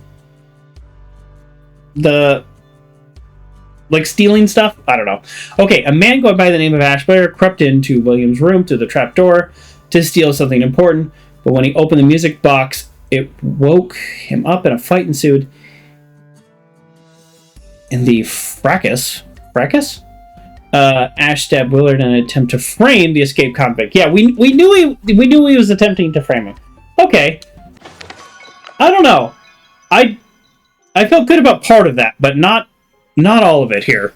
like stealing stuff? I don't know. Okay, a man going by the name of Ash Blair crept into William's room through the trap door to steal something important, but when he opened the music box, it woke him up and a fight ensued. In the fracas, Ash stabbed Willard in an attempt to frame the escaped convict. Yeah, we knew he was attempting to frame him. Okay, I don't know. I felt good about part of that, but not all of it here.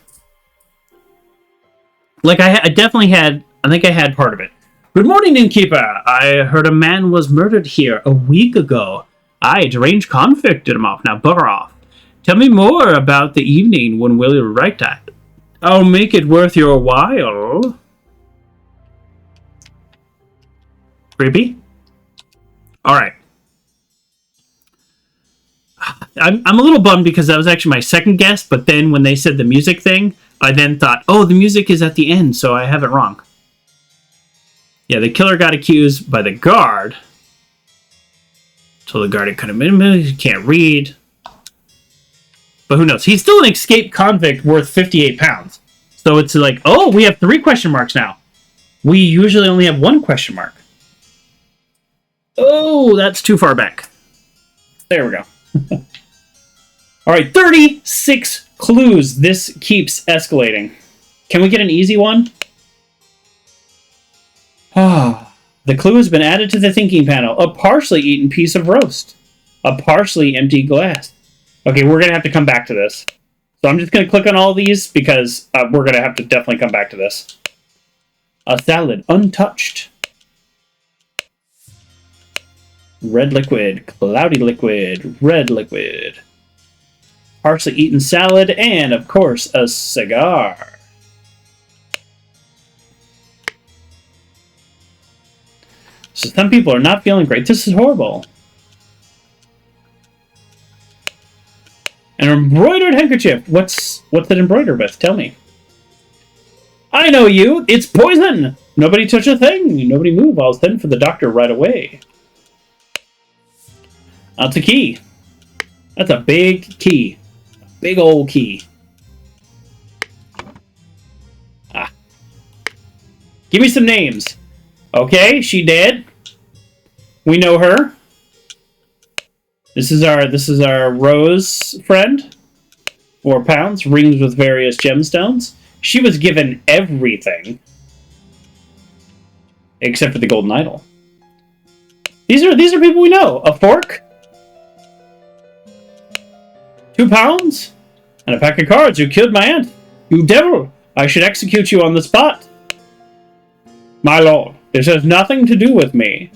Like I definitely had. I think I had part of it. Good morning, innkeeper. I heard a man was murdered here a week ago. Aye, deranged convict did him off. Now bugger off. Tell me more about the evening when Willie write that. I'll make it worth your while. Creepy? Alright. I'm a little bummed because that was actually my second guess, but then when they said the music thing, I then thought, oh, the music is at the end, so I have it wrong. Yeah, the killer got accused by the guard. Told the guard it couldn't have been, he can't read. But who knows? He's still an escaped convict worth 58 pounds. So it's like, oh, we have 3 question marks now. We usually only have 1 question mark. Oh, that's too far back. There we go. All right, 36 clues. This keeps escalating. Can we get an easy one? The clue has been added to the thinking panel. A partially eaten piece of roast. A partially empty glass. Okay, we're going to have to come back to this. So I'm just going to click on all these because we're going to have to definitely come back to this. A salad, untouched. Red liquid, cloudy liquid, red liquid. Partially eaten salad, and of course, a cigar. So some people are not feeling great. This is horrible. An embroidered handkerchief. What's it embroidered with? Tell me. I know you. It's poison. Nobody touch a thing. Nobody move. I'll send for the doctor right away. That's a key. That's a big key. Big old key. Ah. Give me some names. Okay, she dead. We know her. This is our Rose friend. 4 pounds. Rings with various gemstones. She was given everything. Except for the golden idol. These are people we know. A fork. 2 pounds. And a pack of cards. You killed my aunt. You devil. I should execute you on the spot. My lord, this has nothing to do with me.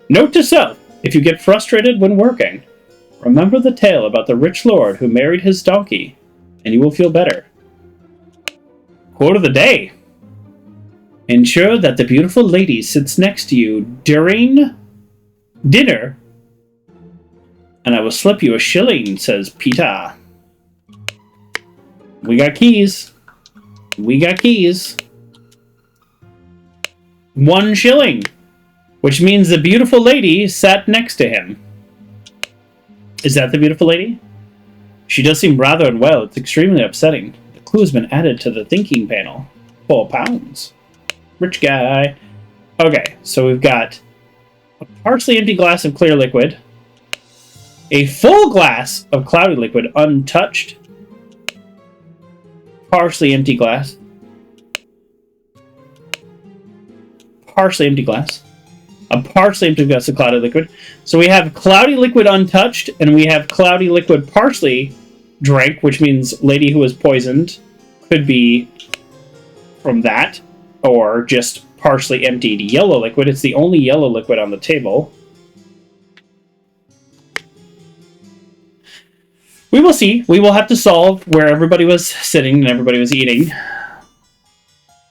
Note to self, if you get frustrated when working, remember the tale about the rich lord who married his donkey, and you will feel better. Quote of the day. Ensure that the beautiful lady sits next to you during dinner, and I will slip you a shilling, says Peter. We got keys. We got keys. 1 shilling. Which means the beautiful lady sat next to him. Is that the beautiful lady? She does seem rather unwell. It's extremely upsetting. The clue has been added to the thinking panel. 4 pounds. Rich guy. Okay, so we've got a partially empty glass of clear liquid. A full glass of cloudy liquid, untouched. Partially empty glass. Partially empty glass. A partially empty glass of cloudy liquid. So we have cloudy liquid untouched, and we have cloudy liquid partially drank, which means lady who was poisoned could be from that, or just partially emptied yellow liquid. It's the only yellow liquid on the table. We will see. We will have to solve where everybody was sitting and everybody was eating.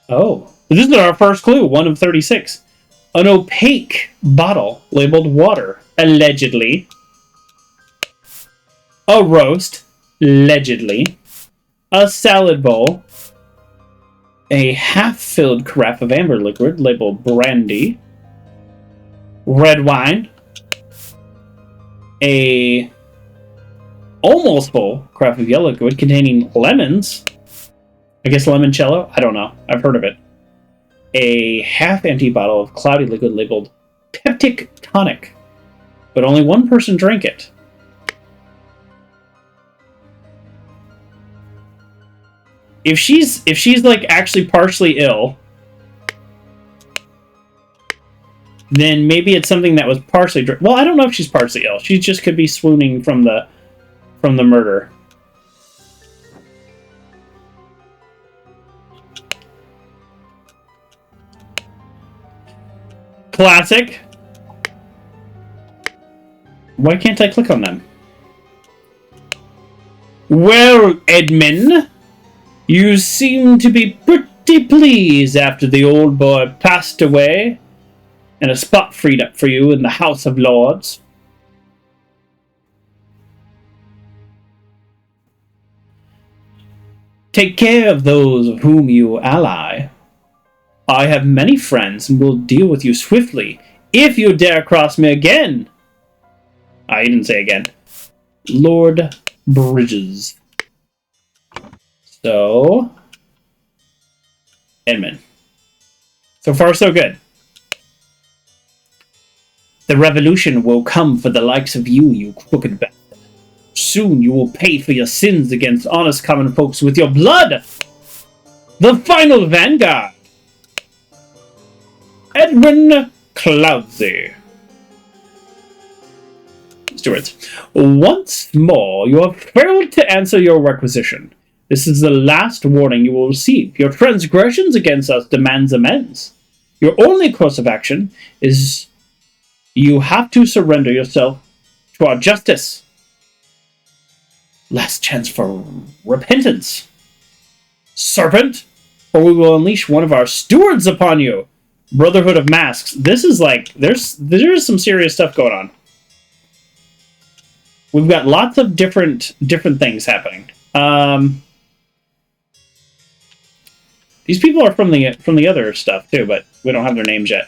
Oh. This is our first clue, 1 of 36. An opaque bottle labeled water, allegedly. A roast, allegedly. A salad bowl. A half-filled carafe of amber liquid labeled brandy. Red wine. A almost full carafe of yellow liquid containing lemons. I guess limoncello? I don't know. I've heard of it. A half-empty bottle of cloudy liquid labeled peptic tonic, but only 1 person drank it. If she's like actually partially ill, then maybe it's something that was partially well, I don't know if she's partially ill. She just could be swooning from the murder. Classic. Why can't I click on them? Well, Edmund, you seem to be pretty pleased after the old boy passed away and a spot freed up for you in the House of Lords. Take care of those of whom you ally. I have many friends and will deal with you swiftly if you dare cross me again. I didn't say again. Lord Bridges. So, Edmund. So far, so good. The revolution will come for the likes of you, you crooked bastard. Soon you will pay for your sins against honest common folks with your blood. The final vanguard. Edwin Cloudsy. Stewards. Once more, you have failed to answer your requisition. This is the last warning you will receive. Your transgressions against us demands amends. Your only course of action is you have to surrender yourself to our justice. Last chance for repentance. Serpent, or we will unleash one of our stewards upon you. Brotherhood of Masks. This is like, there's some serious stuff going on. We've got lots of different things happening. These people are from the other stuff too, but we don't have their names yet.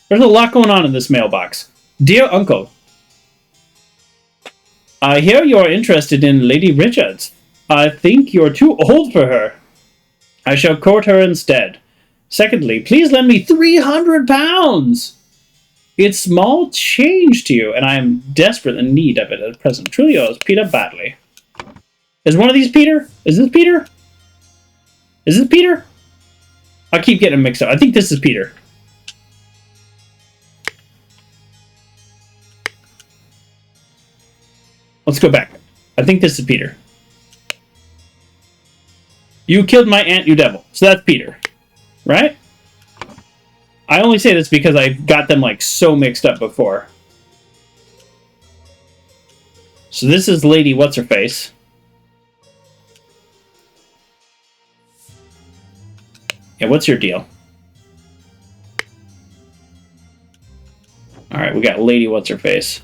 There's a lot going on in this mailbox. Dear Uncle, I hear you're interested in Lady Richards. I think you're too old for her. I shall court her instead. Secondly, please lend me 300 pounds. It's small change to you, and I am desperate in need of it at present. Truly yours, Peter Badley. Is one of these Peter? Is this Peter? Is this Peter? I keep getting them mixed up. I think this is Peter. Let's go back. I think this is Peter. You killed my aunt, you devil. So that's Peter. Right? I only say this because I got them like so mixed up before. So this is Lady What's-Her-Face. Yeah, what's your deal? Alright, we got Lady What's-Her-Face.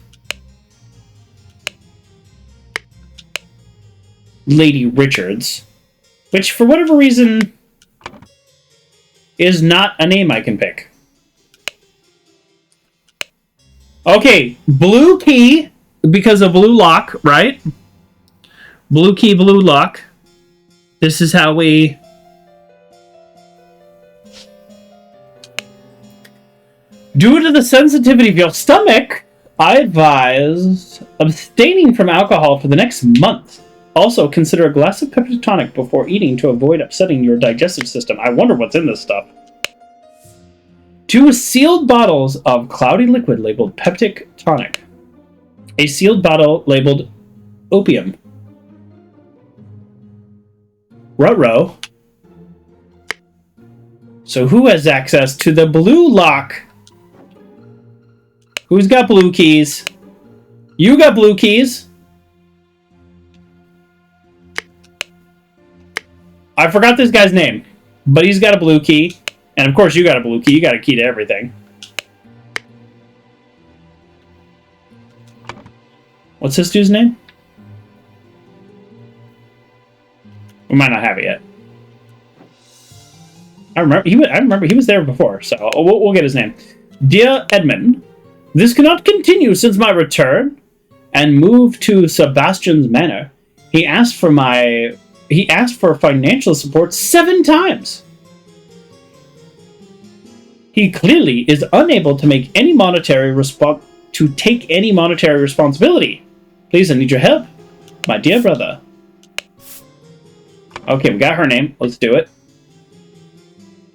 Lady Richards. Which, for whatever reason, is not a name I can pick. Okay, blue key, because of blue lock, right? Blue key, blue lock. This is how we... Due to the sensitivity of your stomach, I advise abstaining from alcohol for the next month. Also, consider a glass of peptic tonic before eating to avoid upsetting your digestive system. I wonder what's in this stuff. 2 sealed bottles of cloudy liquid labeled peptic tonic. A sealed bottle labeled opium. Ruh-roh. So who has access to the blue lock? Who's got blue keys? You got blue keys. I forgot this guy's name, but he's got a blue key. And of course you got a blue key. You got a key to everything. What's this dude's name? We might not have it yet. I remember he was there before, so we'll get his name. Dear Edmund, this cannot continue since my return and move to Sebastian's manor. He asked for financial support 7 times. He clearly is unable to make any monetary responsibility. Please, I need your help, my dear brother. Okay, we got her name. Let's do it.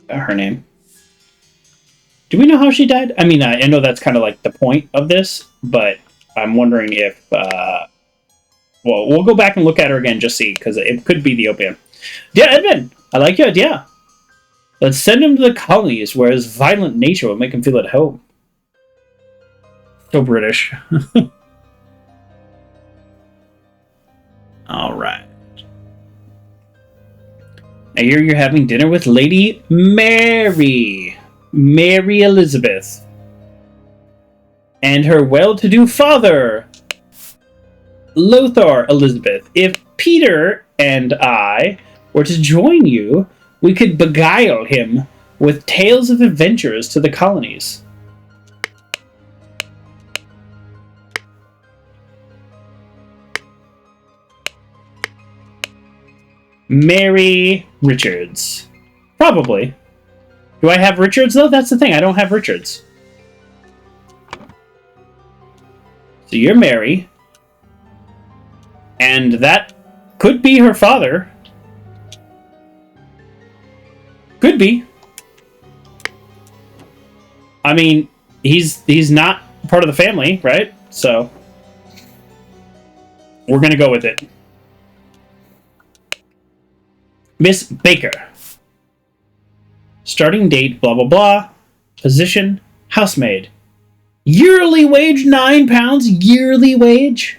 Got her name. Do we know how she died? I mean, I know that's kind of like the point of this, but I'm wondering if... well, we'll go back and look at her again, just see, because it could be the opium. Dear Edmund, I like your idea. Let's send him to the colonies, where his violent nature will make him feel at home. So British. Alright. I hear you're having dinner with Lady Mary Elizabeth. And her well-to-do father, Lothar Elizabeth. If Peter and I were to join you, we could beguile him with tales of adventures to the colonies. Mary Richards. Probably. Do I have Richards, though? That's the thing. I don't have Richards. So you're Mary. And that could be her father. Could be. I mean, he's not part of the family, right? So we're going to go with it. Miss Baker. Starting date, blah, blah, blah. Position, housemaid. Yearly wage, £9. Yearly wage.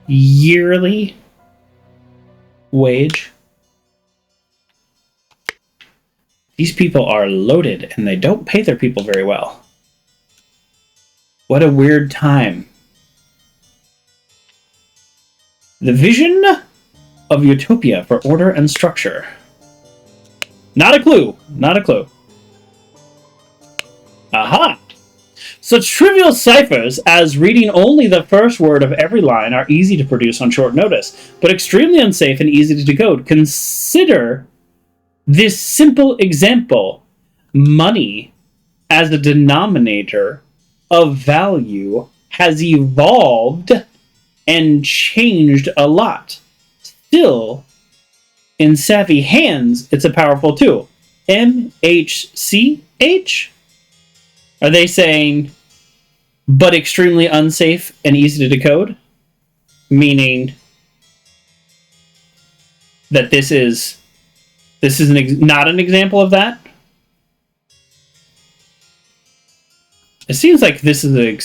Yearly wage. These people are loaded, and they don't pay their people very well. What a weird time. The vision of utopia for order and structure. Not a clue. Not a clue. Aha! Such trivial ciphers as reading only the first word of every line are easy to produce on short notice, but extremely unsafe and easy to decode. Consider this simple example. Money as a denominator of value has evolved and changed a lot. Still, in savvy hands, it's a powerful tool. MHCH? Are they saying, but extremely unsafe and easy to decode? Meaning that this is not an example of that? It seems like this is a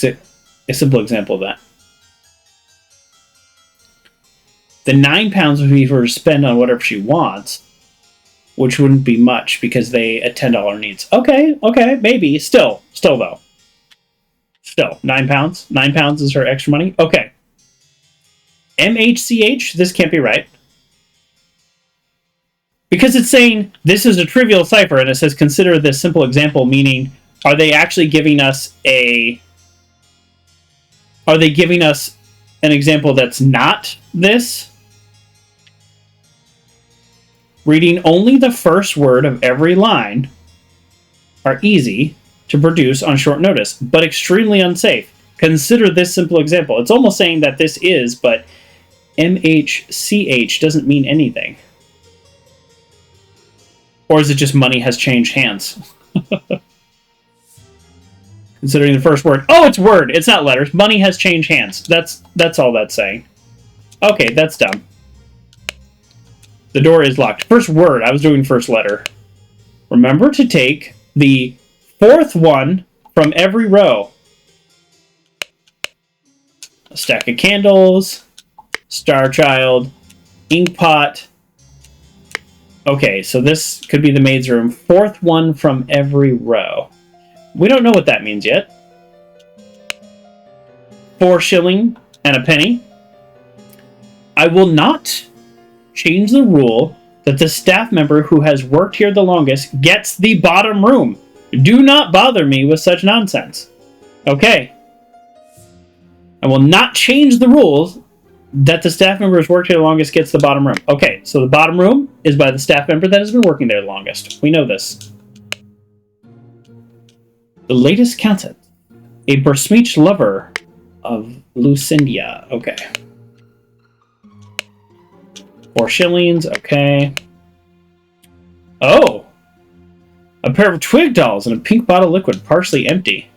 simple example of that. The £9 would be for her to spend on whatever she wants, which wouldn't be much because they attend all her needs. Okay, maybe. Still though. Still, £9? £9 is her extra money? Okay. MHCH, this can't be right. Because it's saying this is a trivial cipher and it says consider this simple example, meaning are they actually giving us an example that's not this? Reading only the first word of every line are easy to produce on short notice, but extremely unsafe. Consider this simple example. It's almost saying that this is, but MHCH doesn't mean anything. Or is it just money has changed hands? Considering the first word. Oh, it's word. It's not letters. Money has changed hands. That's all that's saying. Okay, that's dumb. The door is locked. First word. I was doing first letter. Remember to take the fourth one from every row. A stack of candles. Star Child. Ink pot. Okay, so this could be the maid's room. Fourth one from every row. We don't know what that means yet. 4 shilling and a penny. I will not change the rule that the staff member who has worked here the longest gets the bottom room. Do not bother me with such nonsense. Okay. I will not change the rules that the staff member who's worked here the longest gets the bottom room. Okay, so the bottom room is by the staff member that has been working there the longest. We know this. The latest countess. A besmirched lover of Lucinda. Okay. 4 shillings. Okay. Oh! A pair of twig dolls and a pink bottle of liquid, partially empty.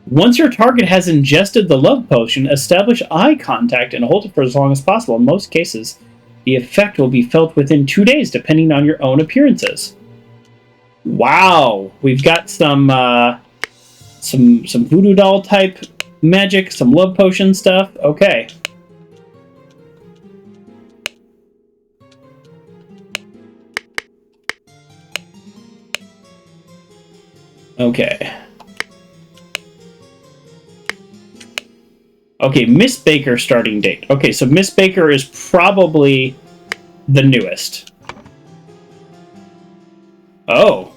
Once your target has ingested the love potion, establish eye contact and hold it for as long as possible. In most cases, the effect will be felt within 2 days, depending on your own appearances. Wow, we've got some voodoo doll type magic, some love potion stuff. Okay. Okay. Okay, Miss Baker starting date. Okay, so Miss Baker is probably the newest. Oh.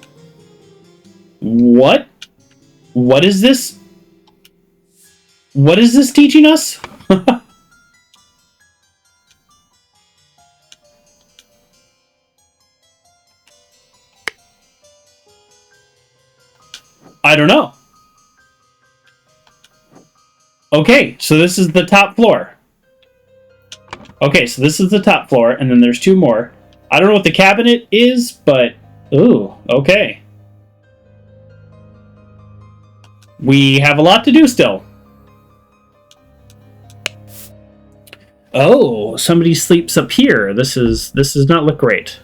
What? What is this? What is this teaching us? I don't know. Okay, so this is the top floor. Okay, so this is the top floor, and then there's 2 more. I don't know what the cabinet is, but... Ooh, okay. We have a lot to do still. Oh, somebody sleeps up here. This does not look great.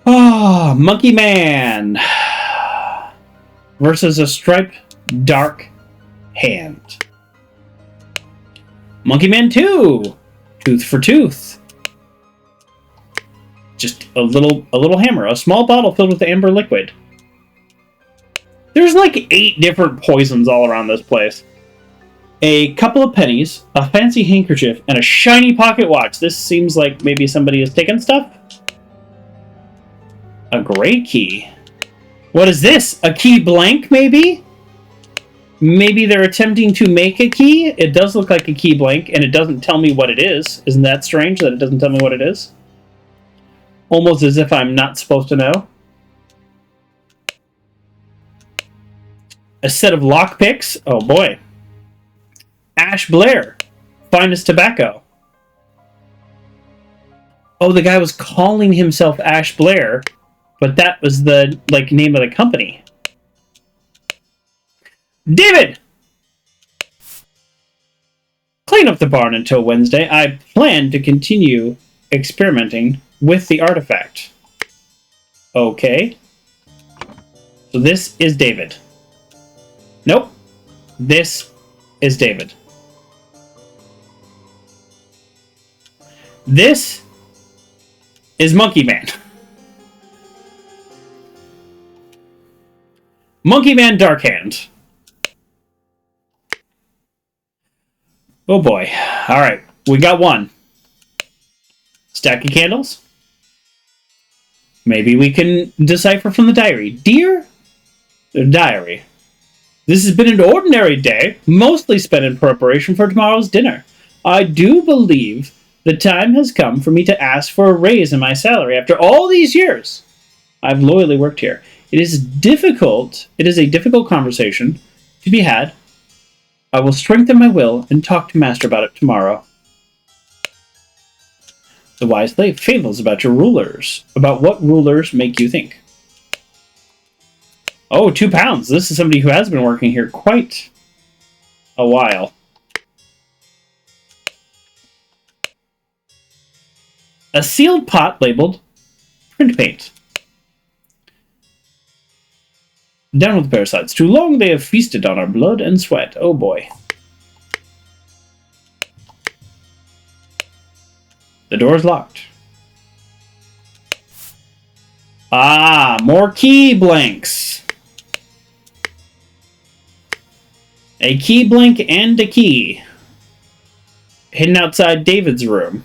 Oh, Monkey Man versus a striped dark hand. Monkey Man 2, tooth for tooth. Just a little hammer, a small bottle filled with amber liquid. There's like 8 different poisons all around this place. A couple of pennies, a fancy handkerchief, and a shiny pocket watch. This seems like maybe somebody has taken stuff. A gray key. What is this? A key blank, maybe? Maybe they're attempting to make a key? It does look like a key blank, and it doesn't tell me what it is. Isn't that strange that it doesn't tell me what it is? Almost as if I'm not supposed to know. A set of lockpicks? Oh boy. Ash Blair. Finest tobacco. Oh, the guy was calling himself Ash Blair, but that was the, like, name of the company. David! Clean up the barn until Wednesday. I plan to continue experimenting with the artifact. Okay. So this is David. Nope. This is David. This is Monkey Man. Monkey Man Darkhand. Oh boy. Alright, we got one. Stack of candles. Maybe we can decipher from the diary. Dear Diary, this has been an ordinary day, mostly spent in preparation for tomorrow's dinner. I do believe the time has come for me to ask for a raise in my salary after all these years. I've loyally worked here. It is a difficult conversation to be had. I will strengthen my will and talk to Master about it tomorrow. The wise slave fables about your rulers. About what rulers make you think. Oh, £2. This is somebody who has been working here quite a while. A sealed pot labeled print paint. Down with the parasites. Too long they have feasted on our blood and sweat. Oh boy. The door is locked. Ah, more key blanks. A key blank and a key. Hidden outside David's room.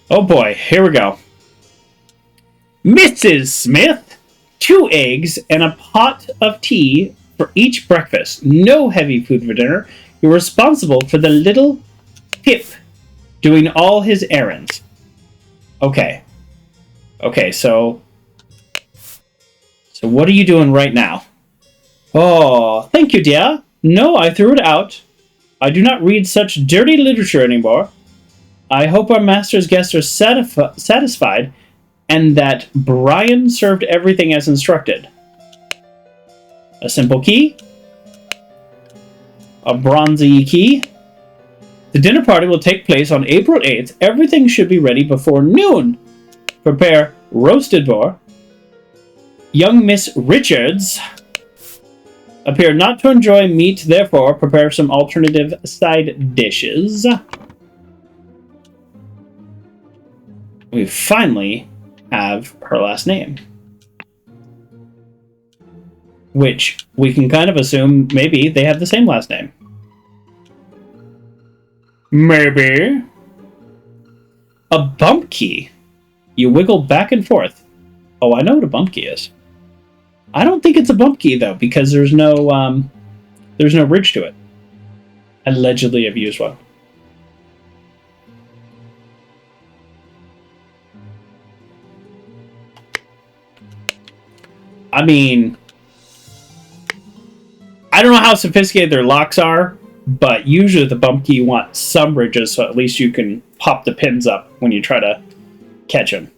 Oh boy, here we go. Mrs. Smith, 2 eggs and a pot of tea for each breakfast. No heavy food for dinner. You're responsible for the little Pip doing all his errands. Okay. Okay, so what are you doing right now? Oh, thank you, dear. No, I threw it out. I do not read such dirty literature anymore. I hope our master's guests are satisfied and that Brian served everything as instructed. A simple key. A bronzy key. The dinner party will take place on April 8th. Everything should be ready before noon. Prepare roasted boar. Young Miss Richards appear not to enjoy meat, therefore prepare some alternative side dishes. We finally have her last name. Which we can kind of assume maybe they have the same last name. Maybe. A bump key. You wiggle back and forth. Oh, I know what a bump key is. I don't think it's a bump key though, because there's no ridge to it. Allegedly, I've used one. I mean, I don't know how sophisticated their locks are, but usually the bump key you want some ridges, so at least you can pop the pins up when you try to catch them.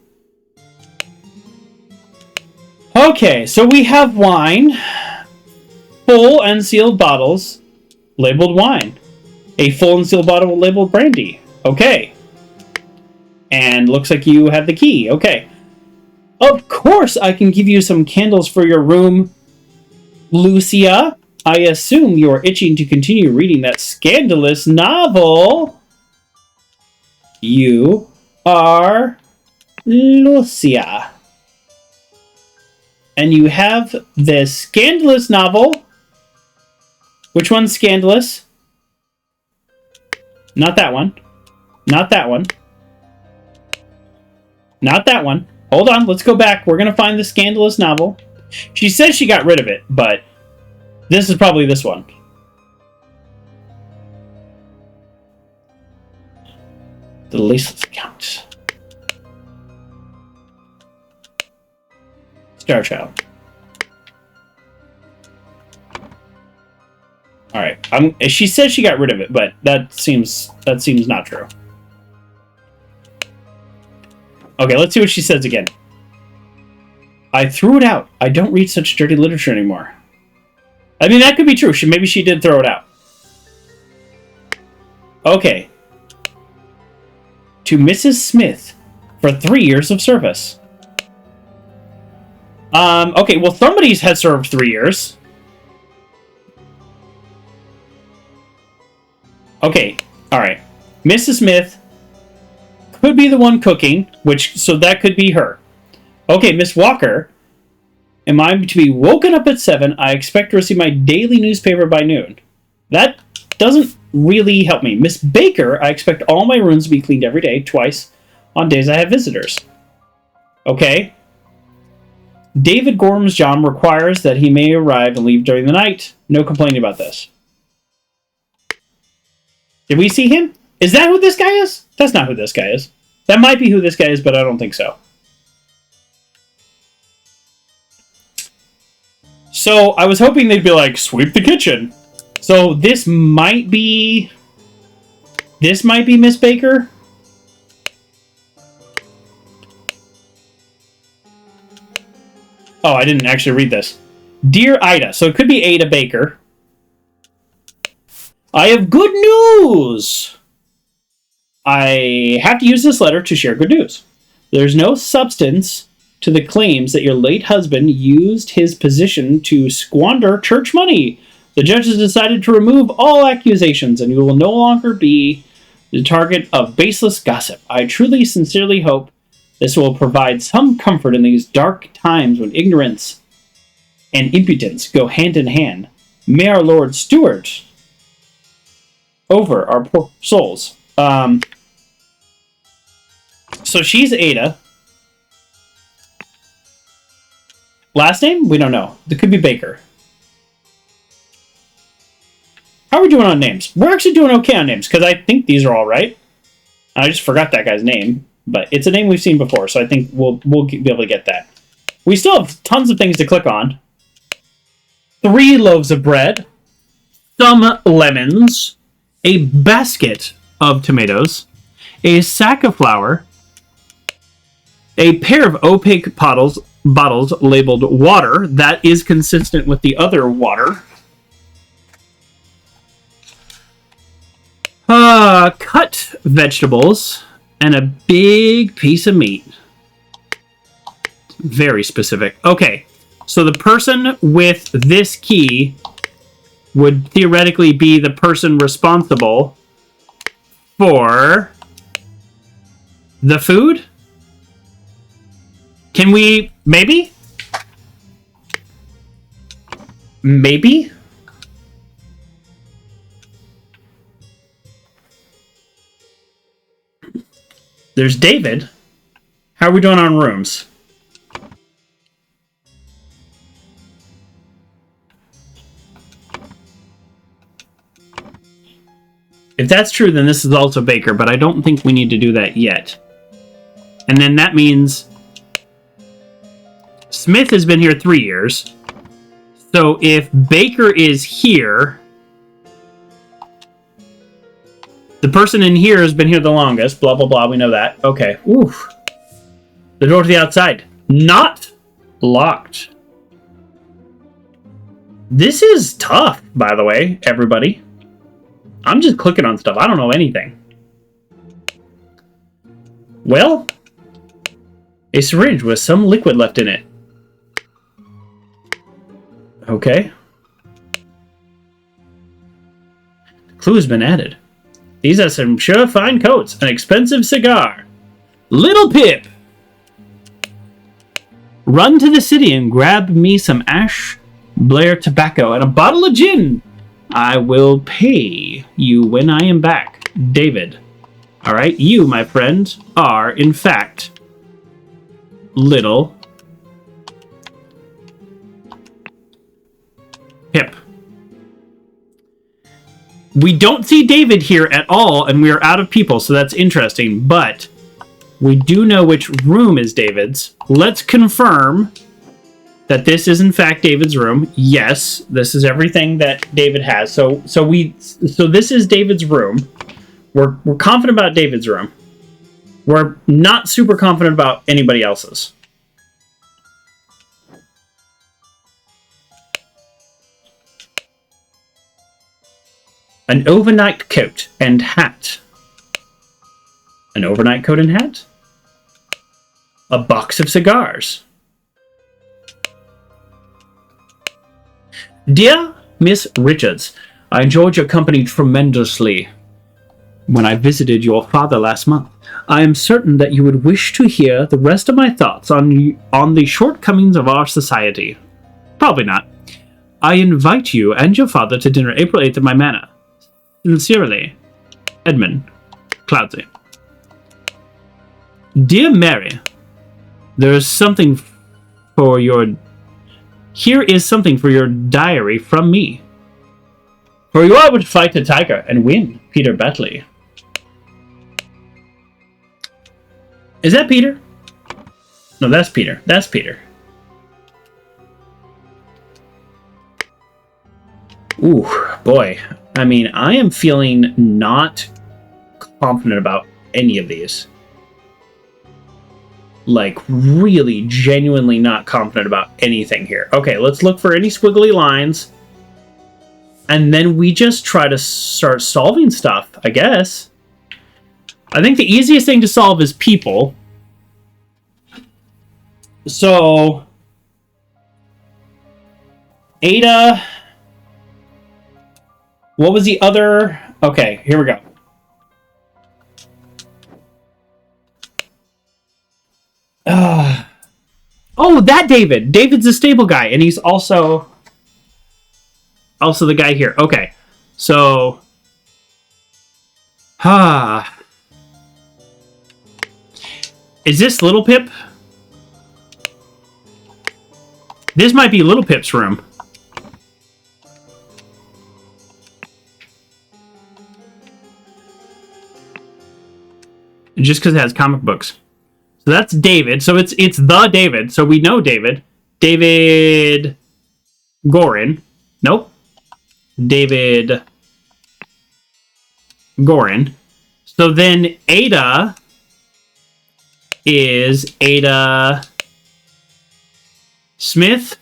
Okay, so we have wine. Full and sealed bottles labeled wine. A full and sealed bottle labeled brandy. Okay. And looks like you have the key. Okay. Of course I can give you some candles for your room, Lucia. I assume you are itching to continue reading that scandalous novel. You are Lucia. And you have this scandalous novel. Which one's scandalous? Not that one. Not that one. Not that one. Hold on, let's go back. We're going to find the scandalous novel. She says she got rid of it, but this is probably this one. The Laceless Account. Star Child. All right. She says she got rid of it, but that seems not true. Okay, let's see what she says again. I threw it out. I don't read such dirty literature anymore. I mean, that could be true. Maybe she did throw it out. Okay. To Mrs. Smith for 3 years of service. Okay, well, somebody has served 3 years. Okay, alright. Mrs. Smith could be the one cooking, so that could be her. Okay, Miss Walker, am I to be woken up at 7? I expect to receive my daily newspaper by noon. That doesn't really help me. Miss Baker, I expect all my rooms to be cleaned every day, twice, on days I have visitors. Okay. David Gorham's job requires that he may arrive and leave during the night. No complaining about this. Did we see him? Is that who this guy is? That's not who this guy is. That might be who this guy is, but I don't think so. So, I was hoping they'd be like, sweep the kitchen. So, this might be Miss Baker. Oh, I didn't actually read this. Dear Ida. So, it could be Ada Baker. I have good news! I have to use this letter to share good news. There's no substance to the claims that your late husband used his position to squander church money. The judge has decided to remove all accusations, and you will no longer be the target of baseless gossip. I truly, sincerely hope this will provide some comfort in these dark times when ignorance and impudence go hand in hand. May our Lord steward over our poor souls. So she's Ada. Last name? We don't know. It could be Baker. How are we doing on names? We're actually doing okay on names, because I think these are all right. I just forgot that guy's name, but it's a name we've seen before, so I think we'll be able to get that. We still have tons of things to click on. 3 loaves of bread, some lemons, a basket of tomatoes, a sack of flour, a pair of opaque bottles labeled water. That is consistent with the other water. Cut vegetables, and a big piece of meat. Very specific. Okay, so the person with this key would theoretically be the person responsible for the food? Can we... Maybe? Maybe? There's David. How are we doing on rooms? If that's true, then this is also Baker, but I don't think we need to do that yet. And then that means Smith has been here 3 years. So if Baker is here, the person in here has been here the longest. Blah, blah, blah. We know that. Okay. Oof. The door to the outside. Not locked. This is tough, by the way, everybody. I'm just clicking on stuff. I don't know anything. Well, a syringe with some liquid left in it. Okay. The clue has been added. These are some sure fine coats. An expensive cigar. Little Pip! Run to the city and grab me some Ash Blair tobacco and a bottle of gin. I will pay you when I am back. David. Alright, you, my friend, are, in fact, little Pip. We don't see David here at all, and we are out of people, so that's interesting, but we do know which room is David's. Let's confirm that this is in fact David's room. Yes, this is everything that David has. So this is David's room. We're confident about David's room. We're not super confident about anybody else's. An overnight coat and hat. An overnight coat and hat? A box of cigars. Dear Miss Richards, I enjoyed your company tremendously when I visited your father last month. I am certain that you would wish to hear the rest of my thoughts on the shortcomings of our society. Probably not. I invite you and your father to dinner April 8th at my manor. Sincerely, Edmund Cloudsy. Dear Mary, here is something for your diary from me. For you I would fight the tiger and win, Peter Batley. Is that Peter? No, that's Peter. That's Peter. Ooh, boy. I mean, I am feeling not confident about any of these. Like, really, genuinely not confident about anything here. Okay, let's look for any squiggly lines. And then we just try to start solving stuff, I guess. I think the easiest thing to solve is people. So, Ada... What was the other... Okay, here we go. Oh, that David! David's a stable guy, and he's also the guy here. Okay, so... Is this Little Pip? This might be Little Pip's room. Just because it has comic books. So that's David. So it's the David. So we know David. David Gorin. Nope. David Gorin. So then Ada is Ada Smith.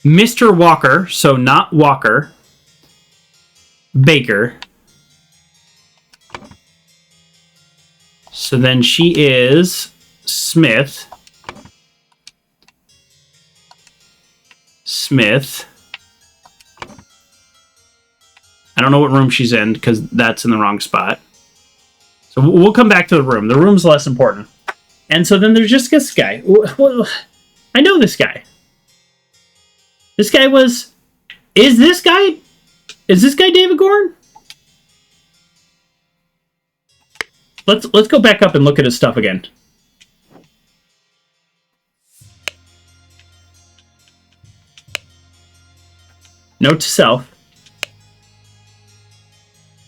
Mr. Walker. So not Walker. Baker. So then she is Smith. I don't know what room she's in because that's in the wrong spot. So we'll come back to the room. The room's less important. And so then there's just this guy. Well, I know this guy. This guy was... Is this guy David Gorin? Let's go back up and look at his stuff again. Note to self.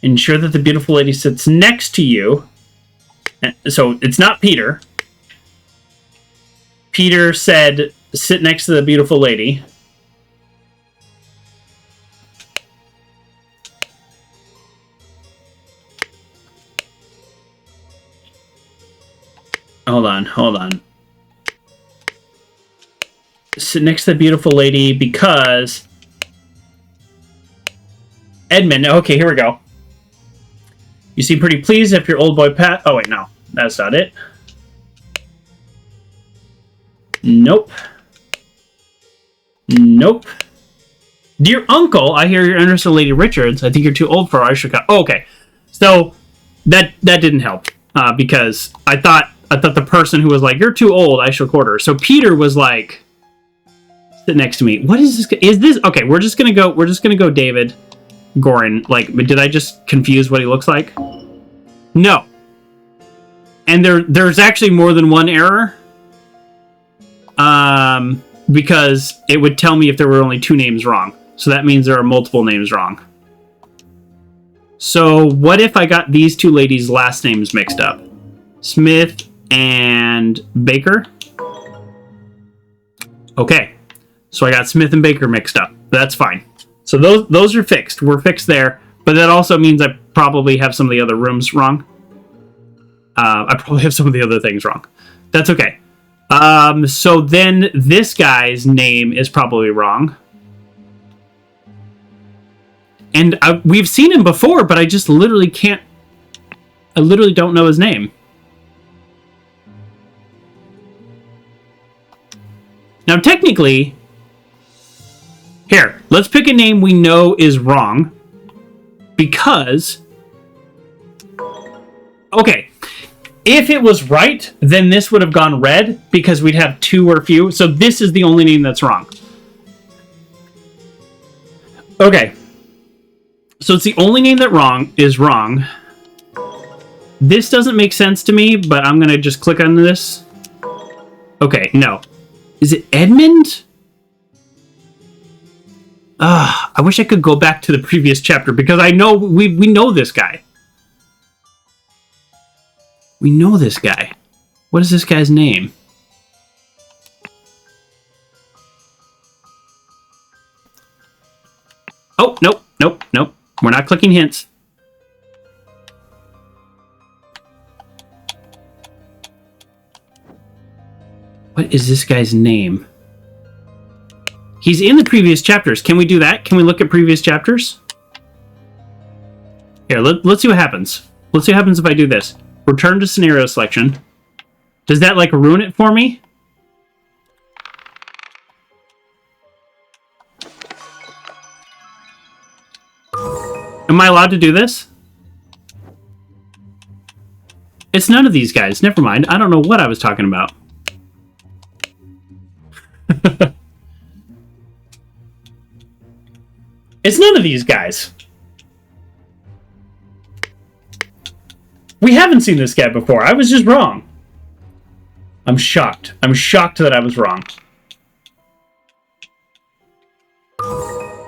Ensure that the beautiful lady sits next to you. So it's not Peter. Peter said, sit next to the beautiful lady. Hold on. Sit next to the beautiful lady because... Edmund, okay, here we go. You seem pretty pleased if your old boy Pat... Oh, wait, no. That's not it. Nope. Dear uncle, I hear you're interested in Lady Richards. I think you're too old for her. I should cut. Oh, okay. So, that didn't help. Because I thought the person who was like, you're too old, I shall court her. So Peter was like, sit next to me. What is this? Is this... Okay, we're just gonna go David Gorin. Like, did I just confuse what he looks like? No. And there's actually more than one error. because it would tell me if there were only 2 names wrong. So that means there are multiple names wrong. So what if I got these 2 ladies' last names mixed up? Smith and Baker? Okay. So I got Smith and Baker mixed up. That's fine. So those are fixed. We're fixed there. But that also means I probably have some of the other rooms wrong. I probably have some of the other things wrong. That's okay. So then this guy's name is probably wrong. And we've seen him before, but I just literally can't... I literally don't know his name. Now, technically... Here, let's pick a name we know is wrong. Because... Okay. If it was right, then this would have gone red, because we'd have 2 or few. So this is the only name that's wrong. Okay. So it's the only name that is wrong. This doesn't make sense to me, but I'm going to just click on this. Okay, no. Is it Edmund? I wish I could go back to the previous chapter, because I know we know this guy. We know this guy. What is this guy's name? Oh, nope, nope, nope. We're not clicking hints. What is this guy's name? He's in the previous chapters. Can we do that? Can we look at previous chapters? Here, let's see what happens. Let's see what happens if I do this. Return to scenario selection. Does that, like, ruin it for me? Am I allowed to do this? It's none of these guys. Never mind. I don't know what I was talking about. It's none of these guys. We haven't seen this guy before. I was just wrong. I'm shocked. I'm shocked that I was wrong.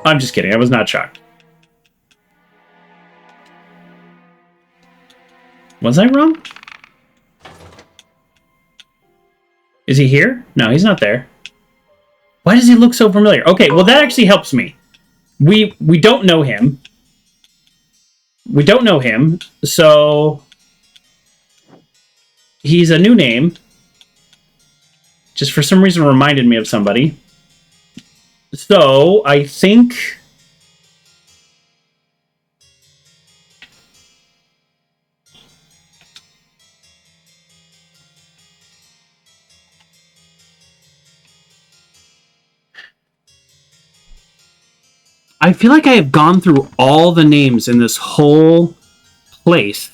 I'm just kidding. I was not shocked. Was I wrong? Is he here? No, he's not there. Why does he look so familiar? Okay, well, that actually helps me. We don't know him. We don't know him, so... He's a new name. Just for some reason reminded me of somebody. So, I think... I feel like I have gone through all the names in this whole place.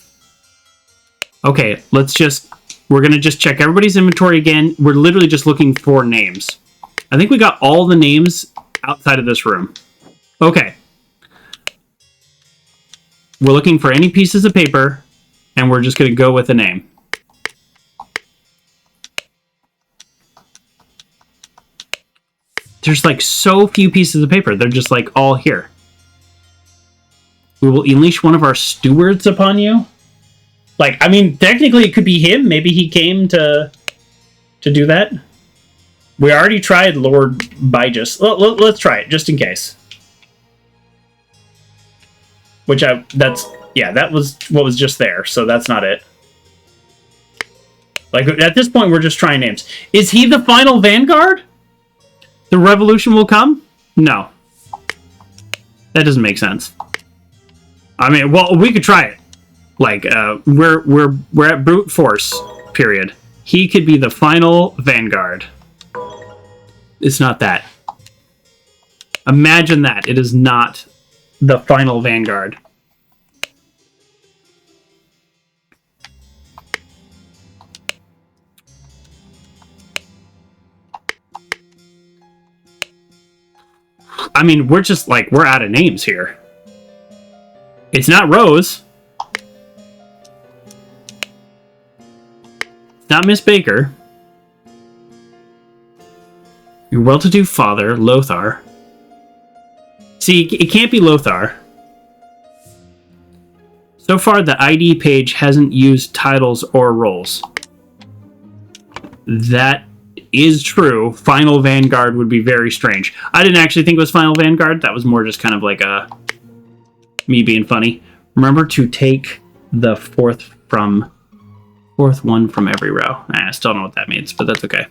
Okay, we're going to just check everybody's inventory again. We're literally just looking for names. I think we got all the names outside of this room. Okay. We're looking for any pieces of paper, and we're just going to go with a name. There's like so few pieces of paper. They're just like all here. We will unleash one of our stewards upon you. Like, I mean, technically it could be him. Maybe he came to do that. We already tried Lord Bijus. Let's try it just in case. That was what was just there. So that's not it. Like, at this point, we're just trying names. Is he the final Vanguard? The revolution will come? No. That doesn't make sense. I mean, well, we could try it. Like, we're at brute force, period. He could be the final Vanguard. It's not that. Imagine that. It is not the final Vanguard. I mean, we're just like, we're out of names here. It's not Rose. It's not Miss Baker. Your well-to-do father, Lothar. See, it can't be Lothar. So far, the ID page hasn't used titles or roles. That is true. Final Vanguard would be very strange. I didn't actually think it was Final Vanguard. That was more just kind of like me being funny. Remember to take the fourth one from every row. I still don't know what that means, but that's okay.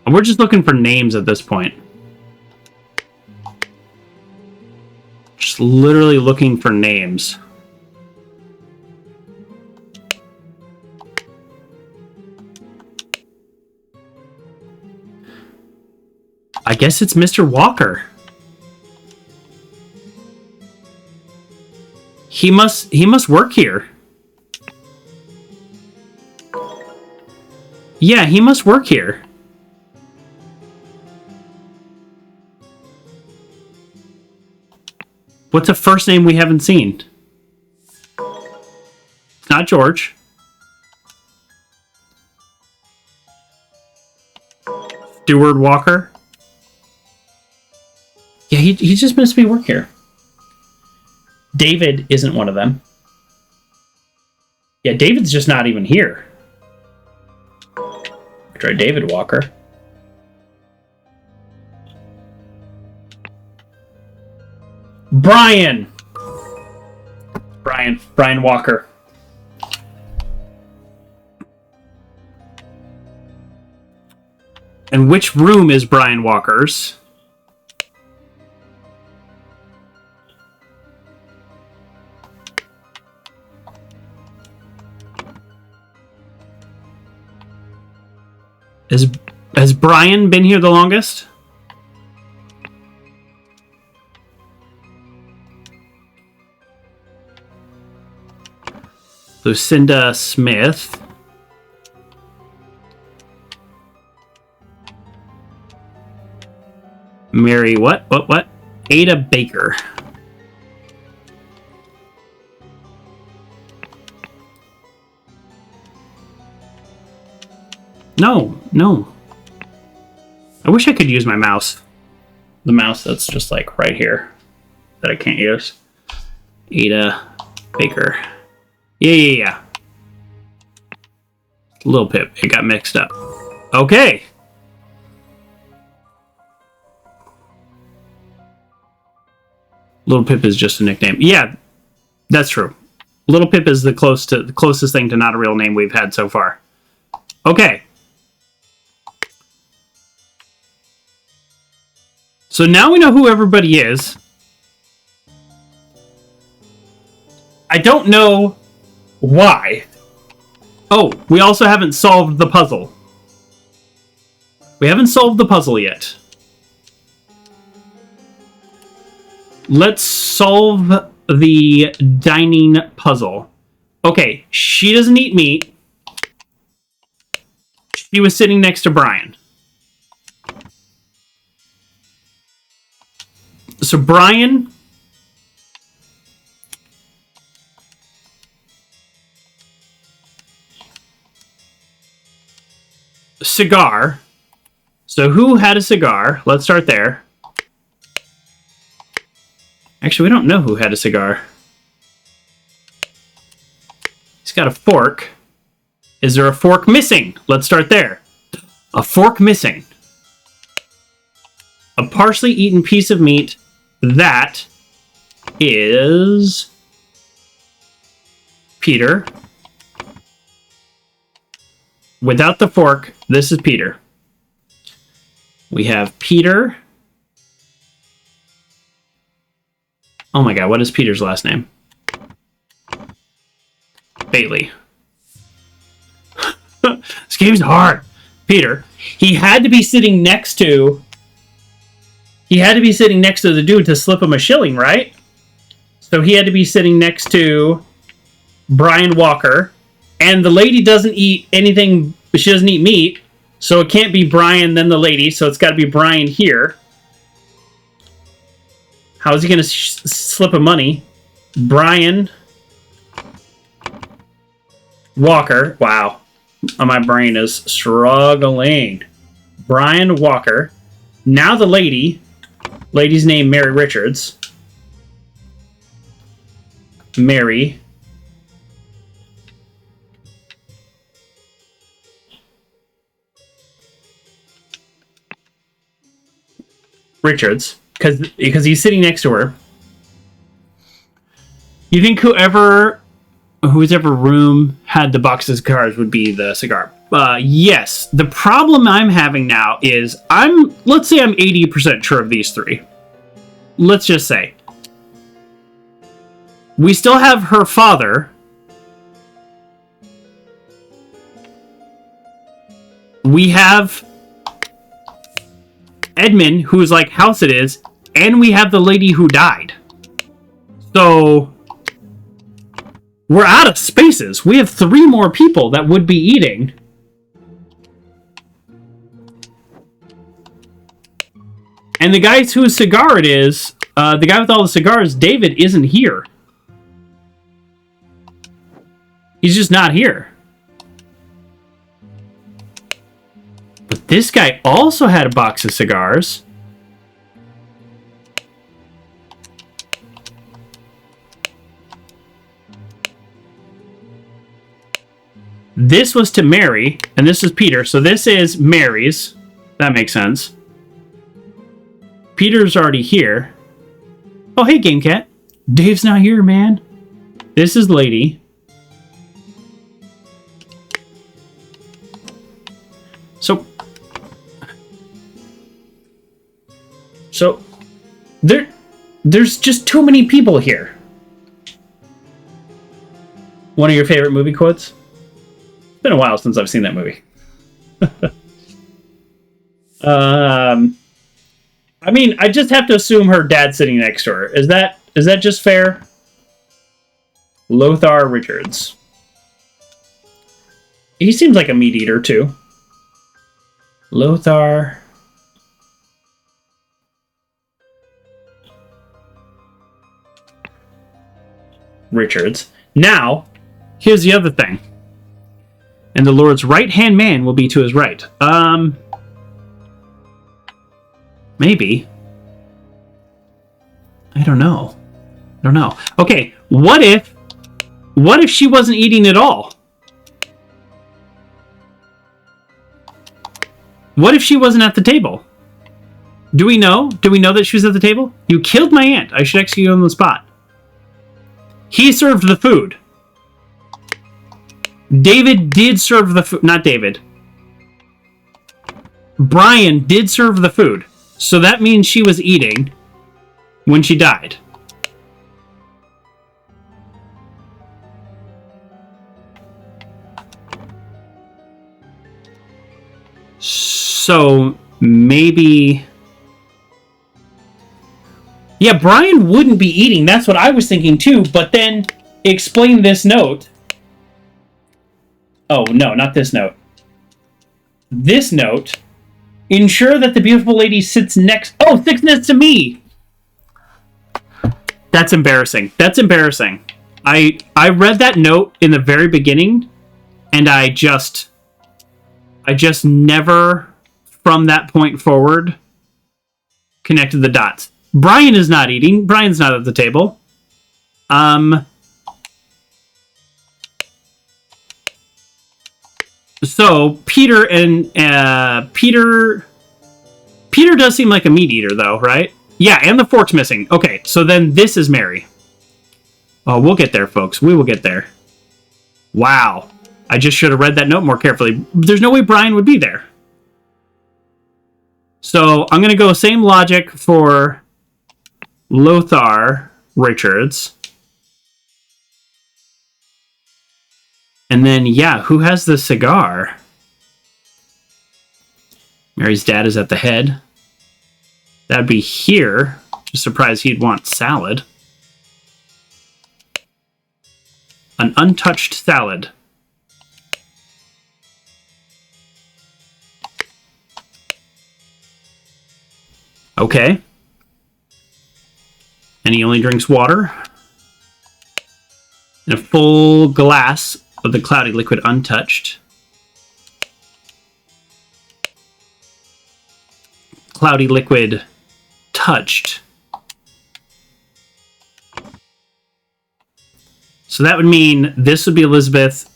We're just looking for names at this point. Just literally looking for names. I guess it's Mr. Walker. He must work here. Yeah, he must work here. What's a first name we haven't seen? It's not George. Stewart Walker. Yeah, he just must be work here. David isn't one of them. Yeah, David's just not even here. Try David Walker. Brian Walker. And which room is Brian Walker's? Has Brian been here the longest? Lucinda Smith. Mary what? Ada Baker. No. I wish I could use my mouse. The mouse that's just like right here that I can't use. Ada Baker. Yeah. Lil Pip. It got mixed up. Okay. Lil Pip is just a nickname. Yeah, that's true. Lil Pip is the closest thing to not a real name we've had so far. Okay. So now we know who everybody is. I don't know why. Oh, we also haven't solved the puzzle. We haven't solved the puzzle yet. Let's solve the dining puzzle. Okay, she doesn't eat meat. She was sitting next to Brian. So Brian... Cigar. So who had a cigar? Let's start there. Actually, we don't know who had a cigar. He's got a fork. Is there a fork missing? Let's start there. A fork missing. A partially eaten piece of meat. That is Peter. Without the fork, this is Peter. We have Peter. Oh my god, what is Peter's last name? Bailey. This game's hard. Peter. He had to be sitting next to the dude to slip him a shilling, right? So he had to be sitting next to Brian Walker. And the lady doesn't eat anything, she doesn't eat meat. So it can't be Brian, then the lady. So it's got to be Brian here. How is he going to slip him money? Brian Walker. Wow. My brain is struggling. Brian Walker. Now the lady. Lady's name, Mary Richards. Mary. Richards. Because he's sitting next to her. You think whose ever room had the box of cigars would be the cigar? Yes. The problem I'm having now is let's say I'm 80% sure of these three. Let's just say. We still have her father. We have Edmund, who's like house it is, and we have the lady who died. So we're out of spaces. We have 3 more people that would be eating. And the guy whose cigar it is, the guy with all the cigars, David, isn't here. He's just not here. But this guy also had a box of cigars. This was to Mary, and this is Peter. So this is Mary's. That makes sense. Peter's already here. Oh, hey, Game Cat. Dave's not here, man. This is Lady. So there's just too many people here. One of your favorite movie quotes? It's been a while since I've seen that movie. I mean, I just have to assume her dad's sitting next to her. Is that just fair? Lothar Richards. He seems like a meat eater, too. Lothar Richards. Now, here's the other thing. And the Lord's right-hand man will be to his right. Maybe. I don't know. Okay, what if she wasn't eating at all? What if she wasn't at the table? Do we know? Do we know that she was at the table? You killed my aunt. I should execute you on the spot. He served the food. David did serve the food. Not David. Brian did serve the food. So that means she was eating when she died. So maybe... Yeah, Brian wouldn't be eating. That's what I was thinking too. But then explain this note. Oh, no, not this note. This note. Ensure that the beautiful lady sits next... Oh, sits next to me! That's embarrassing. That's embarrassing. I read that note in the very beginning, and I just never, from that point forward, connected the dots. Brian is not eating. Brian's not at the table. So Peter does seem like a meat eater, though, right? Yeah, and the fork's missing. Okay, so then this is Mary. Oh, we'll get there, folks. We will get there. Wow. I just should have read that note more carefully. There's no way Brian would be there. So I'm going to go same logic for Lothar Richards. And then, yeah, who has the cigar? Mary's dad is at the head. That'd be here. Just surprised he'd want salad. An untouched salad. Okay. And he only drinks water. And a full glass of the cloudy liquid untouched. Cloudy liquid touched. So that would mean this would be Elizabeth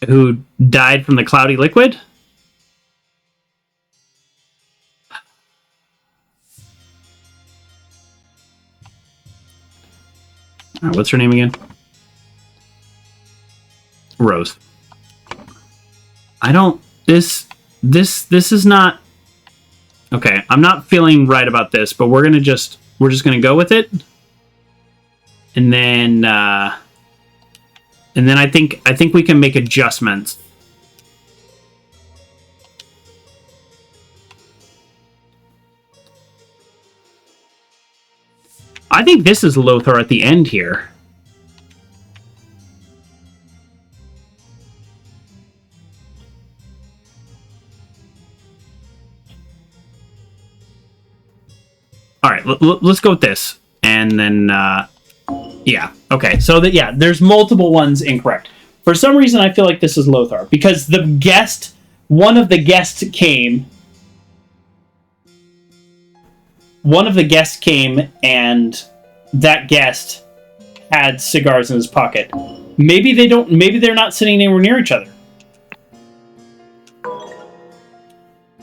who died from the cloudy liquid. All right, what's her name again? Rose. I don't... This is not... Okay, I'm not feeling right about this, but we're just gonna go with it. And then I think we can make adjustments. I think this is Lothar at the end here. All right, let's go with this. And then, yeah, okay. So, there's multiple ones incorrect. For some reason, I feel like this is Lothar. Because one of the guests came... and that guest had cigars in his pocket. Maybe they're not sitting anywhere near each other.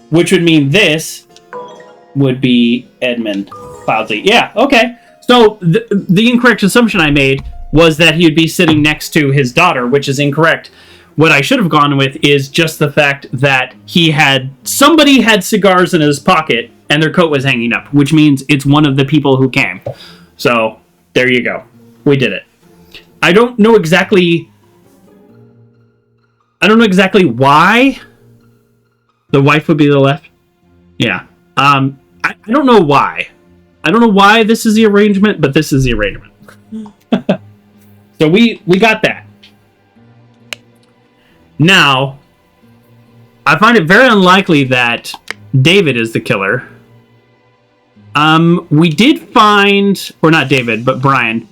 Which would mean this would be Edmund Cloudsley. Yeah, okay. So the incorrect assumption I made was that he would be sitting next to his daughter, which is incorrect. What I should have gone with is just the fact that somebody had cigars in his pocket and their coat was hanging up, which means it's one of the people who came. So there you go. We did it. I don't know exactly why the wife would be the left. Yeah. I don't know why. I don't know why this is the arrangement, but this is the arrangement. So we got that. Now, I find it very unlikely that David is the killer. We did find, or not David, but Brian.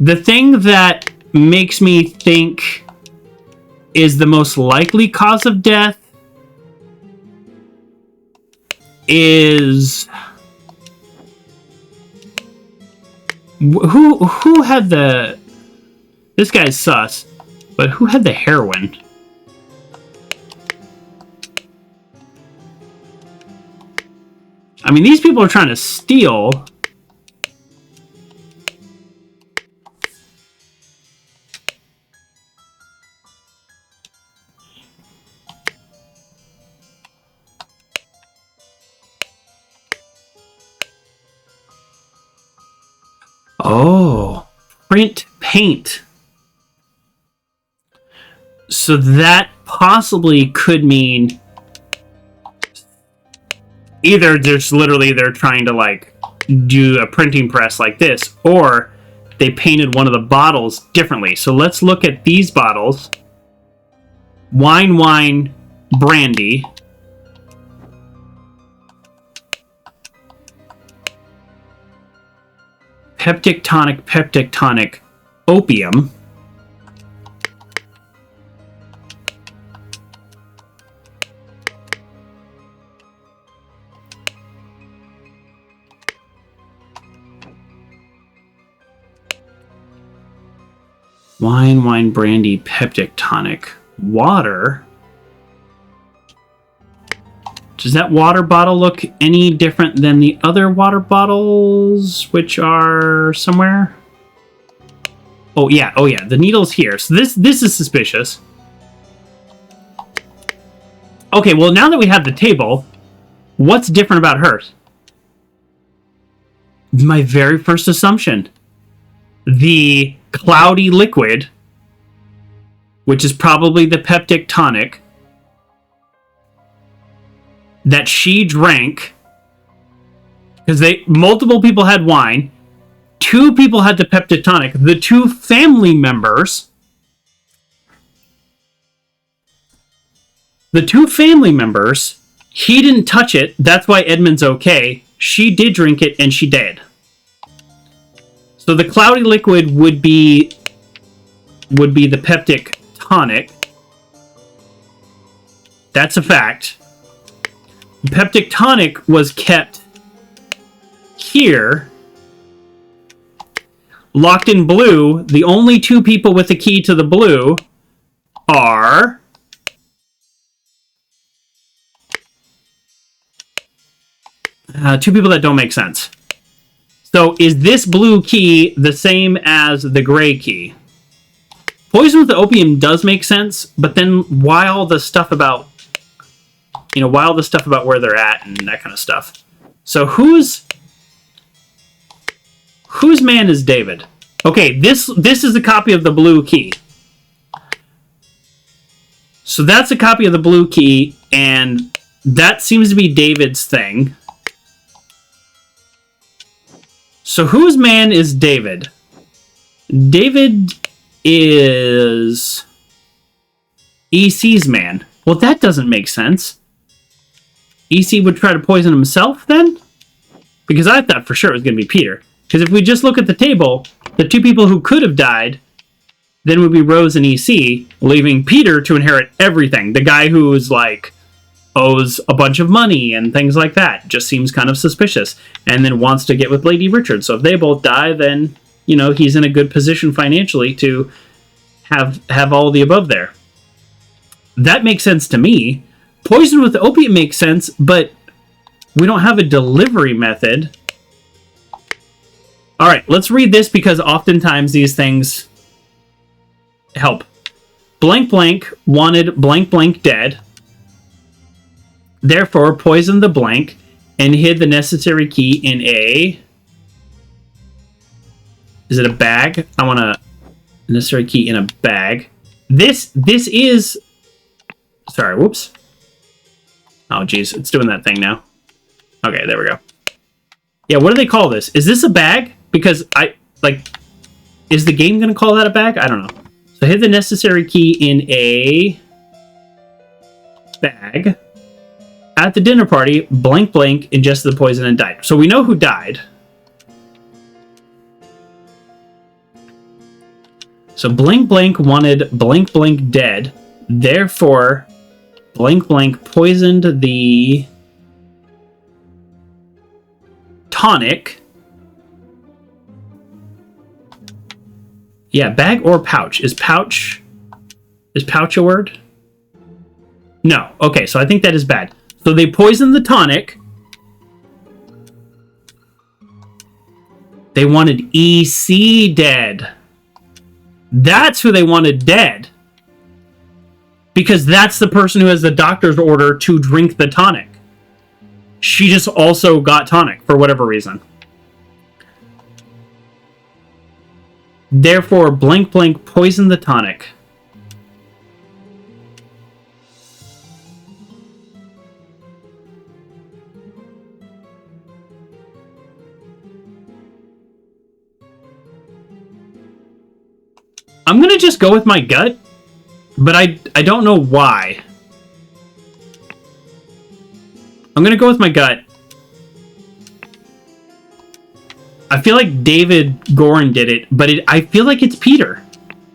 The thing that makes me think is the most likely cause of death is who had the... This guy's sus, but who had the heroin? I mean, these people are trying to steal. Oh, print paint. So that possibly could mean either just literally they're trying to like do a printing press like this, or they painted one of the bottles differently. So let's look at these bottles. Wine, brandy. Peptic tonic, opium. Wine, brandy, peptic tonic, water. Does that water bottle look any different than the other water bottles, which are somewhere? Oh yeah, the needle's here. So this is suspicious. Okay, well now that we have the table, what's different about hers? My very first assumption. The cloudy liquid, which is probably the peptic tonic, that she drank, because multiple people had wine, 2 people had the peptic tonic, the 2 family members, he didn't touch it, that's why Edmund's okay, she did drink it and she died. So the cloudy liquid would be the peptic tonic. That's a fact. The peptic tonic was kept here, locked in blue. The only two people with the key to the blue are two people that don't make sense. So is this blue key the same as the gray key? Poison with the opium does make sense, but then why all the stuff about, why all the stuff about where they're at and that kind of stuff? So whose man is David? Okay, this is a copy of the blue key. So that's a copy of the blue key, and that seems to be David's thing. So whose man is David? David is EC's man. Well, that doesn't make sense. EC would try to poison himself then? Because I thought for sure it was going to be Peter. Because if we just look at the table, the two people who could have died then would be Rose and EC, leaving Peter to inherit everything. The guy who's like owes a bunch of money and things like that. Just seems kind of suspicious. And then wants to get with Lady Richard. So if they both die, then, he's in a good position financially to have all the above there. That makes sense to me. Poison with opium makes sense, but we don't have a delivery method. All right, let's read this because oftentimes these things help. Blank blank wanted blank blank dead. Therefore, poisoned the blank and hid the necessary key in a... Is it a bag? I want a necessary key in a bag. This is... Sorry, whoops. Oh, geez, it's doing that thing now. Okay, there we go. Yeah, what do they call this? Is this a bag? Because is the game going to call that a bag? I don't know. So hid the necessary key in a bag. At the dinner party, blank blank ingested the poison and died. So we know who died. So blank blank wanted blank blank dead. Therefore, blank blank poisoned the tonic. Yeah, bag or pouch. Is pouch a word? No. Okay, so I think that is bad. So they poisoned the tonic. They wanted EC dead. That's who they wanted dead. Because that's the person who has the doctor's order to drink the tonic. She just also got tonic for whatever reason. Therefore, blank blank poisoned the tonic. I'm gonna just go with my gut, but I don't know why. I'm gonna go with my gut. I feel like David Gorin did it, but I feel like it's Peter.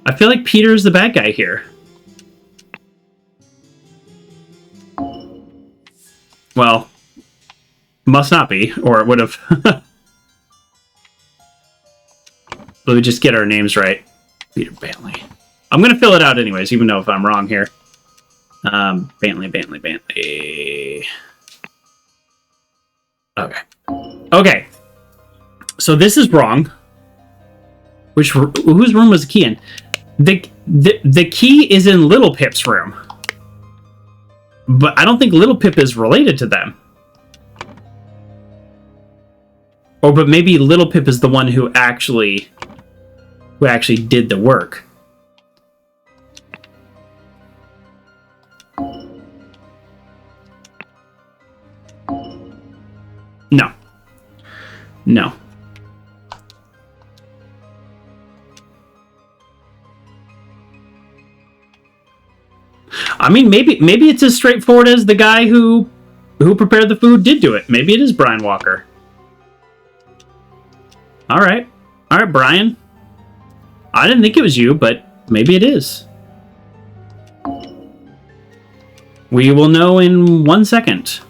I feel like Peter's the bad guy here. Well, must not be, or it would have. Let me just get our names right. Peter Bantley. I'm going to fill it out anyways, even though if I'm wrong here. Bantley. Okay. So this is wrong. Whose room was the key in? The key is in Little Pip's room. But I don't think Little Pip is related to them. But maybe Little Pip is the one who actually did the work. No. I mean, maybe it's as straightforward as the guy who prepared the food did do it. Maybe it is Brian Walker. All right. All right, Brian. I didn't think it was you, but maybe it is. We will know in 1 second.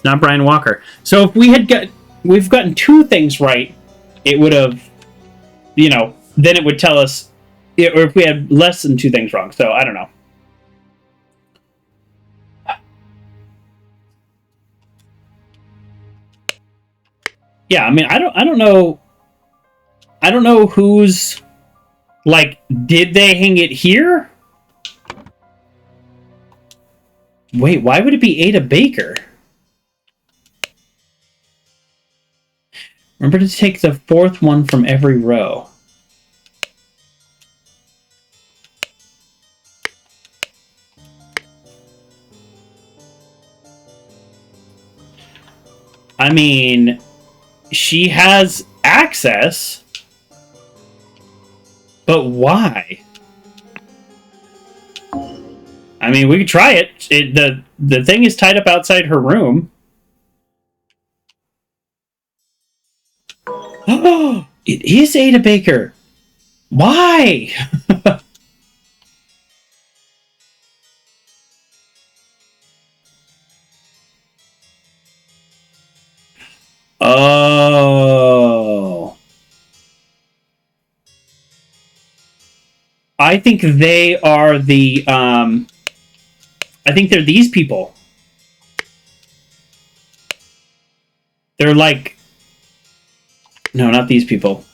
Not Brian Walker. So if we've gotten 2 things right, it would have, then it would tell us, or if we had less than 2 things wrong. So I don't know. Yeah, I mean, I don't know. I don't know who's, like, did they hang it here? Wait, why would it be Ada Baker? Remember to take the 4th one from every row. I mean, she has access, but why? I mean, we could try it. The thing is tied up outside her room. Oh, it is Ada Baker. Why? Oh. I think they are the, I think they're these people. They're like, no, not these people.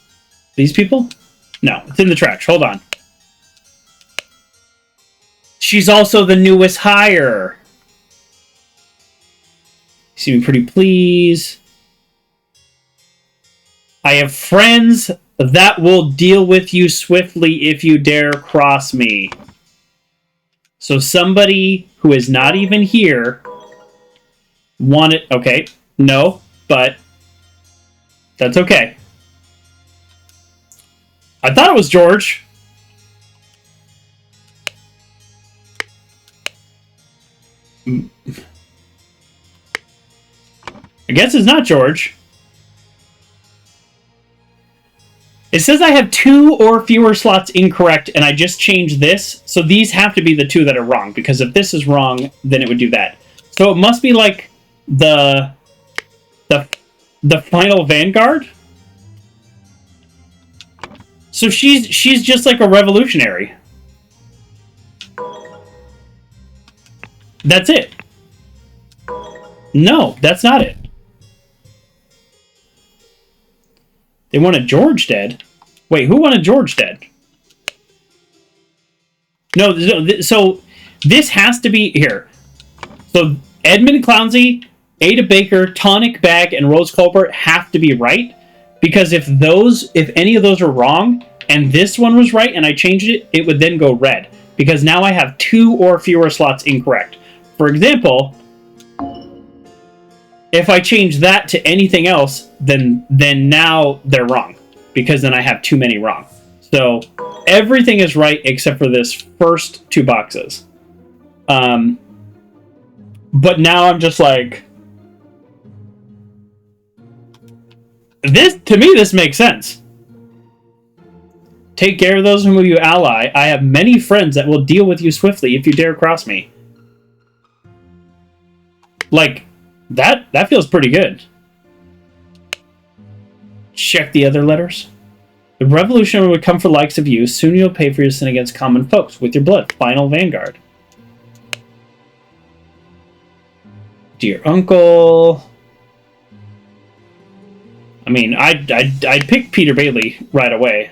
These people? No, it's in the trash. Hold on. She's also the newest hire. See me pretty please. I have friends that will deal with you swiftly if you dare cross me. So somebody who is not even here wanted... Okay, no, but that's okay. I thought it was George. I guess it's not George. It says I have 2 or fewer slots incorrect, and I just changed this. So these have to be the 2 that are wrong, because if this is wrong, then it would do that. So it must be like the final Vanguard. So she's just like a revolutionary. That's it. No, that's not it. They wanted George dead. Wait, who wanted George dead? No, so this has to be here. So Edmund Clownsy, Ada Baker, Tonic Bag, and Rose Colbert have to be right. Because if any of those are wrong, and this one was right, and I changed it, it would then go red. Because now I have 2 or fewer slots incorrect. For example, if I change that to anything else, then now they're wrong. Because then I have too many wrong. So everything is right except for this first 2 boxes. But now I'm just like... To me, this makes sense. Take care of those whom you ally. I have many friends that will deal with you swiftly if you dare cross me. Like, that feels pretty good. Check the other letters. The revolution would come for likes of you. Soon you'll pay for your sin against common folks with your blood. Final Vanguard. Dear Uncle. I mean, I'd pick Peter Bailey right away.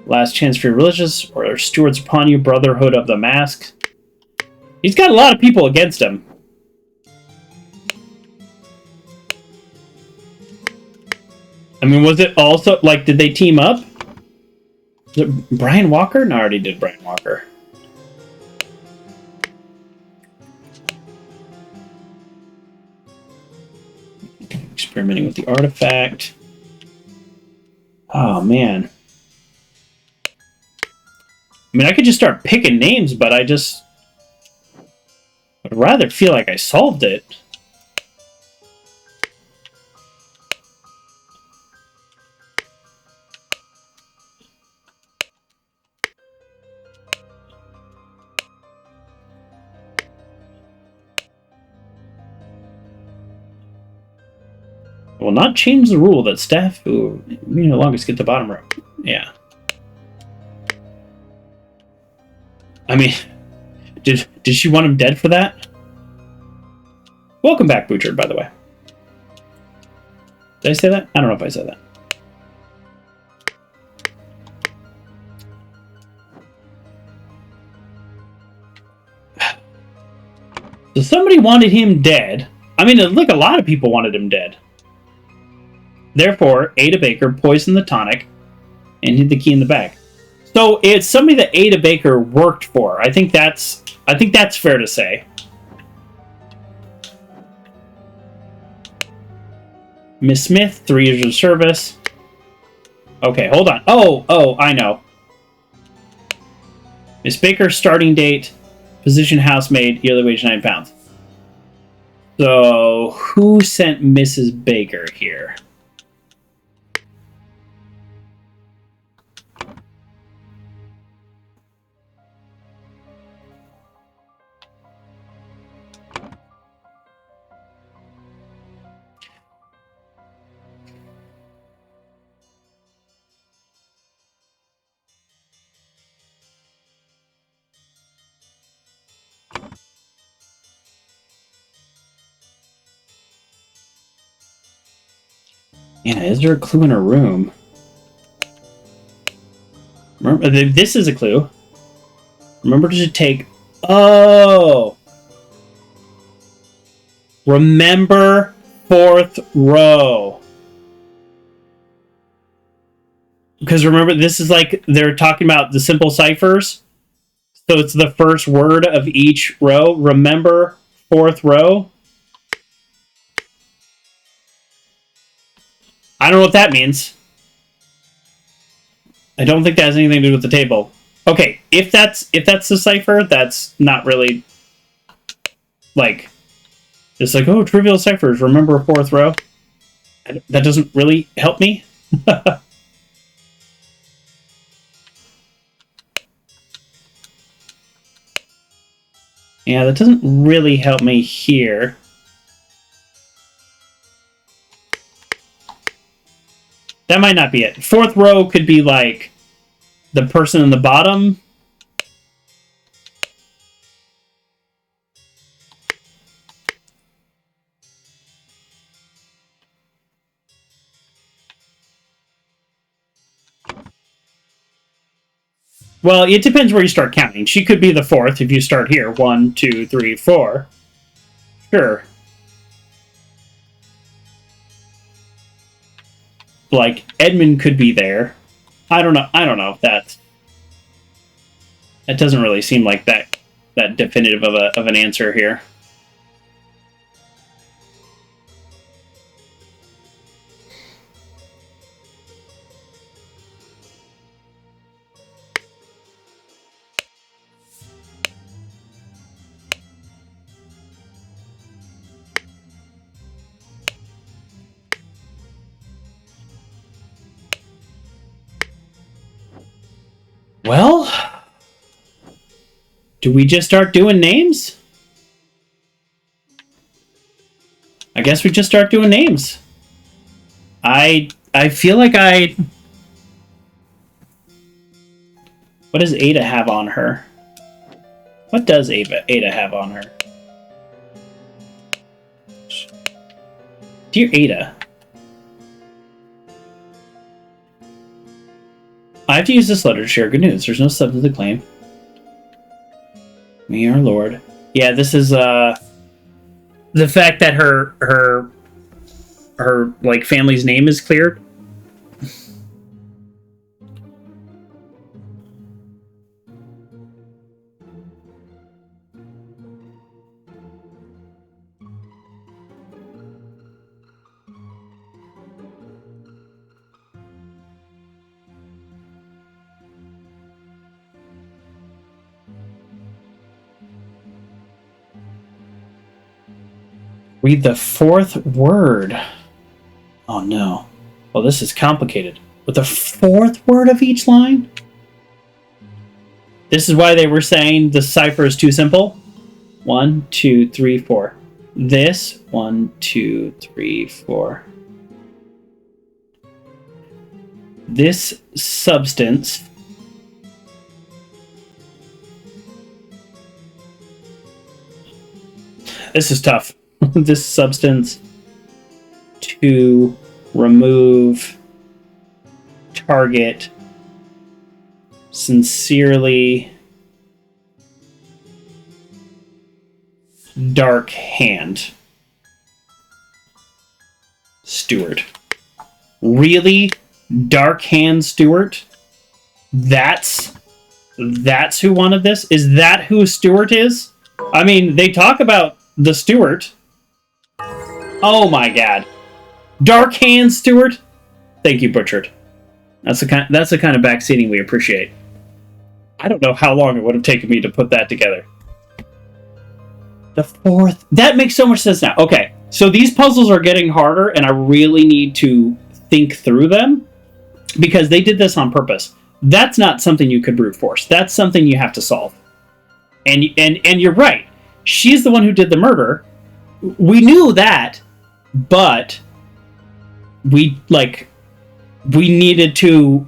Last chance for your religious or stewards upon you. Brotherhood of the Mask. He's got a lot of people against him. I mean, was it also, like, did they team up? Was it Brian Walker? No, I already did Brian Walker. Experimenting with the artifact. Oh, man. I mean, I could just start picking names, but I'd rather feel like I solved it. Will not change the rule that staff who no longest get the bottom row. Yeah. I mean, did she want him dead for that? Welcome back, Butcher, by the way. Did I say that? I don't know if I said that. So somebody wanted him dead. I mean, like a lot of people wanted him dead. Therefore, Ada Baker poisoned the tonic and hid the key in the bag. So it's somebody that Ada Baker worked for. I think that's fair to say. Miss Smith, 3 years of service. Okay, hold on. Oh, I know. Miss Baker, starting date, position housemaid, yearly wage £9. So, who sent Mrs. Baker here? Yeah, is there a clue in her room? Remember, this is a clue. Remember to take... Oh! Remember 4th row. Because remember, this is like they're talking about the simple ciphers. So it's the first word of each row. Remember 4th row. I don't know what that means. I don't think that has anything to do with the table. Okay, if that's the cipher, that's not really like it's like, oh, trivial ciphers, remember 4th row. That doesn't really help me. Yeah, that doesn't really help me here. That might not be it. 4th row could be like the person in the bottom. Well, it depends where you start counting. She could be the 4th if you start here. 1, 2, 3, 4. Sure. Like, Edmund could be there. I don't know. That doesn't really seem like that definitive of an answer here. Well, do we just start doing names? I guess we just start doing names. I feel like what does Ada have on her? What does Ada have on her? Dear Ada. I have to use this letter to share good news. There's no substantive claim. Me, our Lord. Yeah, this is the fact that her like family's name is cleared. Read the 4th word. Oh no. Well, this is complicated. With the 4th word of each line? This is why they were saying the cipher is too simple. 1, 2, 3, 4. This 1, 2, 3, 4. This substance this is tough. This substance to remove target sincerely dark hand Stewart. Really? Dark hand Stewart? That's who wanted this? Is that who Stewart is? I mean, they talk about the Stewart. Oh my god. Dark hand Stewart? Thank you, Butchered. That's the kind of backseating we appreciate. I don't know how long it would have taken me to put that together. The fourth... That makes so much sense now. Okay, so these puzzles are getting harder, and I really need to think through them, because they did this on purpose. That's not something you could brute force. That's something you have to solve. And you're right. She's the one who did the murder. We knew that, but we needed to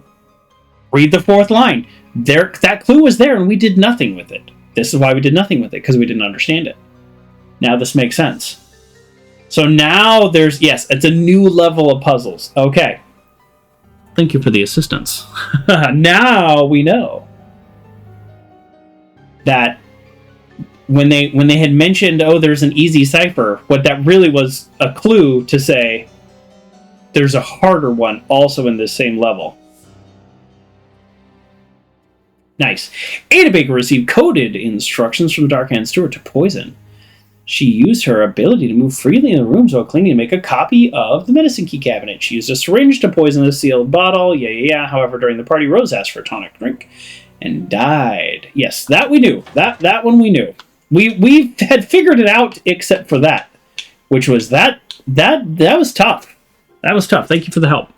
read the fourth line. That clue was there, and we did nothing with it. This is why we did nothing with it, because we didn't understand it. Now this makes sense. So now there's... Yes, it's a new level of puzzles. Okay. Thank you for the assistance. Now we know that when they had mentioned, oh, there's an easy cipher, what that really was a clue to say there's a harder one also in this same level. Nice. Ada Baker received coded instructions from Dark Hand Stewart to poison. She used her ability to move freely in the rooms while clinging to make a copy of the medicine key cabinet. She used a syringe to poison the sealed bottle. Yeah. However, during the party, Rose asked for a tonic drink and died. Yes, that we knew. That one we knew. We had figured it out except for that, which was that was tough. That was tough. Thank you for the help.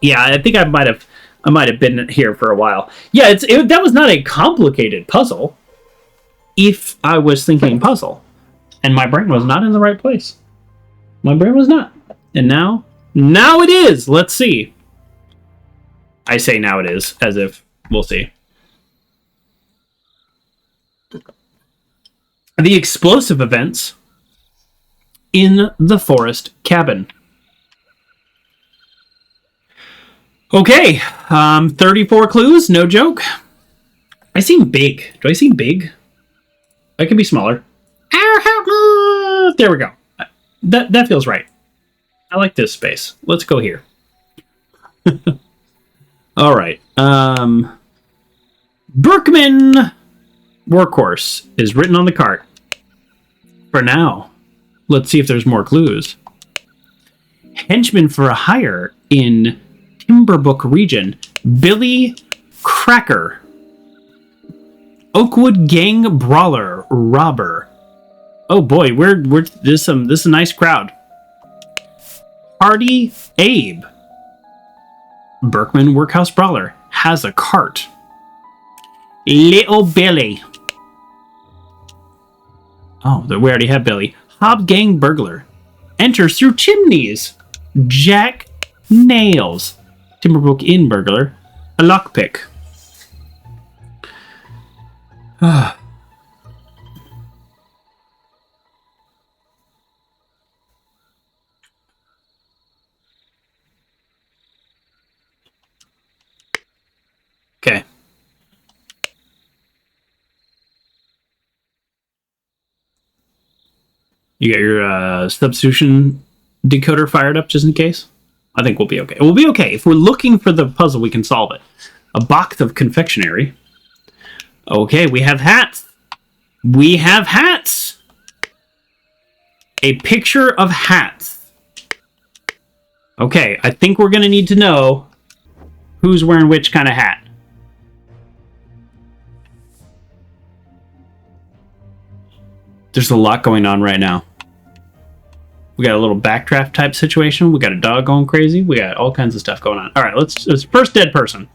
Yeah, I think I might have been here for a while. Yeah, that was not a complicated puzzle. If I was thinking puzzle, and my brain was not in the right place. My brain was not. And now it is. Let's see. I say now it is, as if we'll see. The explosive events in the forest cabin. Okay, 34 clues, no joke. I seem big. Do I seem big? I can be smaller. There we go. That feels right. I like this space. Let's go here. All right. Berkman Workhorse is written on the cart. For now, let's see if there's more clues. Henchman for a hire in Timberbrook region. Billy Cracker. Oakwood gang brawler robber. Oh boy, this is a nice crowd. Hardy Abe. Berkman workhouse brawler has a cart. Little Billy. Oh, we already have Billy. Hob gang burglar enters through chimneys. Jack Nails. Timberbrook Inn burglar. A lockpick. Okay. You got your substitution decoder fired up just in case? I think we'll be okay. We'll be okay. If we're looking for the puzzle, we can solve it. A box of confectionery. Okay, we have hats. We have hats. A picture of hats. Okay, I think we're going to need to know who's wearing which kind of hat. There's a lot going on right now. We got a little backdraft type situation. We got a dog going crazy. We got all kinds of stuff going on. All right, let's first dead person.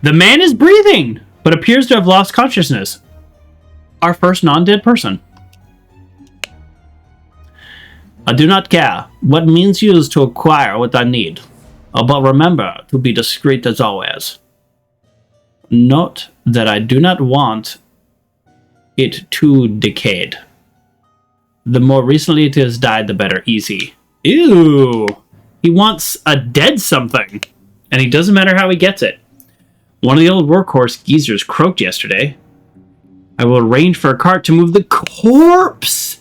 The man is breathing, but appears to have lost consciousness. Our first non-dead person. I do not care what means used to acquire what I need, but remember to be discreet as always. Note that I do not want it too decayed. The more recently it has died, the better. Easy. Ew! He wants a dead something, and it doesn't matter how he gets it. One of the old workhorse geezers croaked yesterday. I will arrange for a cart to move the corpse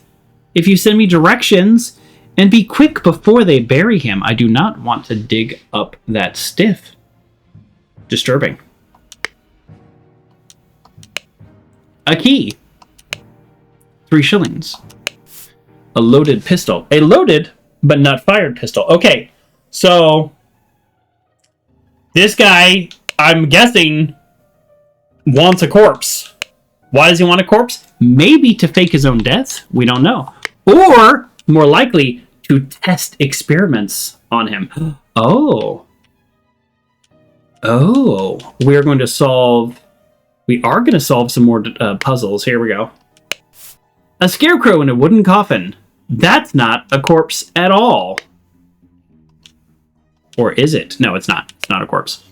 if you send me directions, and be quick before they bury him. I do not want to dig up that stiff. Disturbing. A key. 3 shillings. A loaded pistol. A loaded but not fired pistol. Okay, so this guy, I'm guessing, wants a corpse. Why does he want a corpse? Maybe to fake his own death. We don't know. Or, more likely, to test experiments on him. Oh. Oh. We are going to solve some more puzzles. Here we go. A scarecrow in a wooden coffin. That's not a corpse at all. Or is it? No, it's not. It's not a corpse.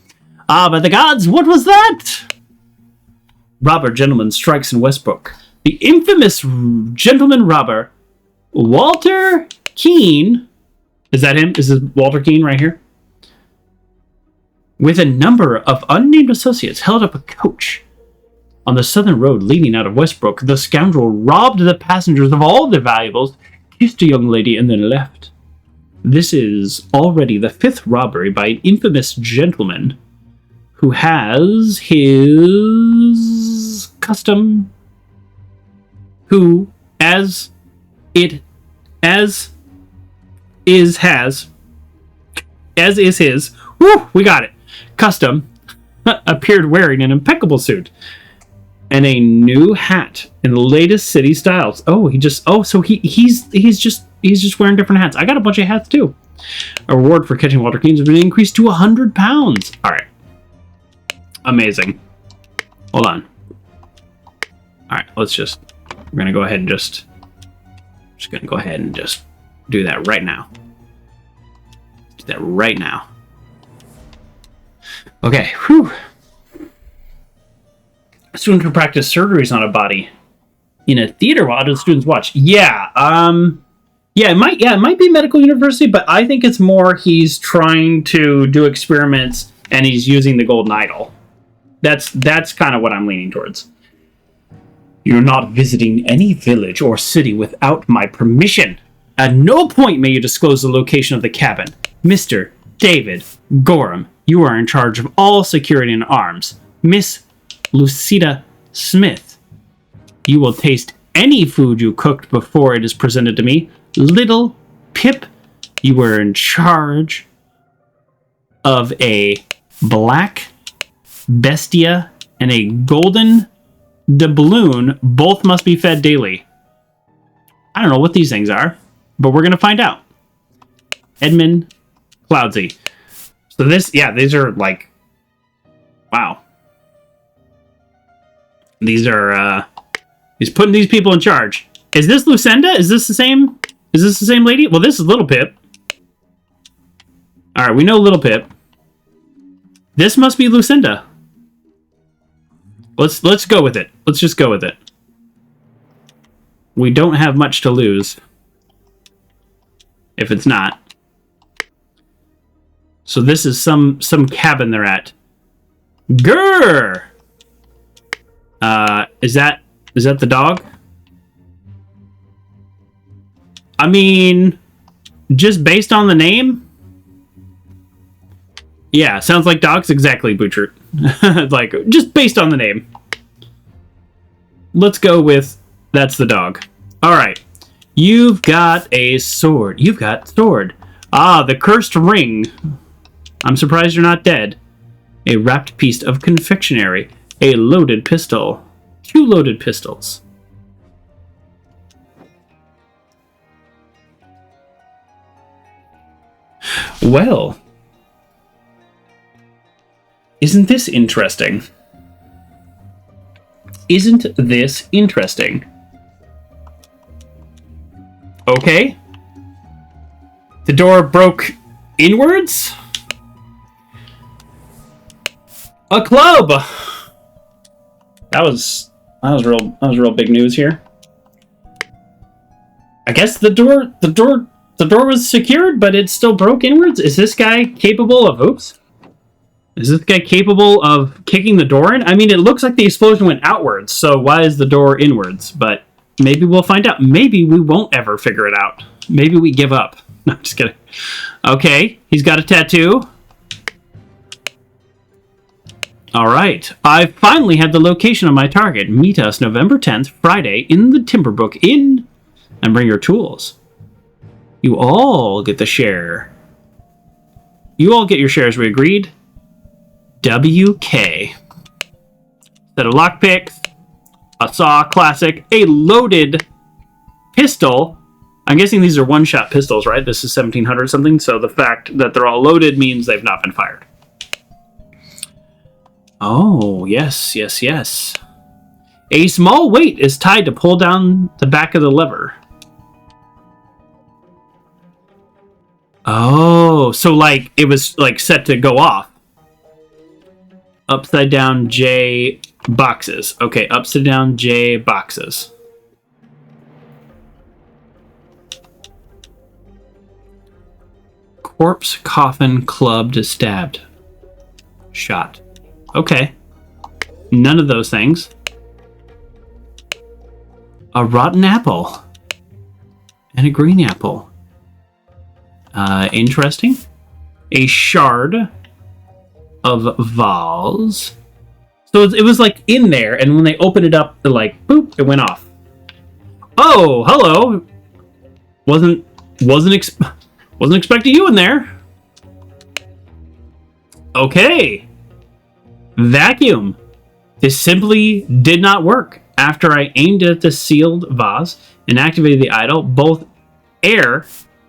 Ah, but the gods, what was that? Robber gentleman strikes in Westbrook. The infamous gentleman robber, Walter Keene. Is that him? Is this Walter Keene right here? With a number of unnamed associates, held up a coach. On the southern road leading out of Westbrook, the scoundrel robbed the passengers of all their valuables, kissed a young lady, and then left. This is already the 5th robbery by an infamous gentleman who has his custom, who, as is his, woo, we got it, custom, appeared wearing an impeccable suit and a new hat in the latest city styles. Oh, so he's just wearing different hats. I got a bunch of hats too. A reward for catching Walter Keene has been increased to £100. All right. Amazing. Hold on. All right, we're gonna go ahead and just do that right now. Do that right now. Okay, whew. A student who practiced surgeries on a body in a theater while other students watch. Yeah, it might be medical university, but I think it's more he's trying to do experiments and he's using the golden idol. That's kind of what I'm leaning towards. You're not visiting any village or city without my permission. At no point may you disclose the location of the cabin. Mr. David Gorham, you are in charge of all security and arms. Miss Lucida Smith, you will taste any food you cooked before it is presented to me. Little Pip, you were in charge of a black bestia and a golden doubloon. Both must be fed daily. I don't know what these things are, but we're going to find out. Edmund Cloudsy. So these are like, wow. These are, he's putting these people in charge. Is this Lucinda? Is this the same lady? Well, this is Little Pip. All right, we know Little Pip. This must be Lucinda. Let's go with it. Let's just go with it. We don't have much to lose if it's not. So this is some cabin they're at. Grrr! Is that the dog? I mean, just based on the name? Yeah, sounds like dogs. Exactly, Butcher. Like, just based on the name. Let's go with that's the dog. Alright. You've got a sword. You've got sword. Ah, the cursed ring. I'm surprised you're not dead. A wrapped piece of confectionery. A loaded pistol. 2 loaded pistols. Well, isn't this interesting? Isn't this interesting? Okay. The door broke inwards? A club! That was real big news here. I guess the door was secured, but it still broke inwards? Is this guy capable of... Oops. Is this guy capable of kicking the door in? I mean, it looks like the explosion went outwards, so why is the door inwards? But maybe we'll find out. Maybe we won't ever figure it out. Maybe we give up. No, I'm just kidding. Okay, he's got a tattoo. All right. I finally have the location of my target. Meet us November 10th, Friday, in the Timberbrook Inn, and bring your tools. You all get the share. You all get your shares, we agreed. WK. Set of lockpicks, a saw, classic, a loaded pistol. I'm guessing these are one-shot pistols, right? This is 1700 something, so the fact that they're all loaded means they've not been fired. Oh, yes, yes, yes. A small weight is tied to pull down the back of the lever. Oh, so like it was like set to go off. Upside down J boxes. Okay, upside down J boxes. Corpse, coffin, clubbed, stabbed. Shot. Okay. None of those things. A rotten apple. And a green apple. Interesting. A shard of vase. So it was like in there, and when they opened it up, it like, boop, it went off. Oh, hello. Wasn't expecting you in there. Okay. Vacuum. This simply did not work. After I aimed at the sealed vase and activated the idol, both air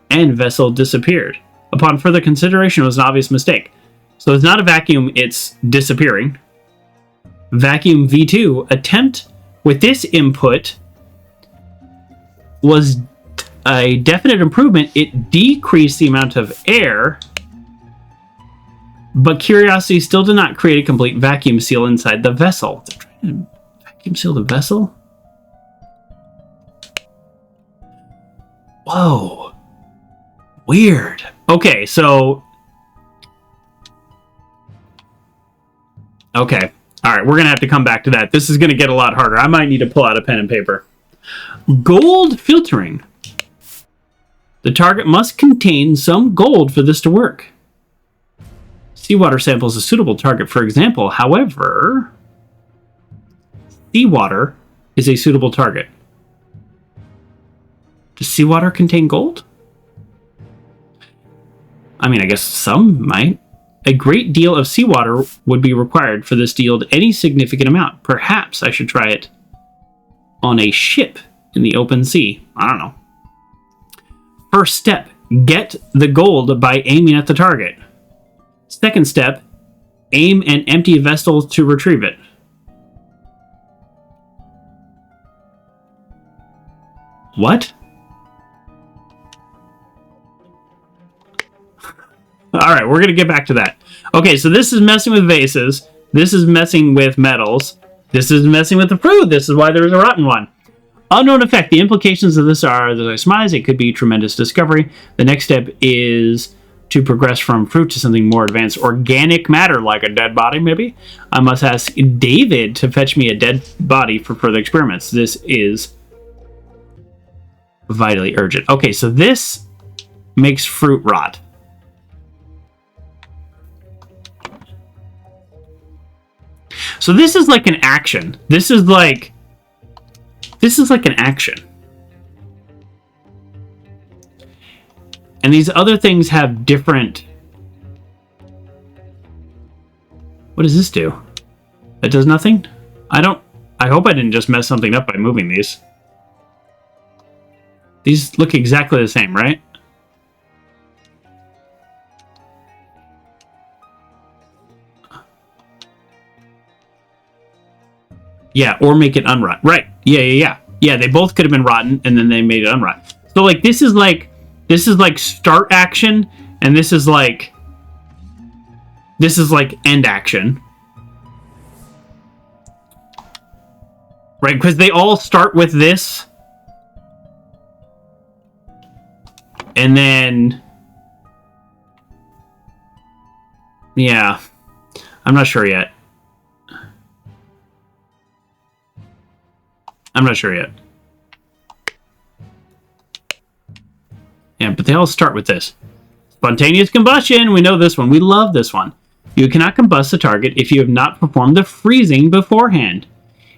and vessel disappeared. Upon further consideration, it was an obvious mistake. So it's not a vacuum, it's disappearing. Vacuum V2 attempt with this input was a definite improvement. It decreased the amount of air, but curiosity still did not create a complete vacuum seal inside the vessel. They're trying to vacuum seal the vessel? Whoa. Weird. Okay, so... Okay. Alright, we're going to have to come back to that. This is going to get a lot harder. I might need to pull out a pen and paper. Gold filtering. The target must contain some gold for this to work. Seawater sample is a suitable target, for example. However, seawater is a suitable target. Does seawater contain gold? I mean, I guess some might. A great deal of seawater would be required for this to yield any significant amount. Perhaps I should try it on a ship in the open sea. I don't know. First step, get the gold by aiming at the target. Second step, aim and empty a vessel to retrieve it. What? Alright, we're going to get back to that. Okay, so this is messing with vases. This is messing with metals. This is messing with the fruit. This is why there's a rotten one. Unknown effect. The implications of this are that I surmise it could be tremendous discovery. The next step is to progress from fruit to something more advanced. Organic matter, like a dead body, maybe? I must ask David to fetch me a dead body for further experiments. This is vitally urgent. Okay, so this makes fruit rot. So this is like an action. This is like an action. And these other things have different... What does this do? It does nothing? I hope I didn't just mess something up by moving these. These look exactly the same, right? Yeah, or make it unrot. Right. Yeah. Yeah, they both could have been rotten, and then they made it unrot. So, like, this is like This is like start action, and this is like end action. Right? Because they all start with this. And then... yeah. I'm not sure yet. Yeah, but they all start with this. Spontaneous combustion. We know this one. We love this one. You cannot combust the target if you have not performed the freezing beforehand.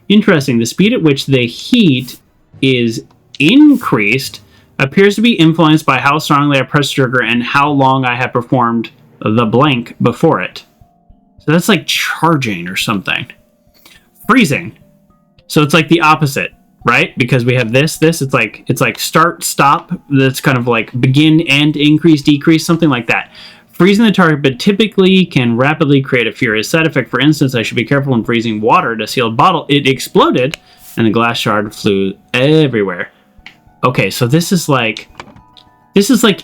Interesting. The speed at which the heat is increased appears to be influenced by how strongly I press the trigger and how long I have performed the blank before it. So that's like charging or something. Freezing. So it's like the opposite, right? Because we have this, it's like start, stop. That's kind of like begin, end, increase, decrease, something like that. Freezing the target, but typically can rapidly create a furious side effect. For instance, I should be careful when freezing water in a sealed bottle. It exploded, and the glass shard flew everywhere. Okay, so this is like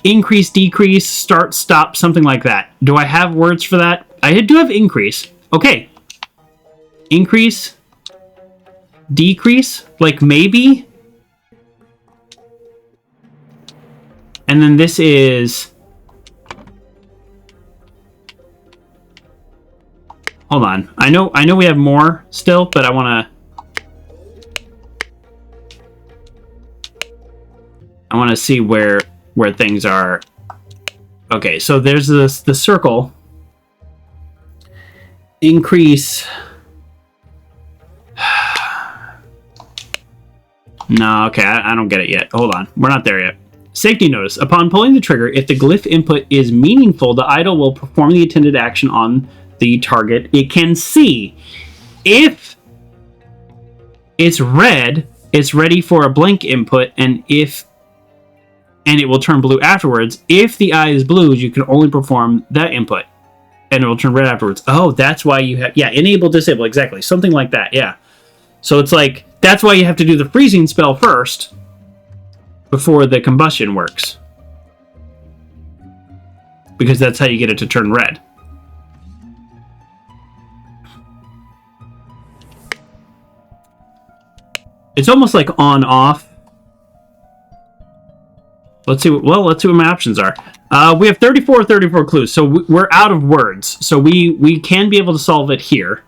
increase, decrease, start, stop, something like that. Do I have words for that? I do have increase. Okay. Increase, decrease, like maybe. And then this is... hold on. I know we have more still, but I want to see where things are. Okay, so there's the circle. Increase. No, okay, I don't get it yet. Hold on. We're not there yet. Safety notice. Upon pulling the trigger, if the glyph input is meaningful, the idol will perform the intended action on the target it can see. If it's red, it's ready for a blank input, and it will turn blue afterwards. If the eye is blue, you can only perform that input, and it will turn red afterwards. Oh, that's why you have... yeah, enable, disable, exactly. Something like that, yeah. So it's like, that's why you have to do the freezing spell first before the combustion works. Because that's how you get it to turn red. It's almost like on-off. Let's see what my options are. We have 34 clues, so we're out of words. So we can be able to solve it here.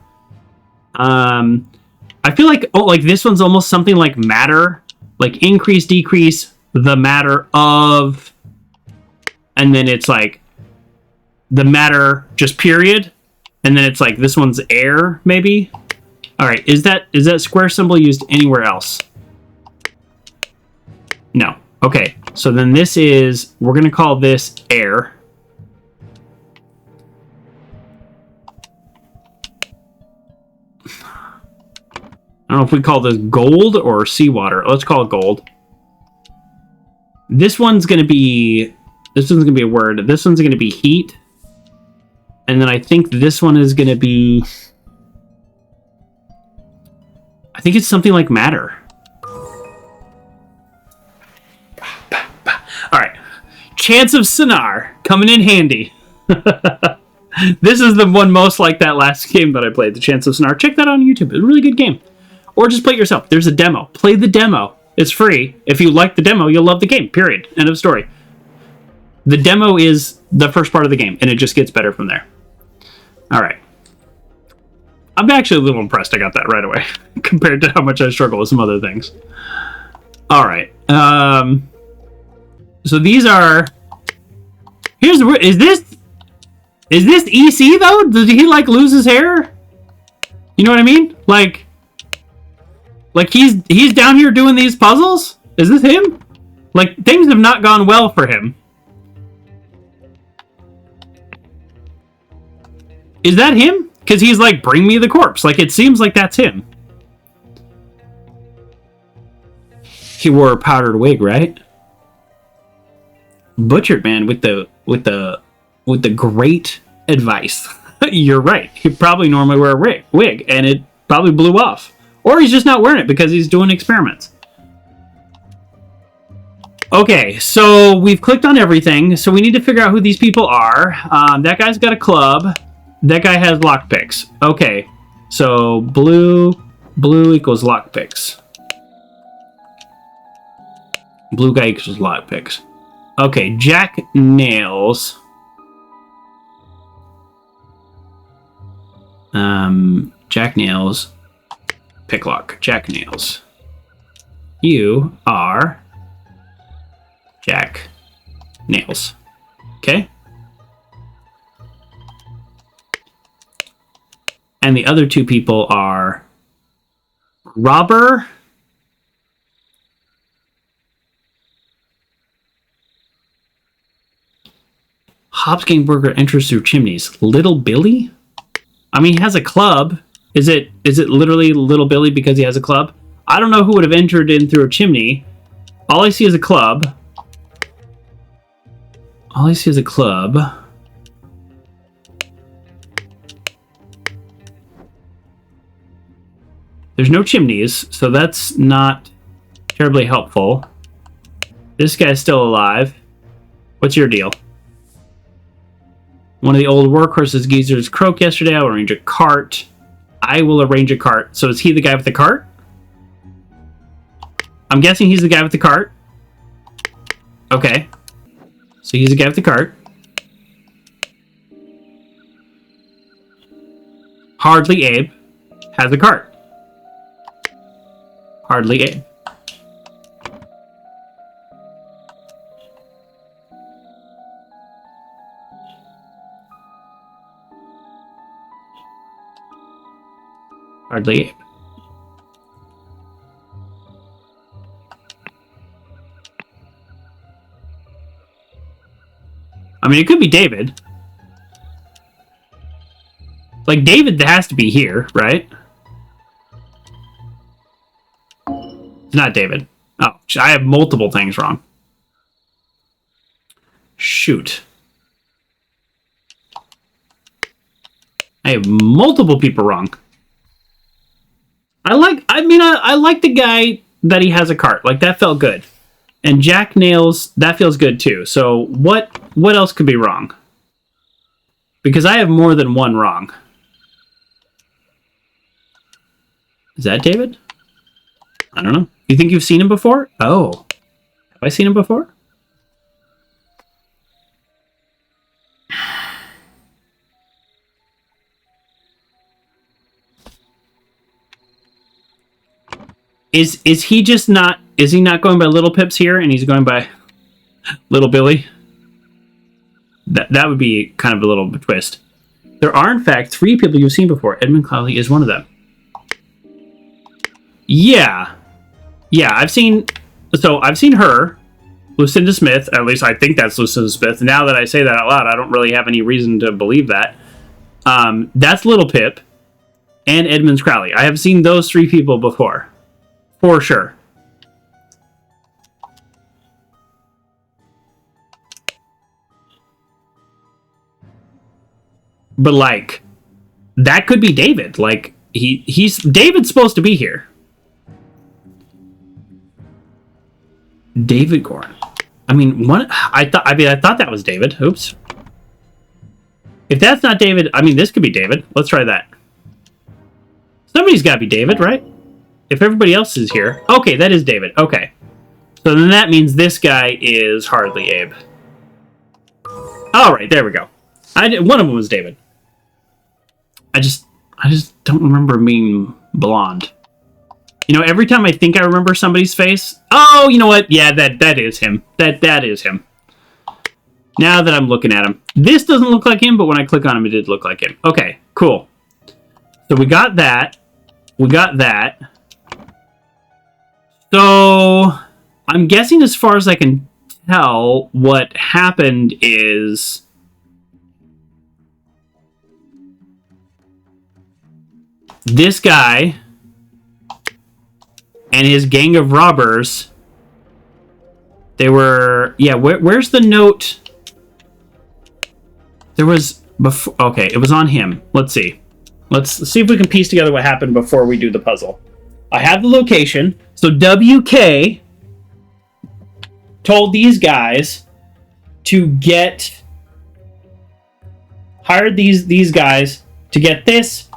I feel like this one's almost something like matter, like increase, decrease, the matter of, and then it's like the matter just period, and then it's like this one's air maybe. All right, is that square symbol used anywhere else? No. Okay, so then this is, we're going to call this air. I don't know if we call this gold or seawater. Let's call it gold. This one's going to be a word. This one's going to be heat. And then I think this one is going to be... I think it's something like matter. Alright. Chance of Sonar. Coming in handy. This is the one most like that last game that I played. The Chance of Sonar. Check that out on YouTube. It's a really good game. Or just play it yourself. There's a demo. Play the demo. It's free. If you like the demo, you'll love the game. Period. End of story. The demo is the first part of the game, and it just gets better from there. Alright. I'm actually a little impressed I got that right away, compared to how much I struggle with some other things. Alright. So these are... Here's the... Is this EC, though? Did he, like, lose his hair? You know what I mean? Like he's down here doing these puzzles? Is this him? Like, things have not gone well for him. Is that him? Because he's like, bring me the corpse. Like, it seems like that's him. He wore a powdered wig, right? Butchered man with the great advice. You're right. He probably normally wear a wig, and it probably blew off. Or he's just not wearing it because he's doing experiments. Okay, so we've clicked on everything. So we need to figure out who these people are. That guy's got a club. That guy has lockpicks. Okay, so blue equals lockpicks. Blue guy equals lockpicks. Okay, Jack nails. Jack nails. Picklock. Jack nails. You are Jack nails. Okay. And the other two people are Robber Hopsgangburger enters through chimneys. Little Billy? I mean, he has a club. Is it literally Little Billy because he has a club? I don't know who would have entered in through a chimney. All I see is a club. All I see is a club. There's no chimneys, so that's not terribly helpful. This guy's still alive. What's your deal? One of the old workhorses geezers croaked yesterday. I'll arrange a cart. I will arrange a cart. So is he the guy with the cart? I'm guessing he's the guy with the cart. Okay. So he's the guy with the cart. Hardly Abe has a cart. Hardly Abe. Hardly Abe. I mean, it could be David. Like, David has to be here, right? It's not David. Oh, I have multiple things wrong. Shoot. I have multiple people wrong. I like the guy that he has a cart. Like, that felt good. And Jack nails, that feels good too. So what else could be wrong? Because I have more than one wrong. Is that David? I don't know. You think you've seen him before? Oh. Have I seen him before? Is he just not... Is he not going by Little Pips here, and he's going by Little Billy? That would be kind of a little twist. There are, in fact, 3 people you've seen before. Edmund Clowley is one of them. Yeah. Yeah, I've seen her, Lucinda Smith. At least I think that's Lucinda Smith. Now that I say that out loud, I don't really have any reason to believe that. That's Little Pip and Edmund Crowley. I have seen those 3 people before. For sure. But, like, that could be David. Like, David's supposed to be here. David Gorin. I mean, I thought that was David. Oops. If that's not David, I mean, this could be David. Let's try that. Somebody's got to be David, right? If everybody else is here. Okay, that is David. Okay. So then that means this guy is hardly Abe. All right, there we go. One of them was David. I just don't remember him being blonde. You know, every time I think I remember somebody's face, oh, you know what? Yeah, that is him. That is him. Now that I'm looking at him, this doesn't look like him, but when I click on him, it did look like him. Okay, cool. So we got that. We got that. So I'm guessing, as far as I can tell, what happened is this guy and his gang of robbers, they were... Yeah, where's the note? There was... before. Okay, it was on him. Let's see. Let's see if we can piece together what happened before we do the puzzle. I have the location. So WK told these guys to hired these guys to get this.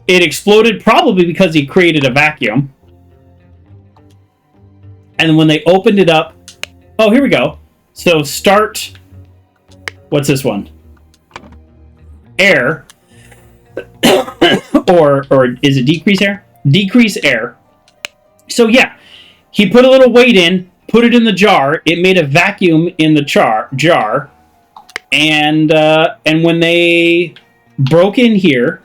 It exploded probably because he created a vacuum. And then when they opened it up, oh, here we go. So start, what's this one? Air. or is it decrease air? Decrease air. So yeah, he put a little weight in, put it in the jar. It made a vacuum in the jar. And when they broke in here,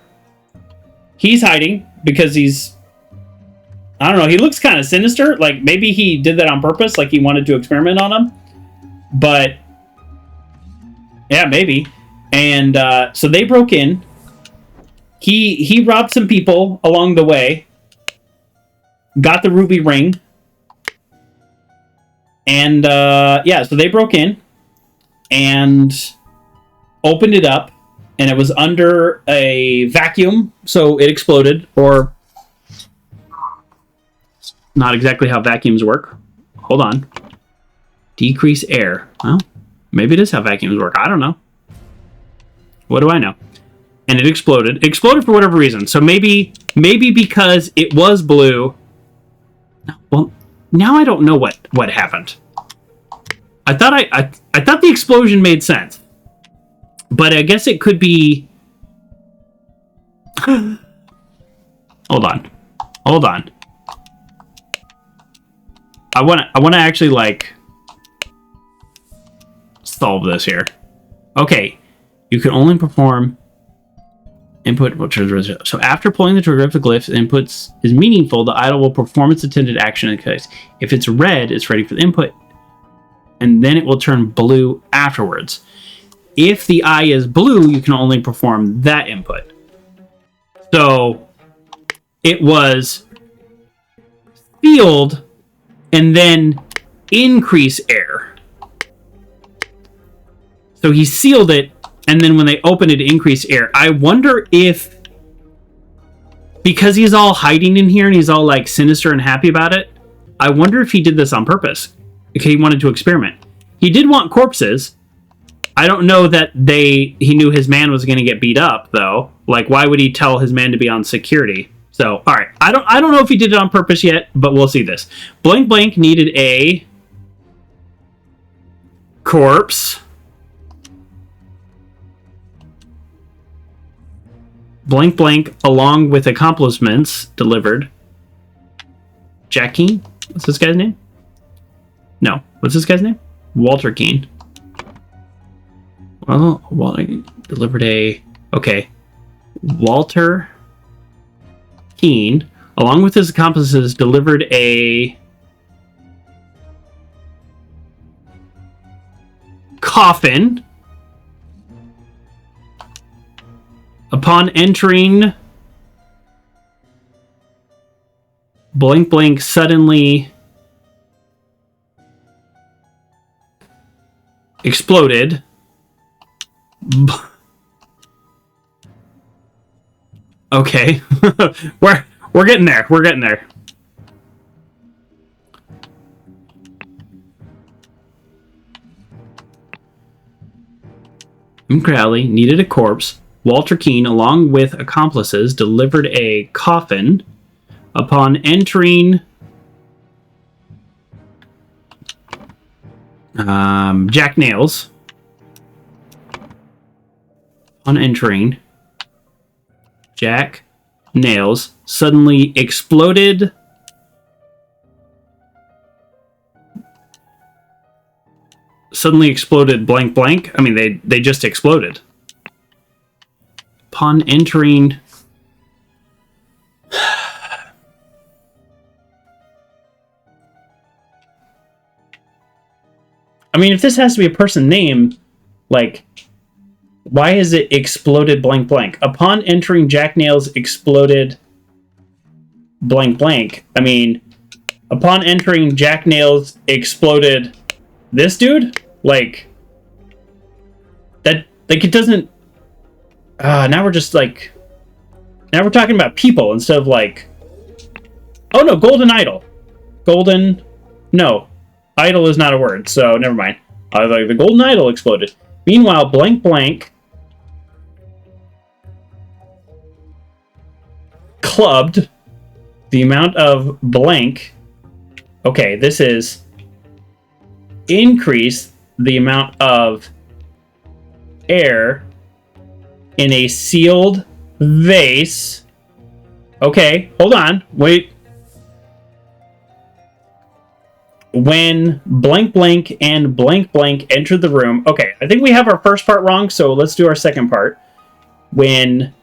he's hiding because he's, I don't know, he looks kind of sinister. Like, maybe he did that on purpose, like he wanted to experiment on him. But, yeah, maybe. And so they broke in. He robbed some people along the way. Got the ruby ring. And, yeah, so they broke in. And opened it up. And it was under a vacuum, so it exploded. Or, not exactly how vacuums work. Hold on. Decrease air. Well, maybe it is how vacuums work. I don't know. What do I know? And it exploded. It exploded for whatever reason. So maybe because it was blue. Well, now I don't know what happened. I thought the explosion made sense. But I guess it could be. Hold on. I want to actually like solve this here. Okay, you can only perform input. So after pulling the trigger of the glyph, inputs is meaningful. The idol will perform its intended action in case. If it's red, it's ready for the input, and then it will turn blue afterwards. If the eye is blue, you can only perform that input. So it was sealed and then increase air. So he sealed it, and then when they opened it, increase air. I wonder if, because he's all hiding in here and he's all like sinister and happy about it, I wonder if he did this on purpose. Okay, he wanted to experiment. He did want corpses. I don't know that he knew his man was going to get beat up, though. Like, why would he tell his man to be on security? So, all right, I don't know if he did it on purpose yet, but we'll see this. Blank Blank needed a corpse. Blank Blank, along with accomplishments, delivered. Jack Keane? What's this guy's name? No, what's this guy's name? Walter Keane. Well, delivered a... Okay. Walter Keane, along with his accomplices, delivered a coffin. Upon entering, Blank Blank suddenly exploded. Okay. We're getting there. We're getting there. Crowley needed a corpse. Walter Keane, along with accomplices, delivered a coffin. Upon entering, Jack Nails. On entering, Jack Nails suddenly exploded. Suddenly exploded Blank Blank. I mean, they just exploded. Upon entering... I mean, if this has to be a person name, like... Why is it exploded Blank Blank? Upon entering, Jack Nails exploded Blank Blank. I mean, upon entering, Jack Nails exploded this dude? Like, that, like, it doesn't... now we're just, like... Now we're talking about people instead of, like... Oh, no, Golden Idol. Golden... No. idol is not a word, so never mind. Like the golden idol exploded. Meanwhile, blank blank clubbed the amount of blank. Okay, this is increase the amount of air in a sealed vase. Okay, hold on. Wait. When blank blank and blank blank entered the room. Okay, I think we have our first part wrong, so let's do our second part. When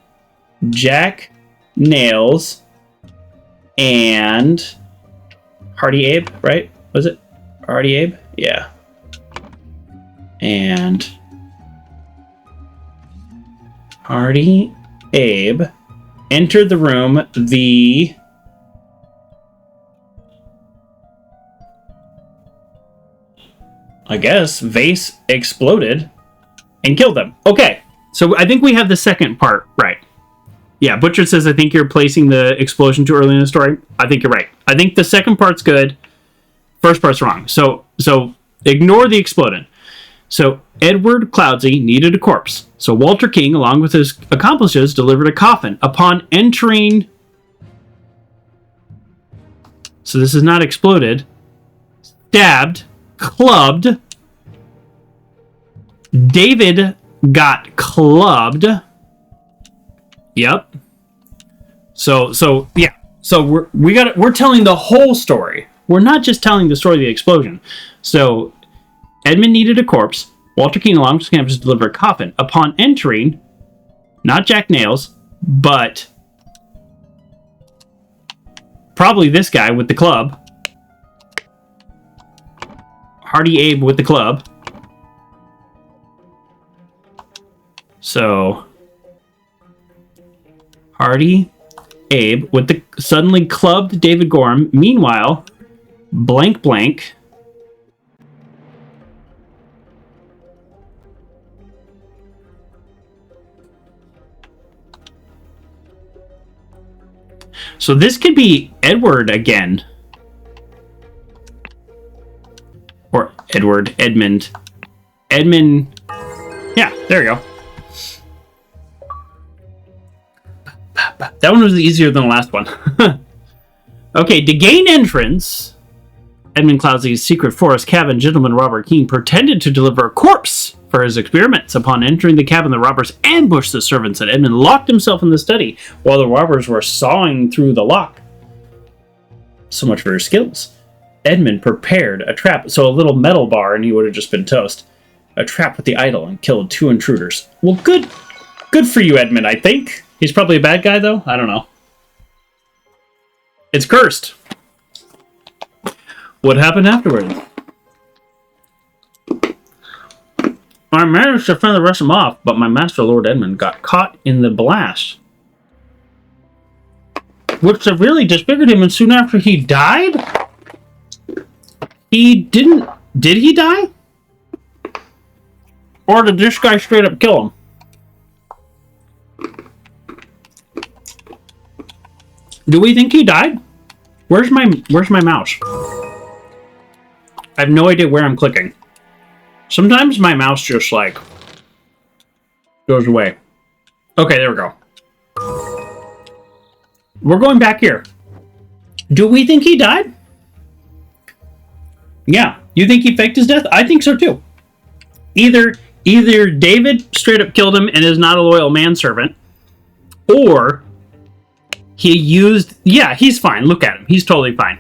Jack Nails and Hardy Abe, right? Was it Hardy Abe? Yeah. And Hardy Abe entered the room, the I guess vase exploded and killed them. Okay, so I think we have the second part right. Yeah, Butcher says, I think you're placing the explosion too early in the story. I think you're right. I think the second part's good. First part's wrong. So ignore the exploding. So Edward Cloudsey needed a corpse. So Walter King, along with his accomplices, delivered a coffin. Upon entering... So this is not exploded. Stabbed. Clubbed. David got clubbed. Yep. So yeah. So we're telling the whole story. We're not just telling the story of the explosion. So Edmund needed a corpse. Walter Keane, along with his campus, delivered a coffin. Upon entering, not Jack Nails, but probably this guy with the club. Hardy Abe with the club. So Hardy Abe with the suddenly clubbed David Gorham. Meanwhile, blank blank so this could be Edward again. Or Edmund. Yeah, there you go. That one was easier than the last one. Okay, to gain entrance, Edmund Cloudsey's secret forest cabin, gentleman Robert Keane pretended to deliver a corpse for his experiments. Upon entering the cabin, the robbers ambushed the servants, and Edmund locked himself in the study while the robbers were sawing through the lock. So much for his skills. Edmund prepared a trap, so a little metal bar and he would have just been toast. A trap with the idol and killed 2 intruders. Well, good for you, Edmund, I think. He's probably a bad guy, though. I don't know. It's cursed. What happened afterwards? I managed to fend the rest of them off, but my master, Lord Edmund, got caught in the blast, which severely disfigured him, and soon after he died? He didn't... Did he die? Or did this guy straight up kill him? Do we think he died? Where's my mouse? I have no idea where I'm clicking. Sometimes my mouse just, like, goes away. Okay, there we go. We're going back here. Do we think he died? Yeah. You think he faked his death? I think so, too. Either David straight up killed him and is not a loyal manservant, or he used... Yeah, he's fine. Look at him. He's totally fine.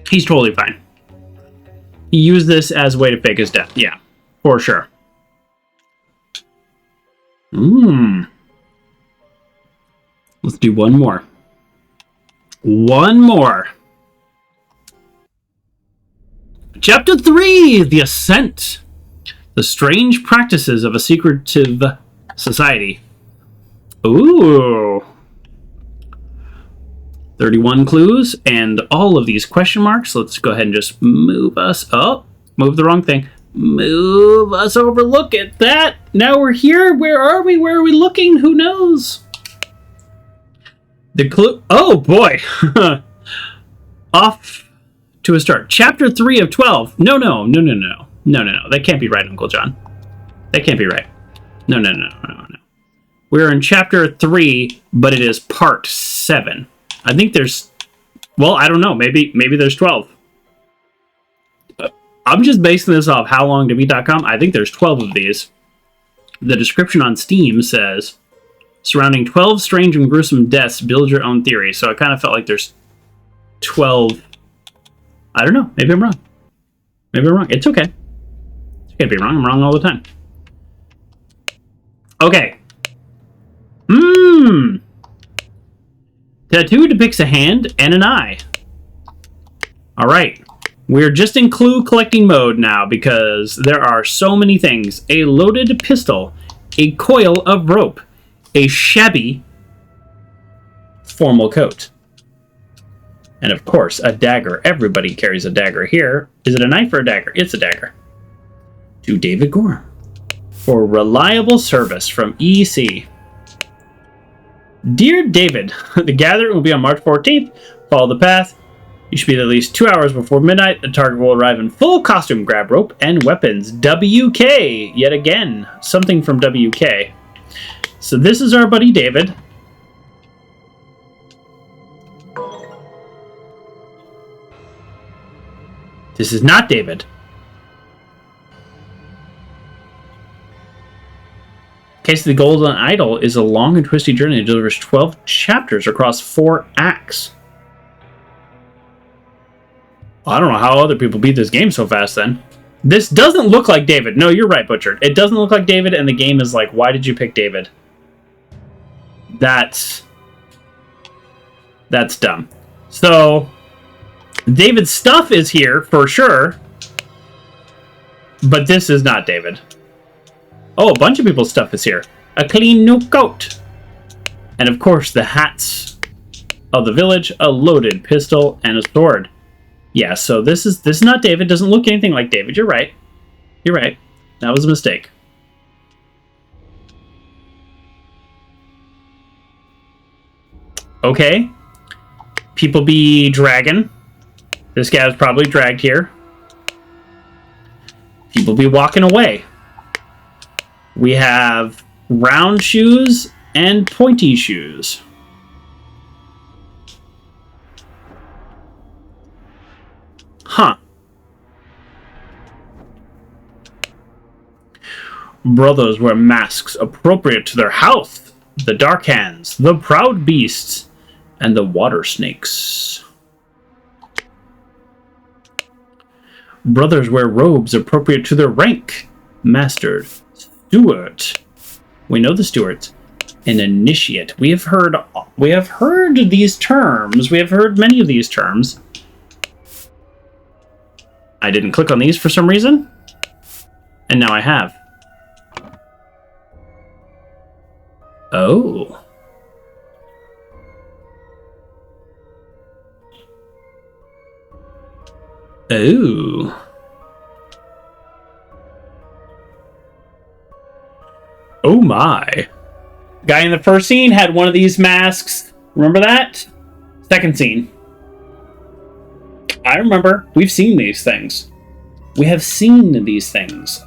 He's totally fine. He used this as a way to fake his death. Yeah, for sure. Let's do one more. One more. Chapter 3, The Ascent. The strange practices of a secretive society. Ooh. 31 clues and all of these question marks. Let's go ahead and just move us up. Move the wrong thing. Move us over. Look at that. Now we're here. Where are we? Where are we looking? Who knows? The clue. Oh boy. Off to a start. Chapter 3 of 12. No. That can't be right, Uncle John. That can't be right. No. We're in chapter 3, but it is part 7. I think there's... Well, I don't know. Maybe there's 12. I'm just basing this off howlongtobeat.com. I think there's 12 of these. The description on Steam says, surrounding 12 strange and gruesome deaths, build your own theory. So I kind of felt like there's 12. I don't know. Maybe I'm wrong. It's okay. It's okay to be wrong. I'm wrong all the time. Okay. Tattoo depicts a hand and an eye. Alright. We're just in clue collecting mode now because there are so many things. A loaded pistol, a coil of rope, a shabby formal coat, and of course a dagger. Everybody carries a dagger here. Is it a knife or a dagger? It's a dagger. To David Gore for reliable service from EC. Dear David, the gathering will be on March 14th. Follow the path. You should be there at least 2 hours before midnight. The target will arrive in full costume. Grab rope and weapons. WK. Yet again, something from WK. So this is our buddy David. This is not David. Case of the Golden Idol is a long and twisty journey that delivers 12 chapters across 4 acts. I don't know how other people beat this game so fast then. This doesn't look like David. No, you're right, Butchered. It doesn't look like David, and the game is like, why did you pick David? That's dumb. So, David's stuff is here, for sure. But this is not David. Oh, a bunch of people's stuff is here. A clean new coat. And of course, the hats of the village, a loaded pistol, and a sword. Yeah, so this is not David. Doesn't look anything like David. You're right. That was a mistake. Okay. People be dragging. This guy was probably dragged here. People be walking away. We have round shoes and pointy shoes. Huh. Brothers wear masks appropriate to their health. The Dark Hands, the Proud Beasts, and the Water Snakes. Brothers wear robes appropriate to their rank. Master, Steward. We know the Stewards. An Initiate. We have heard these terms. We have heard many of these terms. I didn't click on these for some reason, and now I have. Oh. Oh. Oh my. Guy in the first scene had one of these masks. Remember that? Second scene. I remember. We've seen these things. We have seen these things.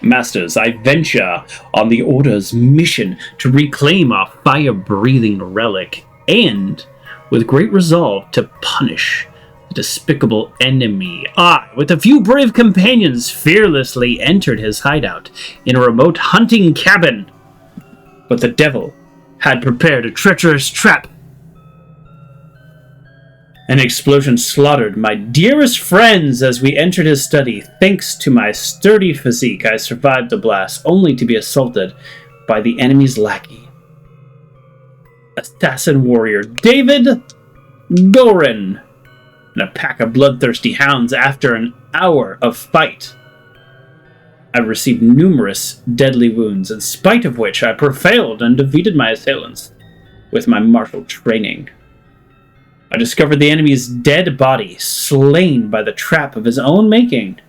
Masters, I venture on the Order's mission to reclaim our fire-breathing relic and, with great resolve, to punish the despicable enemy. I, with a few brave companions, fearlessly entered his hideout in a remote hunting cabin. But the devil had prepared a treacherous trap. An explosion slaughtered my dearest friends as we entered his study. Thanks to my sturdy physique, I survived the blast, only to be assaulted by the enemy's lackey. Assassin warrior David Gorin and a pack of bloodthirsty hounds. After an hour of fight, I received numerous deadly wounds, in spite of which I prevailed and defeated my assailants with my martial training. I discovered the enemy's dead body, slain by the trap of his own making,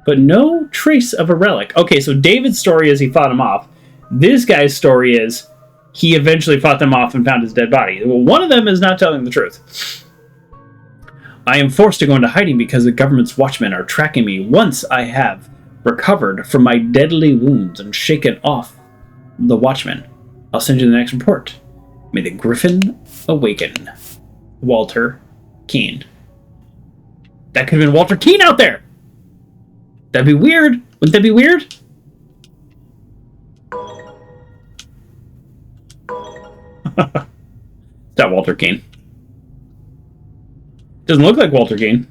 but no trace of a relic. Okay, so David's story is he fought him off. This guy's story is he eventually fought them off and found his dead body. Well, one of them is not telling the truth. I am forced to go into hiding because the government's watchmen are tracking me. Once I have recovered from my deadly wounds and shaken off the watchmen, I'll send you the next report. May the Griffin awaken. Walter Keane. That could have been Walter Keane out there! That'd be weird. Wouldn't that be weird? It's not Walter Keane. Doesn't look like Walter Keane.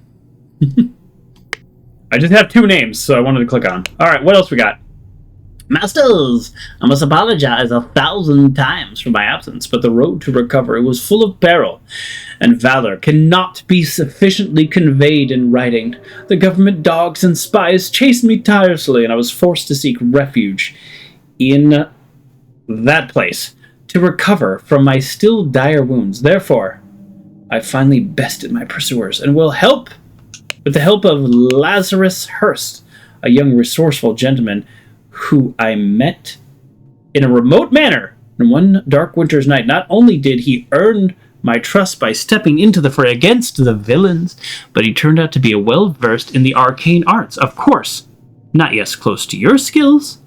I just have two names, so I wanted to click on. Alright, what else we got? Masters, I must apologize 1,000 times for my absence, but the road to recovery was full of peril, and valor cannot be sufficiently conveyed in writing. The government dogs and spies chased me tirelessly, and I was forced to seek refuge in that place to recover from my still dire wounds. Therefore, I finally bested my pursuers, and will help with the help of Lazarus Hurst, a young resourceful gentleman who I met in a remote manner in one dark winter's night. Not only did he earn my trust by stepping into the fray against the villains, but he turned out to be well-versed in the arcane arts. Of course, not yet close to your skills.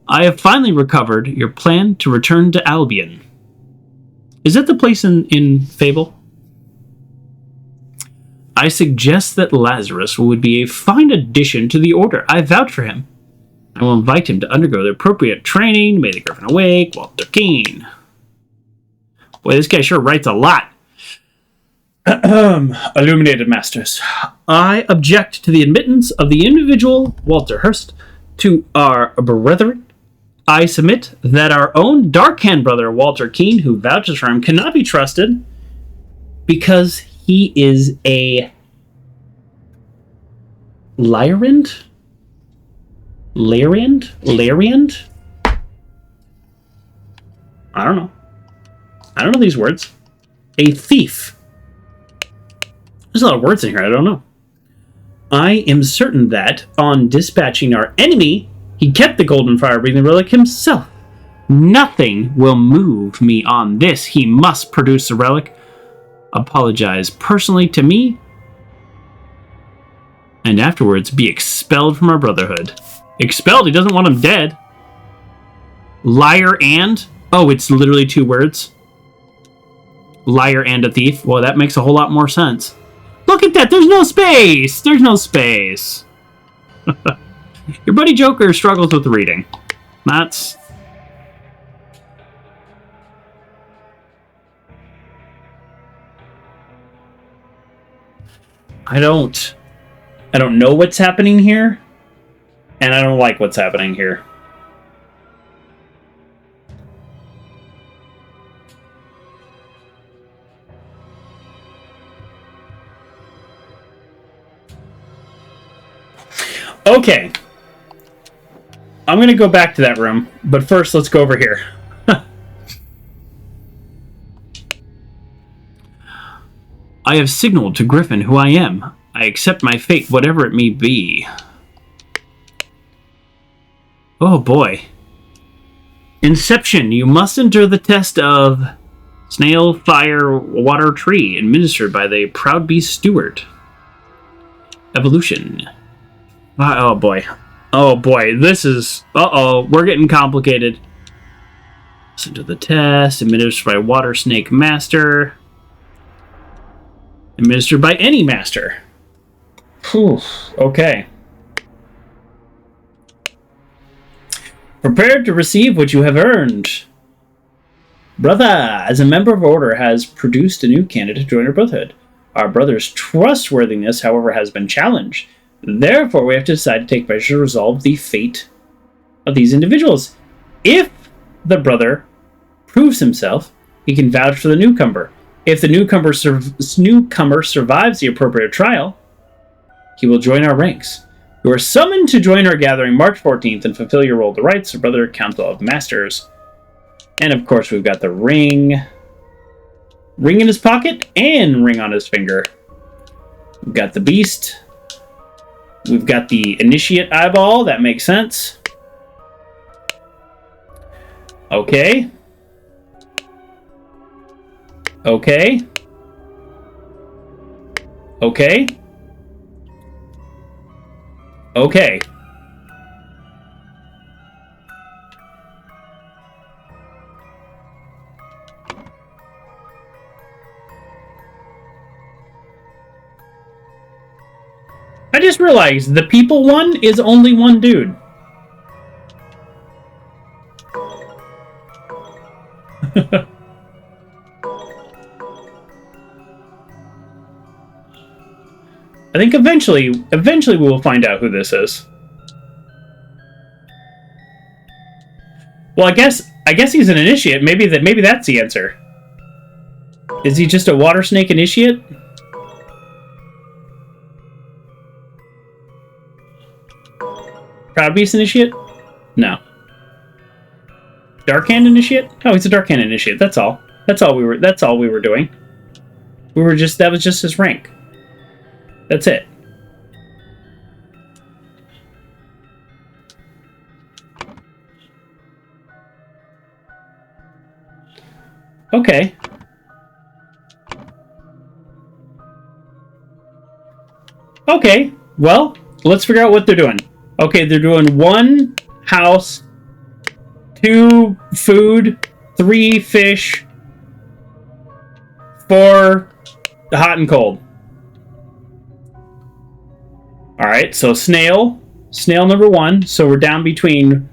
I have finally recovered your plan to return to Albion. Is that the place in Fable? I suggest that Lazarus would be a fine addition to the Order. I vouch for him. I will invite him to undergo the appropriate training. May the Griffin awake, Walter Keane. Boy, this guy sure writes a lot. Illuminated Masters. I object to the admittance of the individual Walter Hurst to our brethren. I submit that our own dark-hand brother, Walter Keane, who vouches for him, cannot be trusted because he is a Lyriand? Lariand? I don't know these words. A thief. There's a lot of words in here, I don't know. I am certain that, on dispatching our enemy, he kept the golden fire-breathing relic himself. Nothing will move me on this. He must produce the relic, apologize personally to me, and afterwards be expelled from our brotherhood. Expelled? He doesn't want him dead. Liar and? Oh, it's literally two words. Liar and a thief. Well, that makes a whole lot more sense. Look at that! There's no space! There's no space! Your buddy Joker struggles with reading. That's... I don't know what's happening here, and I don't like what's happening here. Okay. I'm going to go back to that room, but first let's go over here. I have signaled to Griffin who I am. I accept my fate, whatever it may be. Oh boy. Inception. You must endure the test of snail, fire, water, tree, administered by the proud beast steward. Evolution. Oh boy. Oh boy. This is... Uh-oh. We're getting complicated. Listen to the test. Administered by water snake master. Administered by any master. Whew. Okay. Prepared to receive what you have earned. Brother, as a member of Order, has produced a new candidate to join our brotherhood. Our brother's trustworthiness, however, has been challenged. Therefore, we have to decide to take measures to resolve the fate of these individuals. If the brother proves himself, he can vouch for the newcomer. If the newcomer survives the appropriate trial, he will join our ranks. You are summoned to join our gathering March 14th and fulfill your role of the rights of Brother Council of Masters. And of course, we've got the ring. Ring in his pocket and ring on his finger. We've got the beast. We've got the initiate eyeball. That makes sense. Okay. Okay. Okay. Okay. I just realized the people one is only one dude. I think eventually we will find out who this is. Well, I guess he's an initiate. Maybe that's the answer. Is he just a water snake initiate? Proud Beast initiate? No. Dark Hand initiate? Oh, he's a Dark Hand initiate. That's all. That's all we were doing. That was just his rank. That's it. Okay. Okay. Well, let's figure out what they're doing. Okay, they're doing 1 house, 2 food, 3 fish, 4 hot and cold. Alright, so snail number 1, so we're down between...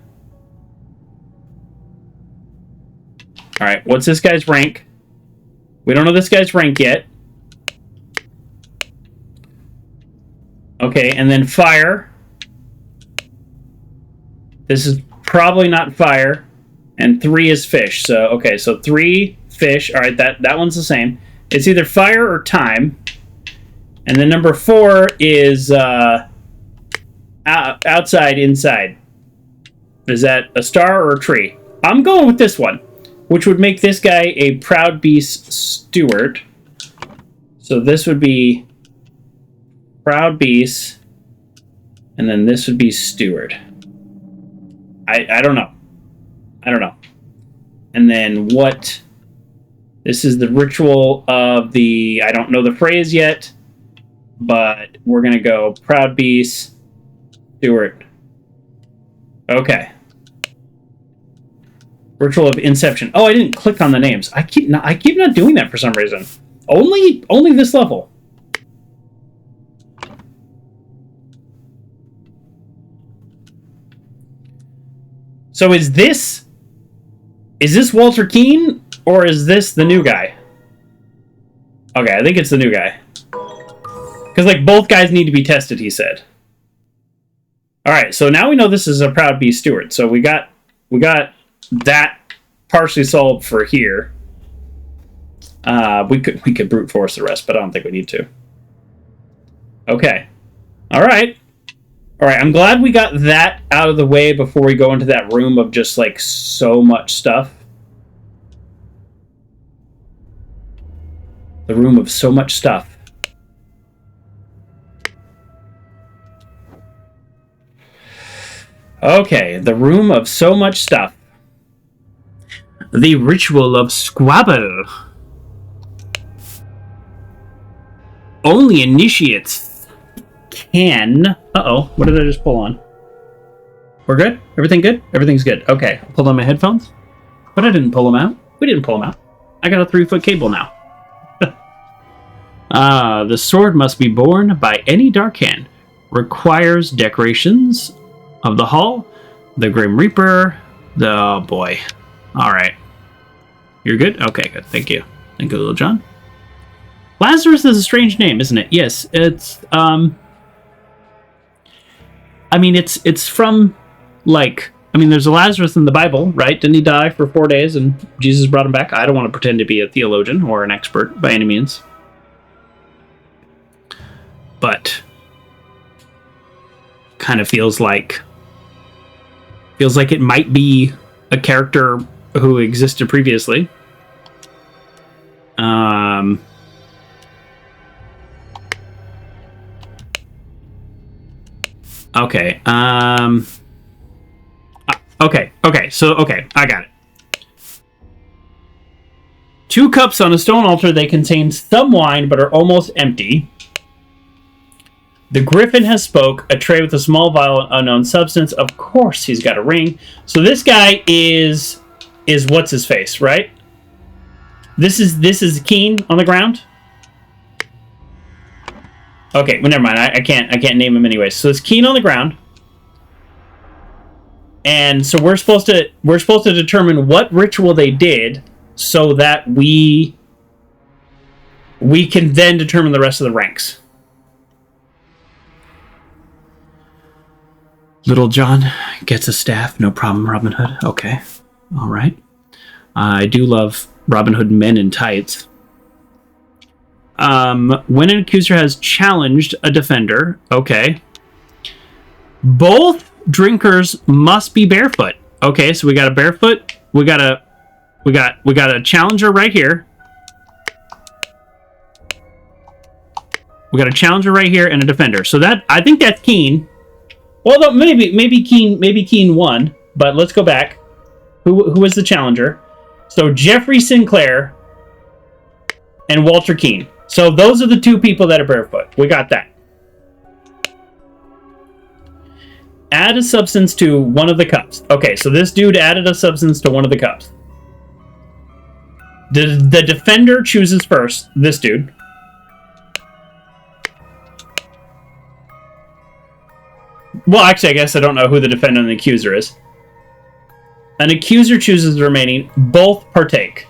Alright, what's this guy's rank? We don't know this guy's rank yet. Okay, and then fire. This is probably not fire. And 3 is fish. So, okay, so 3 fish. Alright, that one's the same. It's either fire or time. And then number 4 is outside, inside. Is that a star or a tree? I'm going with this one, which would make this guy a Proud Beast Steward. So this would be Proud Beast, and then this would be Steward. I don't know. I don't know. And then what? This is the ritual of the... I don't know the phrase yet, but we're going to go Proud Beast, Steward. Okay. Ritual of Inception. Oh, I didn't click on the names. I keep not doing that for some reason. Only this level. So is this Walter Keane or is this the new guy? Okay, I think it's the new guy. Because like both guys need to be tested, he said. All right, so now we know this is a Proud Beast Steward. So we got that partially solved for here. We could brute force the rest, but I don't think we need to. Okay. All right. I'm glad we got that out of the way before we go into that room of just like so much stuff. The room of so much stuff. Okay, the room of so much stuff. The ritual of squabble. Only initiates can... Uh-oh, what did I just pull on? We're good? Everything good? Everything's good. Okay, I pulled on my headphones. But I didn't pull them out. We didn't pull them out. I got a 3-foot cable now. The sword must be borne by any dark hand. Requires decorations of the hall. The Grim Reaper. Oh, boy. Alright. You're good? Okay, good. Thank you. Thank you, Little John. Lazarus is a strange name, isn't it? Yes, it's, I mean, it's from, like... I mean, there's a Lazarus in the Bible, right? Didn't he die for 4 days and Jesus brought him back? I don't want to pretend to be a theologian or an expert by any means. But... kind of feels like it might be a character who existed previously. Okay. Okay, I got it. 2 cups on a stone altar. They contain some wine, but are almost empty. The griffin has spoke. A tray with a small vial of unknown substance. Of course, he's got a ring. So this guy is what's his face, right? This is Keen on the ground. Okay, well, never mind. I can't name him anyway. So it's Keen on the ground, and so we're supposed to determine what ritual they did, so that we can then determine the rest of the ranks. Little John gets a staff, no problem, Robin Hood. Okay, all right. I do love Robin Hood men in tights. When an accuser has challenged a defender, okay. Both drinkers must be barefoot. Okay, so we got a barefoot. We got a challenger right here. We got a challenger right here and a defender. So that, I think that's Keen. Well, maybe Keen won, but let's go back. Who was the challenger? So Jeffrey Sinclair and Walter Keen. So those are the 2 people that are barefoot. We got that. Add a substance to one of the cups. Okay, so this dude added a substance to one of the cups. The defender chooses first. This dude. Well, actually, I guess I don't know who the defendant and the accuser is. An accuser chooses the remaining. Both partake.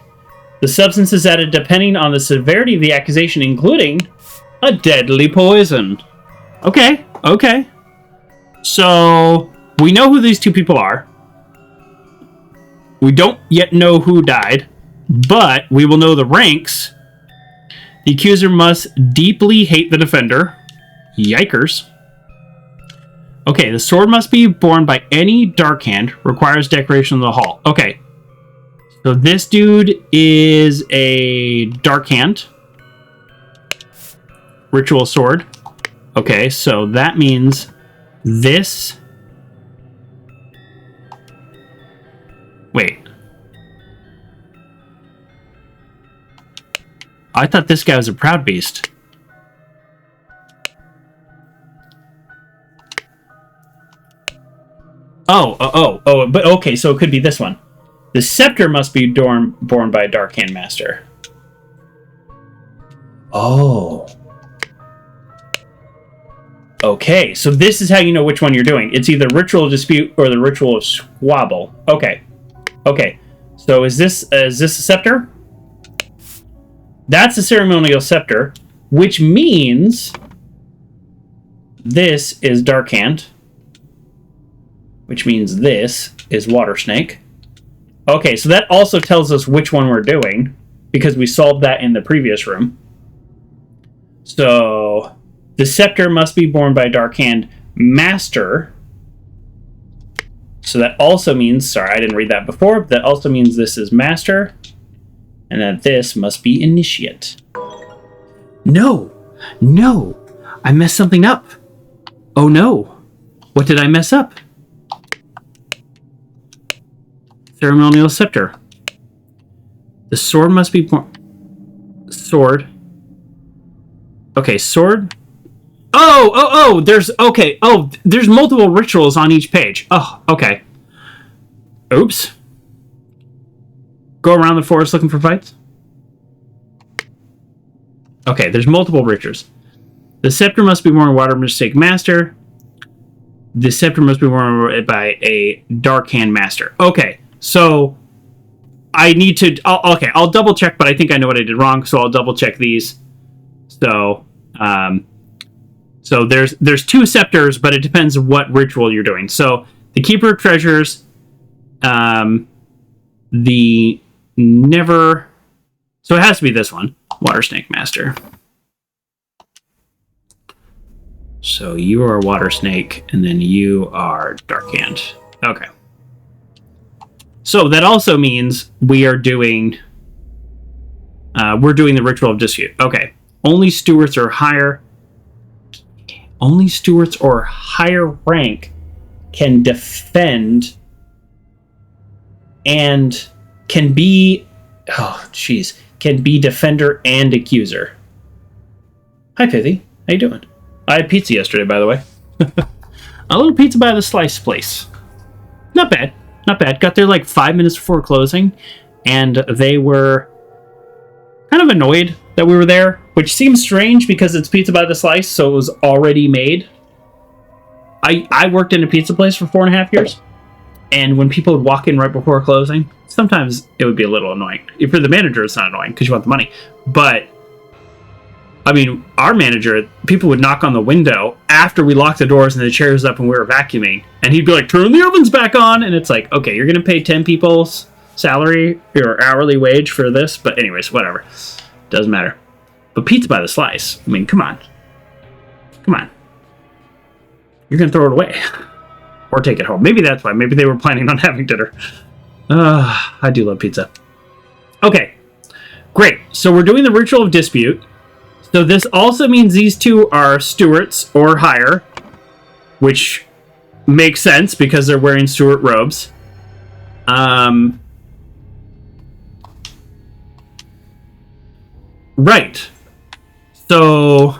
The substance is added depending on the severity of the accusation, including a deadly poison. Okay. So, we know who these 2 people are. We don't yet know who died, but we will know the ranks. The accuser must deeply hate the defender. Yikers. Okay, the sword must be borne by any dark hand. Requires decoration in the hall. Okay. So this dude is a dark hand. Ritual sword. Okay, so that means this... Wait. I thought this guy was a proud beast. Oh, but okay, so it could be this one. The scepter must be borne by a dark hand master. Oh. Okay, so this is how you know which one you're doing. It's either ritual of dispute or the ritual of squabble. Okay. So is this a scepter? That's a ceremonial scepter, which means this is dark hand. Which means this is water snake. Okay, so that also tells us which one we're doing, because we solved that in the previous room. So, the scepter must be borne by dark hand master. So that also means, sorry, I didn't read that before, but that also means this is master, and that this must be initiate. No, I messed something up. Oh no, what did I mess up? Ceremonial scepter. The sword must be sword. Okay, sword. Oh, there's there's multiple rituals on each page. Oh, okay. Oops. Go around the forest looking for fights. Okay, there's multiple rituals. The scepter must be worn by water mistake master. The scepter must be worn by a dark hand master. Okay. So, I need to... I'll double check, but I think I know what I did wrong, so I'll double check these. So, there's 2 scepters, but it depends what ritual you're doing. So, the Keeper of Treasures, the Never... So, it has to be this one, Water Snake Master. So, you are Water Snake, and then you are Dark Hand. Okay. So that also means we are doing... we're doing the Ritual of Dispute. Okay. Only stewards or higher rank can defend and can be... Oh, jeez. can be defender and accuser. Hi, Pithy. How you doing? I had pizza yesterday, by the way. A little pizza by the slice place. Not bad. Not bad. Got there like 5 minutes before closing, and they were kind of annoyed that we were there, which seems strange because it's pizza by the slice, so it was already made. I worked in a pizza place for 4.5 years, and when people would walk in right before closing, sometimes it would be a little annoying. If you're the manager, it's not annoying because you want the money. But, I mean, our manager, people would knock on the window after we locked the doors and the chairs up and we were vacuuming, and he'd be like, turn the ovens back on, and it's like, okay, you're going to pay 10 people's salary or hourly wage for this? But anyways, whatever. Doesn't matter. But pizza by the slice, I mean, come on. Come on. You're going to throw it away. Or take it home. Maybe that's why. Maybe they were planning on having dinner. I do love pizza. Okay. Great. So we're doing the ritual of dispute. So this also means these two are stewards or higher, which makes sense because they're wearing steward robes. Right. So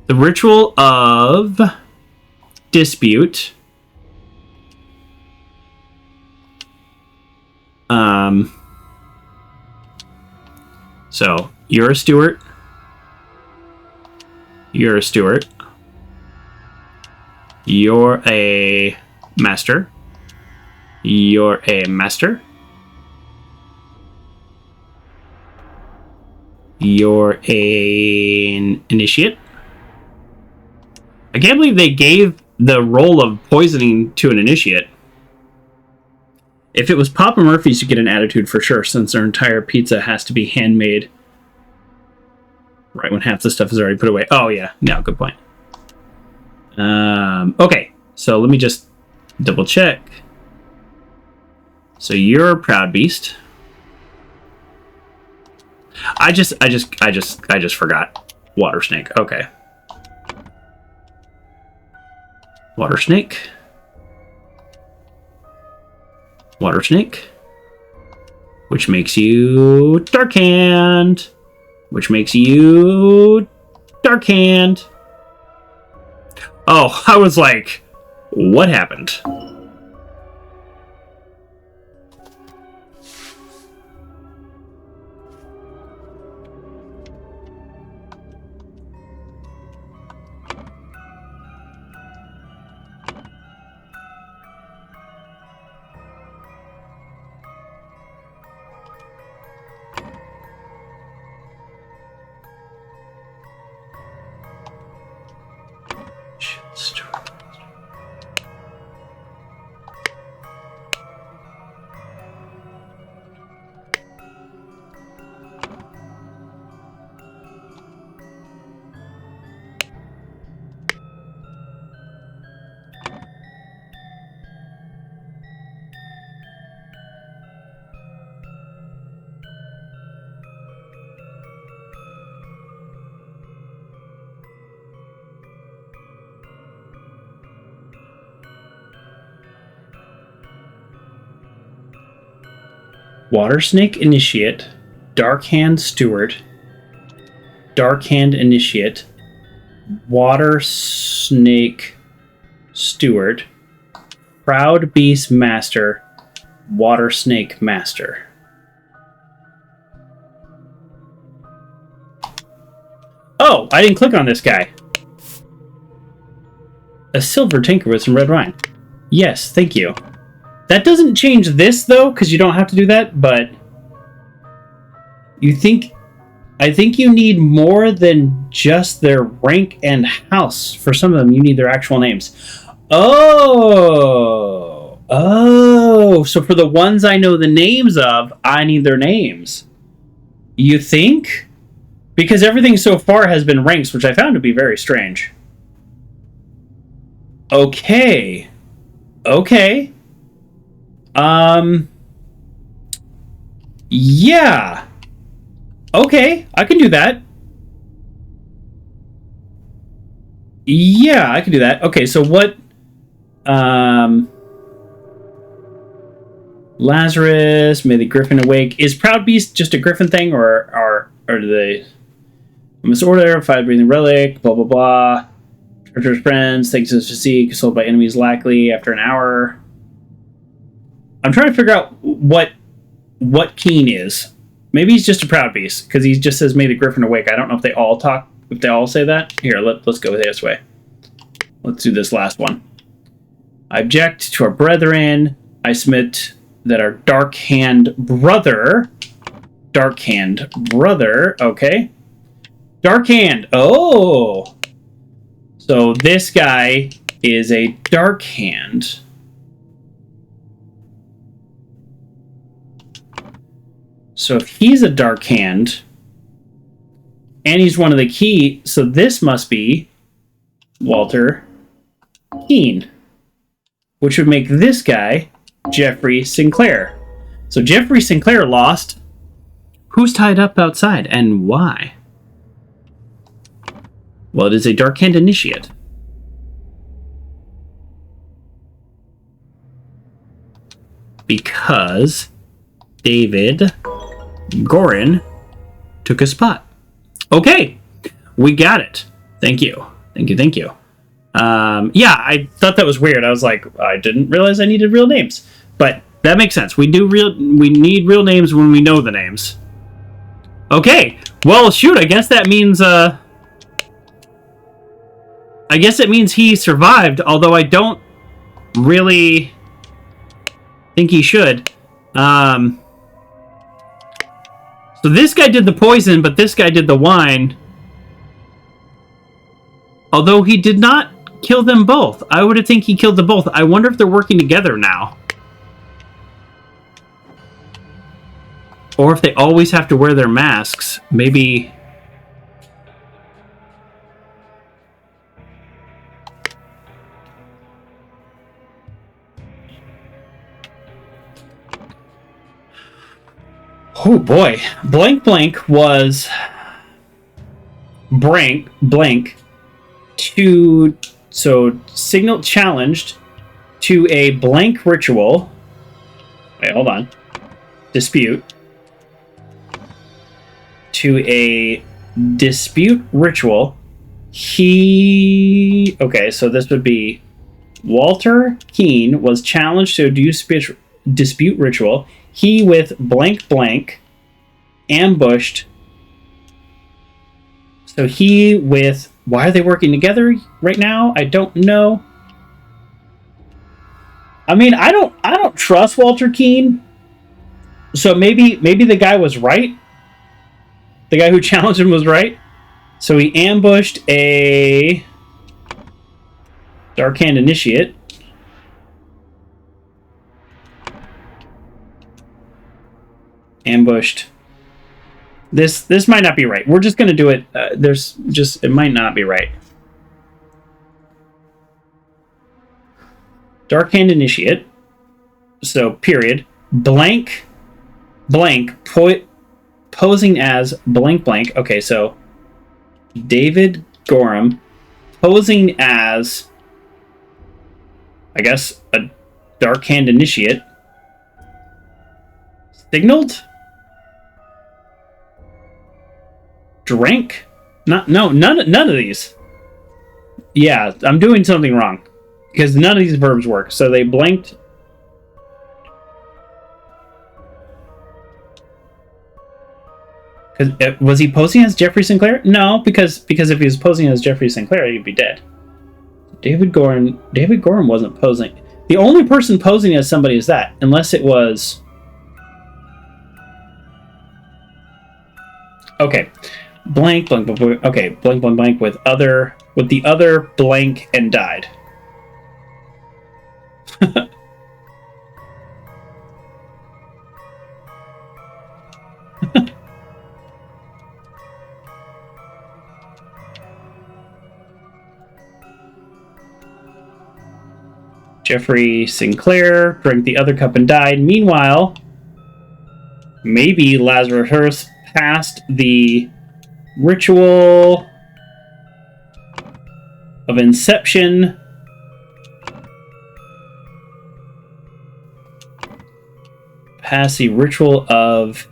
the ritual of dispute. So you're a steward. You're a steward. You're a master. You're a master. You're an initiate. I can't believe they gave the role of poisoning to an initiate. If it was Papa Murphy's, you get an attitude for sure, since their entire pizza has to be handmade right when half the stuff is already put away. Oh, yeah. No, good point. Okay, so let me just double check. So you're a proud beast. I just forgot. Water snake. Okay. Water snake. Water snake. Which makes you dark hand. Which makes you dark hand. Oh, I was like, what happened? Water Snake Initiate, Dark Hand Steward, Dark Hand Initiate, Water Snake Steward, Proud Beast Master, Water Snake Master. Oh, I didn't click on this guy. A silver tanker with some red wine. Yes, thank you. That doesn't change this, though, because you don't have to do that, but I think you need more than just their rank and house. For some of them, you need their actual names. Oh, so for the ones I know the names of, I need their names. You think? Because everything so far has been ranks, which I found to be very strange. Okay. Yeah. Okay, I can do that. Yeah, I can do that. Okay, so what... Lazarus, may the Griffin awake. Is Proud Beast just a Griffin thing, or do they... Misorder, fire breathing relic, blah blah blah. Treacherous friends, thanks to his physique, sold by enemies likely after an hour. I'm trying to figure out what Keen is. Maybe he's just a Proud Beast, because he just says, may the Griffin awake. I don't know if they all say that. Here, let's go this way. Let's do this last one. I object to our brethren. I submit that our Dark Hand brother, okay. Dark Hand, oh! So this guy is a Dark Hand. So if he's a Dark Hand, and he's one of the key, so this must be Walter Keane, which would make this guy Jeffrey Sinclair. So Jeffrey Sinclair lost. Who's tied up outside, and why? Well, it is a Dark Hand Initiate. Because David Gorin took a spot. Okay, we got it. Thank you. Yeah, I thought that was weird. I was like, I didn't realize I needed real names. But that makes sense. We need real names when we know the names. Okay, well, shoot, I guess that means, I guess it means he survived, although I don't really think he should. So this guy did the poison, but this guy did the wine. Although he did not kill them both. I would think he killed them both. I wonder if they're working together now. Or if they always have to wear their masks. Maybe... Oh boy, blank was blank to signal challenged to a blank ritual. Wait, hold on. Dispute to a dispute ritual. Okay, so this would be Walter Keane was challenged to a dispute ritual. He with blank ambushed. So he with... Why are they working together right now? I don't know. I mean, I don't trust Walter Keane. So maybe the guy was right. The guy who challenged him was right. So he ambushed a Dark Hand Initiate. Ambushed. This might not be right. We're just gonna do it. It might not be right. Dark Hand Initiate. So period. Blank. Posing as blank. Okay, so David Gorham posing as, I guess, a Dark Hand Initiate. Signaled. Drank? None of these. Yeah, I'm doing something wrong. Because none of these verbs work. So they blanked. Was he posing as Jeffrey Sinclair? No, because if he was posing as Jeffrey Sinclair, he'd be dead. David Gorham wasn't posing. The only person posing as somebody is that, unless it was... Okay. Blank. Okay, blank with the other blank and died. Jeffrey Sinclair drank the other cup and died. Meanwhile, maybe Lazarus passed the ritual of Inception. pass the ritual of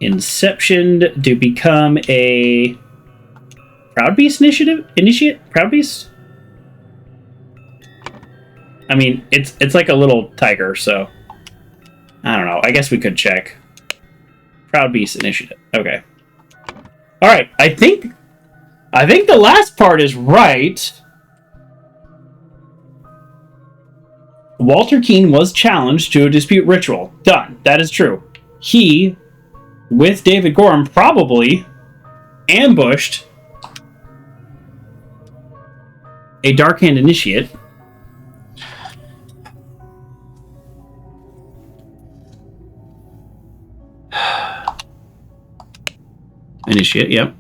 Inception to become a Proud Beast initiate? Proud Beast? I mean, it's like a little tiger, so I don't know. I guess we could check. Proud Beast initiative. Okay. All right. I think the last part is right. Walter Keane was challenged to a dispute ritual. Done. That is true. He, with David Gorham, probably ambushed a Dark Hand initiate. Initiate, yep.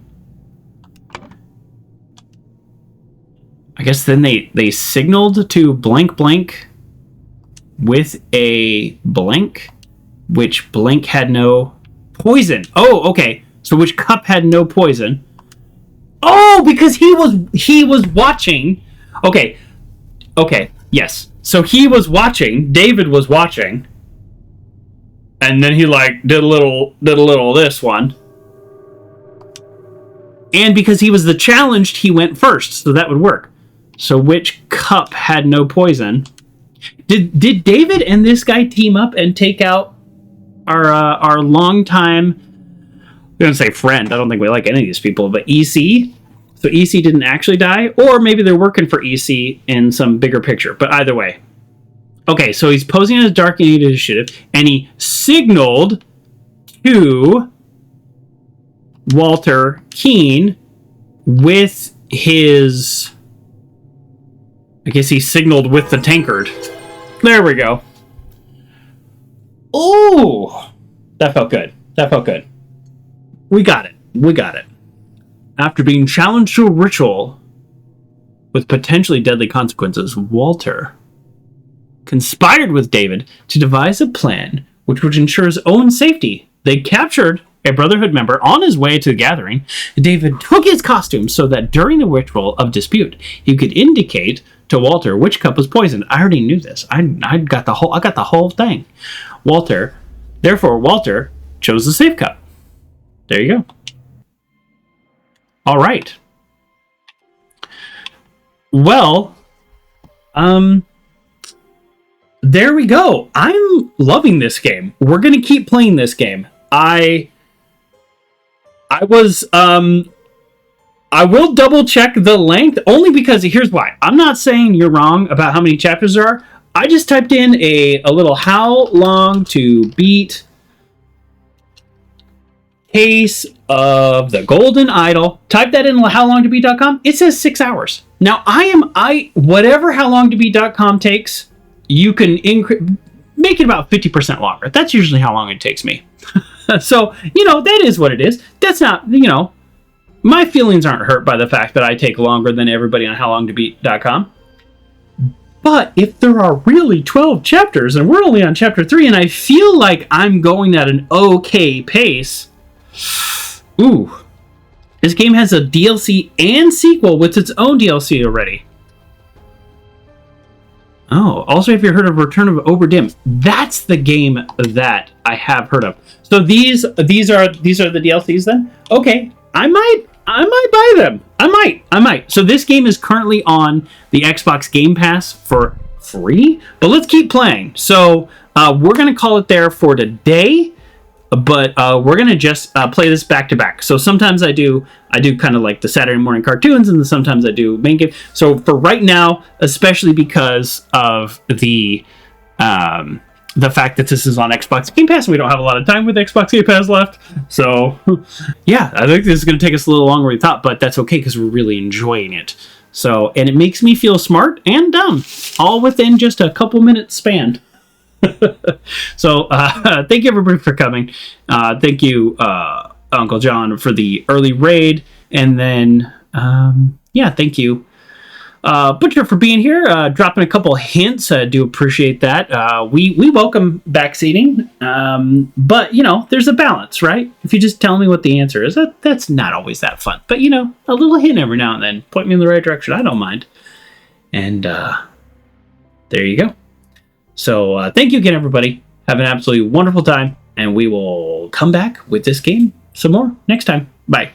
I guess then they signaled to blank blank with a blank, which blank had no poison. Oh, okay. So which cup had no poison? Oh, because he was watching. Okay. Yes. So he was watching. David was watching, and then he like did a little this one. And because he was the challenged, he went first, so that would work. So which cup had no poison? Did David and this guy team up and take out our longtime, I'm gonna say friend, I don't think we like any of these people, but EC? So EC didn't actually die? Or maybe they're working for EC in some bigger picture, but either way. Okay, so he's posing as Dark Hand initiative, and he signaled to Walter Keane with his, I guess he signaled with the tankard. There we go. Oh, that felt good. We got it. After being challenged to a ritual with potentially deadly consequences, Walter conspired with David to devise a plan which would ensure his own safety. They captured a Brotherhood member on his way to the gathering. David took his costume so that during the ritual of dispute, he could indicate to Walter which cup was poisoned. I already knew this. I got the whole thing. Therefore, Walter chose the safe cup. There you go. All right. Well, there we go. I'm loving this game. We're going to keep playing this game. I will double check the length only because here's why. I'm not saying you're wrong about how many chapters there are. I just typed in a little how long to beat Case of the Golden Idol. Type that in howlongtobeat.com. It says 6 hours. Now whatever howlongtobeat.com takes, you can make it about 50% longer. That's usually how long it takes me. So, that is what it is. That's not, my feelings aren't hurt by the fact that I take longer than everybody on howlongtobeat.com. But if there are really 12 chapters and we're only on chapter 3 and I feel like I'm going at an okay pace, ooh, this game has a DLC and sequel with its own DLC already. Oh, also, have you heard of Return of Obra That's the game that I have heard of. So these are the DLCs then? Okay, I might buy them. I might. So this game is currently on the Xbox Game Pass for free, but let's keep playing. So we're gonna call it there for today. But we're gonna just play this back to back. So sometimes I do kind of like the Saturday morning cartoons, and then sometimes I do main game. So for right now, especially because of the fact that this is on Xbox Game Pass, we don't have a lot of time with Xbox Game Pass left. So yeah, I think this is gonna take us a little longer than we thought, but that's okay because we're really enjoying it. So, and it makes me feel smart and dumb, all within just a couple minutes span. So thank you everybody for coming. Thank you Uncle John for the early raid, and then thank you Butcher for being here, dropping a couple hints. I do appreciate that. We welcome backseating, but there's a balance, right? If you just tell me what the answer is, that's not always that fun, but a little hint every now and then, point me in the right direction, I don't mind. And there you go. So thank you again, everybody. Have an absolutely wonderful time, and we will come back with this game some more next time. Bye.